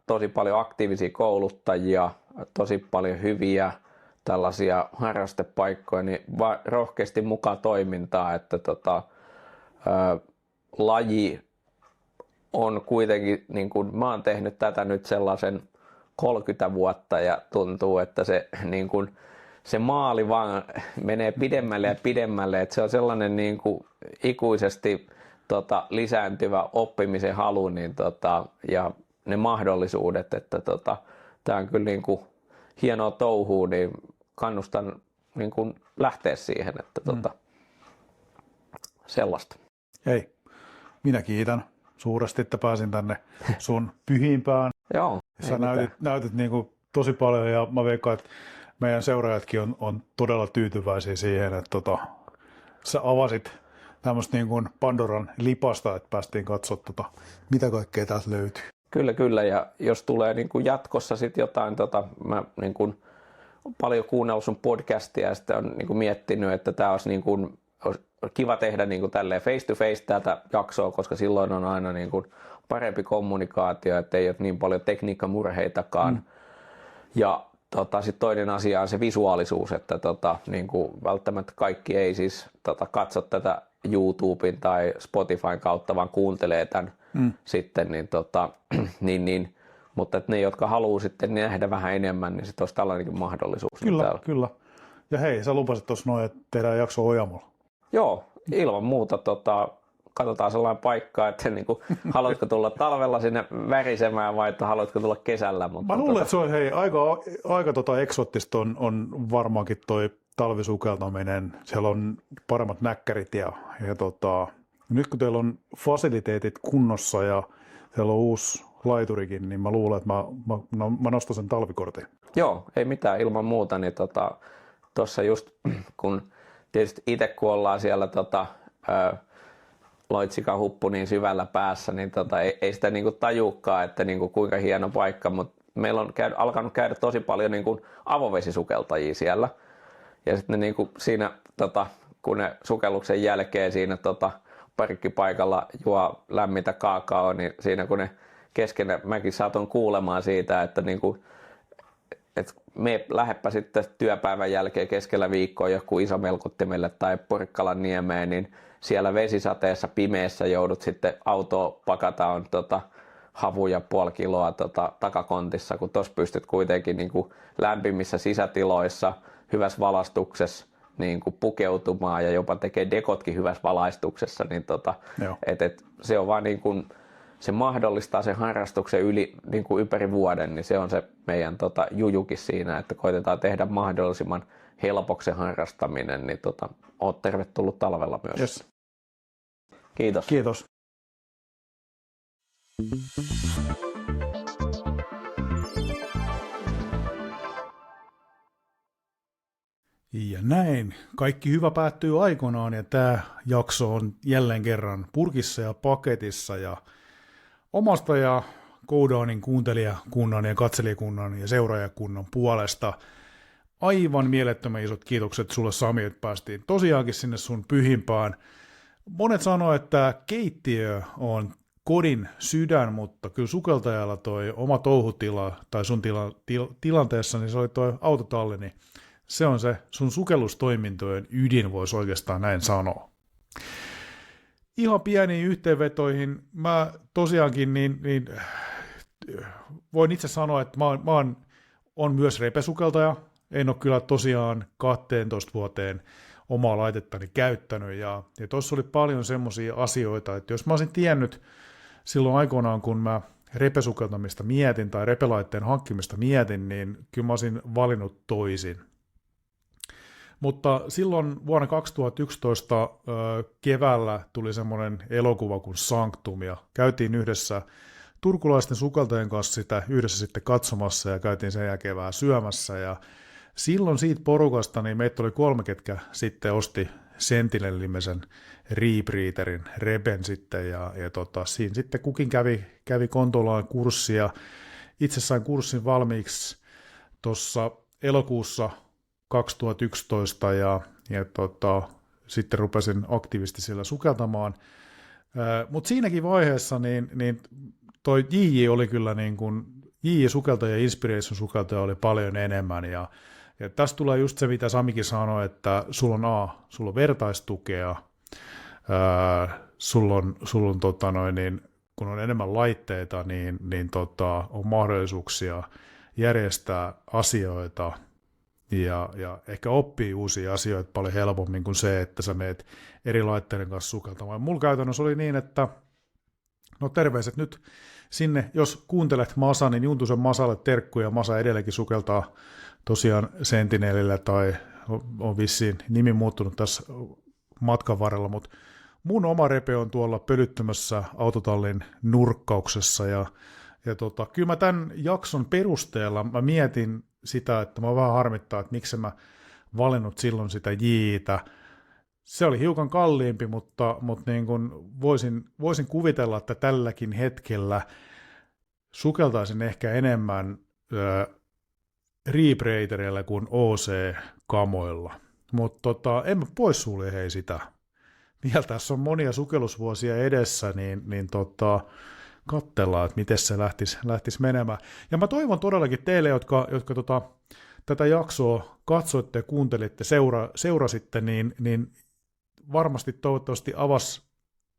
Tosi paljon aktiivisia kouluttajia, tosi paljon hyviä tällaisia harrastepaikkoja, niin rohkeasti mukaan toimintaa, että laji on kuitenkin, niin kuin mä oon tehnyt tätä nyt sellaisen 30 vuotta ja tuntuu, että se, niin kuin, se maali vaan menee pidemmälle ja pidemmälle, että se on sellainen niin kuin ikuisesti lisääntyvä oppimisen halu niin, ja ne mahdollisuudet, että tämä on kyllä niin kuin hienoa touhua, niin kannustan niin kuin lähteä siihen, että sellaista. Hei, minä kiitän suuresti, että pääsin tänne sun pyhimpään. Joo. Sä näytit niin kuin tosi paljon ja mä veikkaan, että meidän seuraajatkin on todella tyytyväisiä siihen, että sä avasit tämmöistä niin kuin Pandoran lipasta, että päästiin katsoa, mitä kaikkea täältä löytyy. Kyllä, ja jos tulee niin kuin jatkossa sitten jotain, mä niin kuin paljon kuunnellut sun podcastia ja sitten on niin kuin miettinyt, että tämä olisi, niin kuin, olisi kiva tehdä niin kuin tälleen face to face tätä jaksoa, koska silloin on aina niin kuin parempi kommunikaatio, että ei ole niin paljon tekniikkamurheitakaan. Ja sitten toinen asia on se visuaalisuus, että niin kuin välttämättä kaikki ei siis katso tätä YouTuben tai Spotifyn kautta, vaan kuuntelee tämän sitten, niin, mutta että ne, jotka haluaa sitten nähdä vähän enemmän, niin sitten olisi tällainenkin mahdollisuus. Kyllä. Ja hei, sä lupasit tuossa noin, että tehdään jakso Ojamolla. Joo, ilman muuta katsotaan sellainen paikka, että niin kuin, haluatko tulla talvella sinne värisemään vai että haluatko tulla kesällä. Mutta mä luulen, että se on aika eksoottista on varmaankin toi talvisukeltaminen. Siellä on paremmat näkkärit ja nyt kun teillä on fasiliteetit kunnossa ja siellä on uusi laiturikin, niin mä luulen, että mä nostan sen talvikortin. Joo, ei mitään ilman muuta. Niin tuossa just kun tietysti itse kun ollaan siellä Loitsikan huppu niin syvällä päässä, niin ei sitä niinku tajuukaan, että niinku kuinka hieno paikka, mutta meillä on alkanut käydä tosi paljon niinku avovesisukeltajia siellä. Ja sitten niinku siinä, kun ne sukelluksen jälkeen siinä parkkipaikalla juo lämmintä kaakaoa, niin siinä kun ne kesken, mäkin saatoin kuulemaan siitä, että niinku, me lähdepä sitten työpäivän jälkeen keskellä viikkoa joku Isomelkuttimelle tai Porkkalan niemeen, niin siellä vesisateessa pimeässä joudut sitten autoa pakataan havuja puoli kiloa takakontissa, kun tuossa pystyt kuitenkin niin kuin lämpimissä sisätiloissa, hyvässä valaistuksessa niin kuin pukeutumaan ja jopa tekee dekotkin hyvässä valaistuksessa, niin se on vaan niin kuin, se mahdollistaa sen harrastuksen niin kuin ympäri vuoden, niin se on se meidän jujukin siinä, että koitetaan tehdä mahdollisimman helpoksi harrastaminen, niin oot tervetullut talvella myös. Yes. Kiitos. Kiitos. Ja näin. Kaikki hyvä päättyy aikoinaan ja tämä jakso on jälleen kerran purkissa ja paketissa ja omasta ja Goudownin kuuntelijakunnan ja katselijakunnan ja seuraajakunnan puolesta aivan mielettömän isot kiitokset sulle, Sami, että päästiin tosiaankin sinne sun pyhimpään. Monet sanoo, että keittiö on kodin sydän, mutta kyllä sukeltajalla toi oma touhutila tai sun tilanteessa, niin se oli toi autotalli, niin se on se sun sukellustoimintojen ydin, voisi oikeastaan näin sanoa. Ihan pieniin yhteenvetoihin. Mä tosiaankin voin itse sanoa, että mä on myös repesukeltaja. En ole kyllä tosiaan 12 vuoteen omaa laitettani käyttänyt. Ja tuossa oli paljon semmoisia asioita, että jos mä olisin tiennyt silloin aikoinaan, kun mä repesukeltamista mietin tai repelaitteen hankkimista mietin, niin kyllä mä olisin valinnut toisin. Mutta silloin vuonna 2011 keväällä tuli semmoinen elokuva kuin Sanctum, ja käytiin yhdessä turkulaisten sukeltajien kanssa sitä yhdessä sitten katsomassa, ja käytiin sen jälkeen vähän syömässä, ja silloin siitä porukasta niin meitä oli 3, ketkä sitten osti Sentinel-nimisen Rebreatherin Reben sitten, ja siinä sitten kukin kävi kontolaan kurssia. Itse sain kurssin valmiiksi tuossa elokuussa 2011 ja sitten rupesin aktiivisesti siellä sukeltamaan. Mutta siinäkin vaiheessa niin toi JJ oli kyllä niin kuin, JJ-sukeltaja ja Inspiration-sukeltaja oli paljon enemmän ja tässä tulee just se, mitä Samikin sanoi, että sulla on vertaistukea, sulla on kun on enemmän laitteita, niin on mahdollisuuksia järjestää asioita ja ehkä oppii uusia asioita paljon helpommin kuin se, että sä meet eri laitteiden kanssa sukeltamaan. Mulla käytännössä oli niin, että no terveiset nyt sinne, jos kuuntelet Masa, niin Juntusen Masalle terkkuja. Masa edelleenkin sukeltaa tosiaan Sentinelillä tai on vissiin nimi muuttunut tässä matkan varrella, mutta mun oma repe on tuolla pölyttömässä autotallin nurkkauksessa ja kyllä mä tämän jakson perusteella mä mietin sitä, että mä vähän harmittaa, että miksi mä valinnut silloin sitä Jiitä. Se oli hiukan kalliimpi, mutta niin kuin voisin kuvitella, että tälläkin hetkellä sukeltaisin ehkä enemmän Rebreaterilla kuin OC-kamoilla. Mutta en mä poissulje hei sitä. Vielä tässä on monia sukellusvuosia edessä, niin katsellaan, että miten se lähtisi menemään. Ja mä toivon todellakin teille, jotka tätä jaksoa katsoitte, kuuntelitte, seurasitte, niin varmasti toivottavasti avasi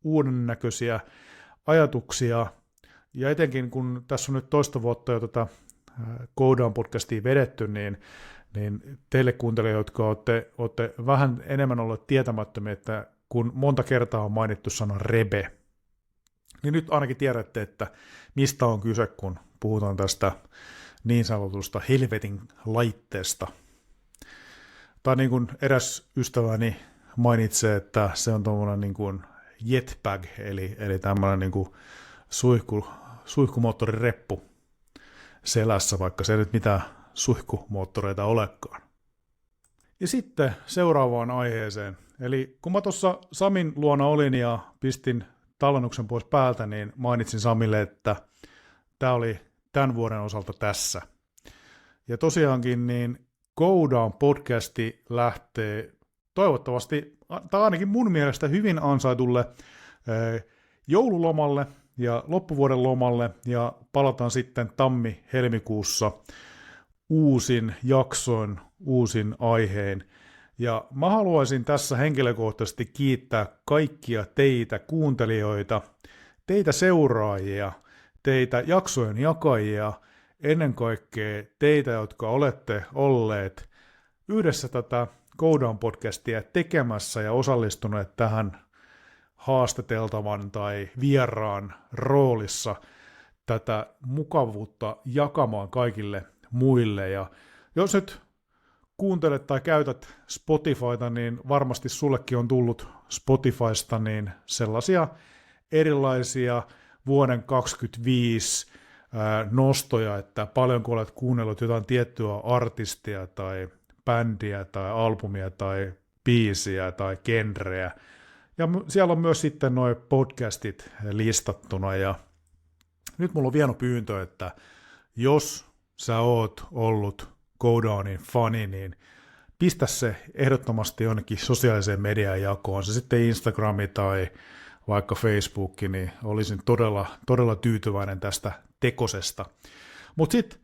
uuden näköisiä ajatuksia. Ja etenkin kun tässä on nyt toista vuotta jo Go Down podcastia vedetty, niin teille kuuntelijoille, jotka olette vähän enemmän olleet tietämättömiä, että kun monta kertaa on mainittu sana rebe, niin nyt ainakin tiedätte, että mistä on kyse, kun puhutaan tästä niin sanotusta helvetin laitteesta. Tai niin kuin eräs ystäväni mainitsee, että se on tuommoinen niin kuin jetpack, eli tämmöinen niin kuin suihkumoottorireppu selässä, vaikka se ei nyt mitään suihkumoottoreita olekaan. Ja sitten seuraavaan aiheeseen. Eli kun mä tuossa Samin luona olin ja pistin tallennuksen pois päältä, niin mainitsin Samille, että tämä oli tämän vuoden osalta tässä. Ja tosiaankin niin Go Down podcasti lähtee toivottavasti, tai ainakin mun mielestä hyvin ansaitulle joululomalle ja loppuvuoden lomalle, ja palataan sitten tammi-helmikuussa uusin jaksoin, uusin aiheen. Ja mä haluaisin tässä henkilökohtaisesti kiittää kaikkia teitä kuuntelijoita, teitä seuraajia, teitä jaksojen jakajia, ennen kaikkea teitä, jotka olette olleet yhdessä tätä Go Down podcastia tekemässä ja osallistuneet tähän haastateltavan tai vieraan roolissa tätä mukavuutta jakamaan kaikille muille. Ja jos nyt kuuntelet tai käytät Spotifyta, niin varmasti sullekin on tullut Spotifysta niin sellaisia erilaisia vuoden 2025 nostoja, että paljonko olet kuunnellut jotain tiettyä artistia tai bändiä tai albumia tai biisiä tai genreä. Ja siellä on myös sitten nuo podcastit listattuna. Ja nyt mulla on vieno pyyntö, että jos sä oot ollut Go Downin fani, niin pistä se ehdottomasti jonnekin sosiaaliseen median jakoon, se sitten Instagrami tai vaikka Facebook, niin olisin todella tyytyväinen tästä tekosesta. Mutta sitten,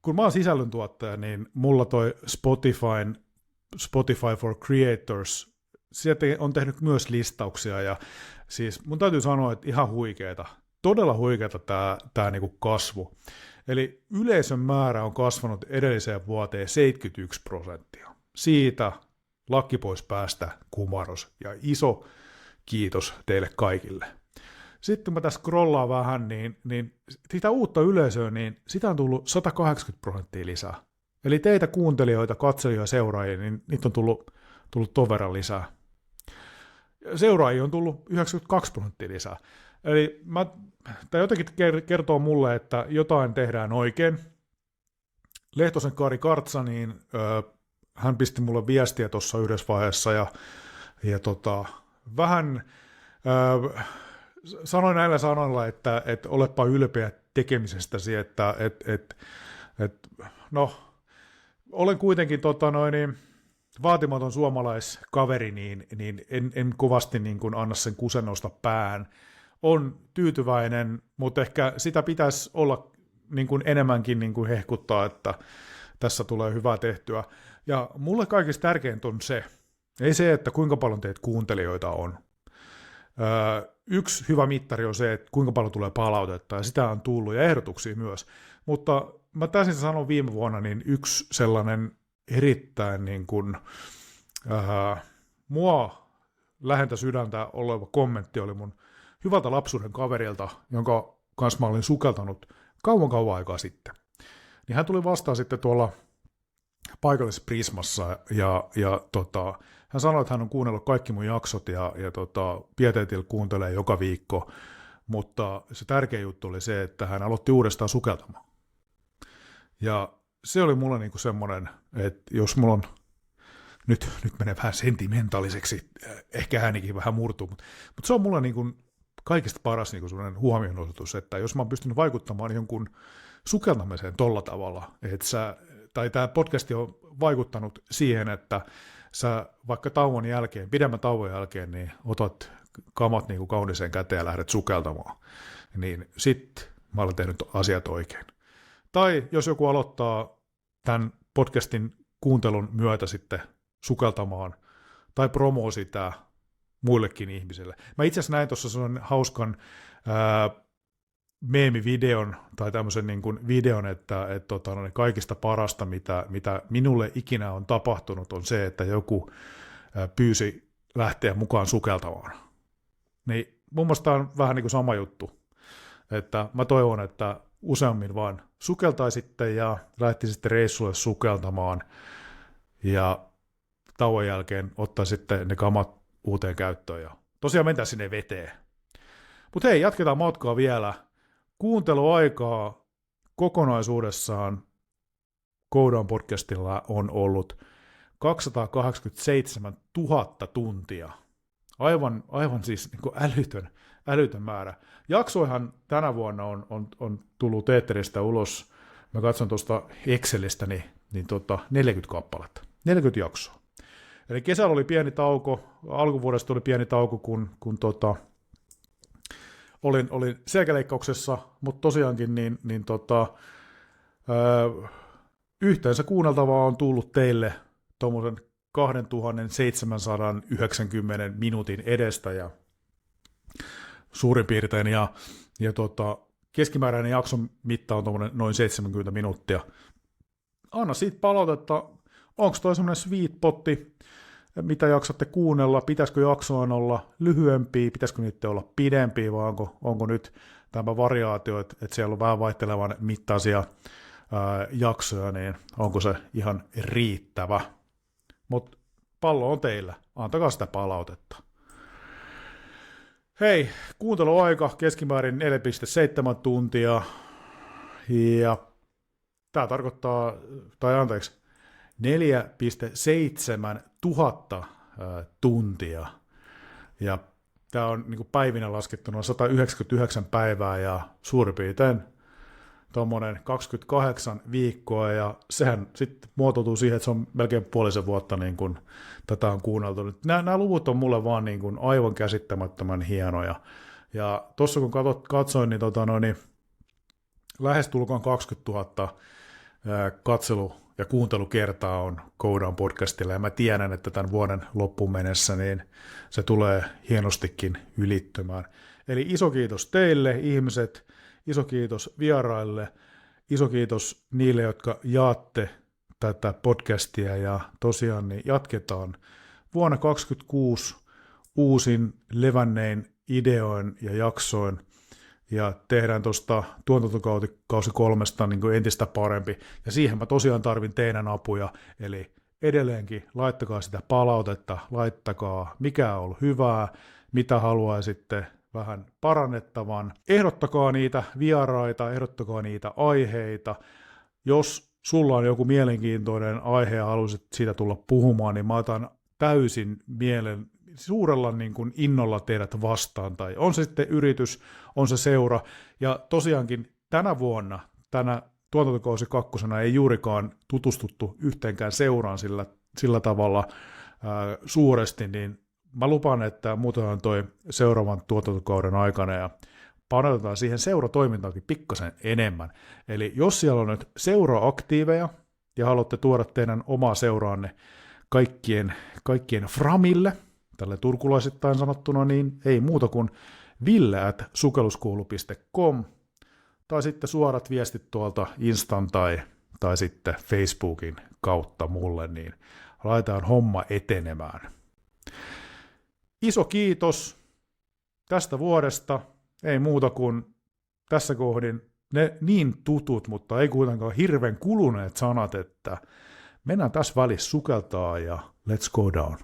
kun mä oon sisällöntuottaja, niin mulla toi Spotify for Creators, sieltä on tehnyt myös listauksia, ja siis mun täytyy sanoa, että ihan huikeeta, todella huikeeta tää niinku kasvu. Eli yleisön määrä on kasvanut edelliseen vuoteen 71%. Siitä lakki pois päästä kumaros, ja iso kiitos teille kaikille. Sitten mä tässä scrollaan vähän, niin sitä uutta yleisöä, niin sitä on tullut 180% lisää. Eli teitä kuuntelijoita, katselijoita, seuraajia, niin niitä on tullut ton verran lisää. Seuraajia on tullut 92% lisää. Eli tämä jotenkin kertoo mulle, että jotain tehdään oikein. Lehtosen Kari Kartsa, niin hän pisti mulle viestiä tuossa yhdessä vaiheessa, ja vähän sanoin näillä sanoilla, että olepa ylpeä tekemisestäsi, että olen kuitenkin vaatimaton suomalaiskaveri, niin en kovasti niin kuin anna sen kusen nousta pään. On tyytyväinen, mutta ehkä sitä pitäisi olla niin kuin enemmänkin niin kuin hehkuttaa, että tässä tulee hyvää tehtyä. Ja mulle kaikista tärkeintä on se, ei se, että kuinka paljon teitä kuuntelijoita on. Yksi hyvä mittari on se, että kuinka paljon tulee palautetta, ja sitä on tullut, ja ehdotuksia myös. Mutta mä täysin sanon viime vuonna, niin yksi sellainen erittäin niin kuin, mua lähentä sydäntä oleva kommentti oli mun hyvältä lapsuuden kaverilta, jonka kanssa mä olin sukeltanut kauan aikaa sitten. Niin hän tuli vastaan sitten tuolla paikallisessa Prismassa, ja hän sanoi, että hän on kuunnellut kaikki mun jaksot, ja pieteetillä kuuntelee joka viikko, mutta se tärkeä juttu oli se, että hän aloitti uudestaan sukeltamaan. Ja se oli mulle niinku semmoinen, että jos mulla on, nyt menee vähän sentimentaaliseksi, ehkä äänikin vähän murtuu, mutta se on mulle niinku kaikista paras niinku semmoinen huomionosoitus, että jos mä oon pystynyt vaikuttamaan jonkun sukeltamiseen tolla tavalla, tai tämä podcasti on vaikuttanut siihen, että sä vaikka tauon jälkeen, pidemmän tauon jälkeen, niin otat kamat niinku kauniseen käteen ja lähdet sukeltamaan, niin sit mä olen tehnyt asiat oikein. Tai jos joku aloittaa tämän podcastin kuuntelun myötä sitten sukeltamaan, tai promoo sitä muillekin ihmisille. Mä itse asiassa näin tuossa sellainen hauskan meemivideon, tai tämmöisen niin kuin videon, että kaikista parasta, mitä minulle ikinä on tapahtunut, on se, että joku pyysi lähteä mukaan sukeltamaan. Niin mun mielestä on vähän niin kuin sama juttu, että mä toivon, että useammin vaan sukeltaisitte ja lähtisitte reissulle sukeltamaan ja tauon jälkeen ottaisitte ne kamat uuteen käyttöön ja tosiaan mentää sinne veteen. Mutta hei, jatketaan matkaa vielä. Kuunteluaikaa kokonaisuudessaan Go-Down podcastilla on ollut 287 000 tuntia. Aivan siis niin kuin älytön määrä. Jaksoihan tänä vuonna on tullut teetteristä ulos, mä katson tuosta Excelistä, niin 40 kappaletta, 40 jaksoa. Eli kesällä oli pieni tauko, alkuvuodesta oli pieni tauko, kun olin selkäleikkauksessa, mutta tosiaankin yhteensä kuunneltavaa on tullut teille tuommoisen 2790 minuutin edestä ja suurin piirtein, ja keskimääräinen jakson mitta on noin 70 minuuttia. Anna siitä palautetta, onko toi semmoinen sweet potti, mitä jaksatte kuunnella, pitäisikö jaksoon olla lyhyempiä, pitäisikö niitä olla pidempiä, vai onko nyt tämä variaatio, että siellä on vähän vaihtelevan mittaisia jaksoja, niin onko se ihan riittävä. Mutta pallo on teillä, antakaa sitä palautetta. Hei, kuunteluaika keskimäärin 4,7 tuntia, ja tämä tarkoittaa, 4,7 tuhatta tuntia, ja tämä on niin kuin päivinä laskettuna 199 päivää, ja suurin piirtein tuommoinen 28 viikkoa, ja sehän sitten muotoutuu siihen, että se on melkein puolisen vuotta niin kuin tätä on kuunneltu. Nämä luvut on mulle vaan niin kuin aivan käsittämättömän hienoja, ja tuossa kun katsoin, niin, lähestulkoon 20 000 katselu- ja kuuntelukertaa on Go-Down podcastilla, ja mä tiedän, että tämän vuoden loppuun mennessä niin se tulee hienostikin ylittymään. Eli iso kiitos teille ihmiset, iso kiitos vieraille, iso kiitos niille, jotka jaatte tätä podcastia, ja tosiaan niin jatketaan vuonna 2026 uusin levännein ideoin ja jaksoin, ja tehdään tuosta tuotantokausi 3 niin kuin entistä parempi, ja siihen mä tosiaan tarvin teidän apuja, eli edelleenkin laittakaa sitä palautetta, laittakaa mikä on ollut hyvää, mitä haluaisitte vähän parannettavan, ehdottakaa niitä vieraita, ehdottakaa niitä aiheita, jos sulla on joku mielenkiintoinen aihe ja haluaisit siitä tulla puhumaan, niin mä otan täysin suurella niin kuin innolla teidät vastaan, tai on se sitten yritys, on se seura, ja tosiaankin tänä vuonna, tänä tuotantokausi 2 ei juurikaan tutustuttu yhteenkään seuraan sillä tavalla suuresti, niin mä lupaan, että muutetaan toi seuraavan tuotantokauden aikana, ja panotetaan siihen seuratoimintaankin pikkasen enemmän. Eli jos siellä on nyt seura-aktiiveja, ja haluatte tuoda teidän omaa seuraanne kaikkien framille, tälle turkulaisittain sanottuna, niin ei muuta kuin ville@sukelluskuulu.com tai sitten suorat viestit tuolta Instan tai sitten Facebookin kautta mulle, niin laitetaan homma etenemään. Iso kiitos tästä vuodesta, ei muuta kuin tässä kohdin ne niin tutut, mutta ei kuitenkaan hirveän kuluneet sanat, että mennään tässä välissä sukeltaa ja let's go down.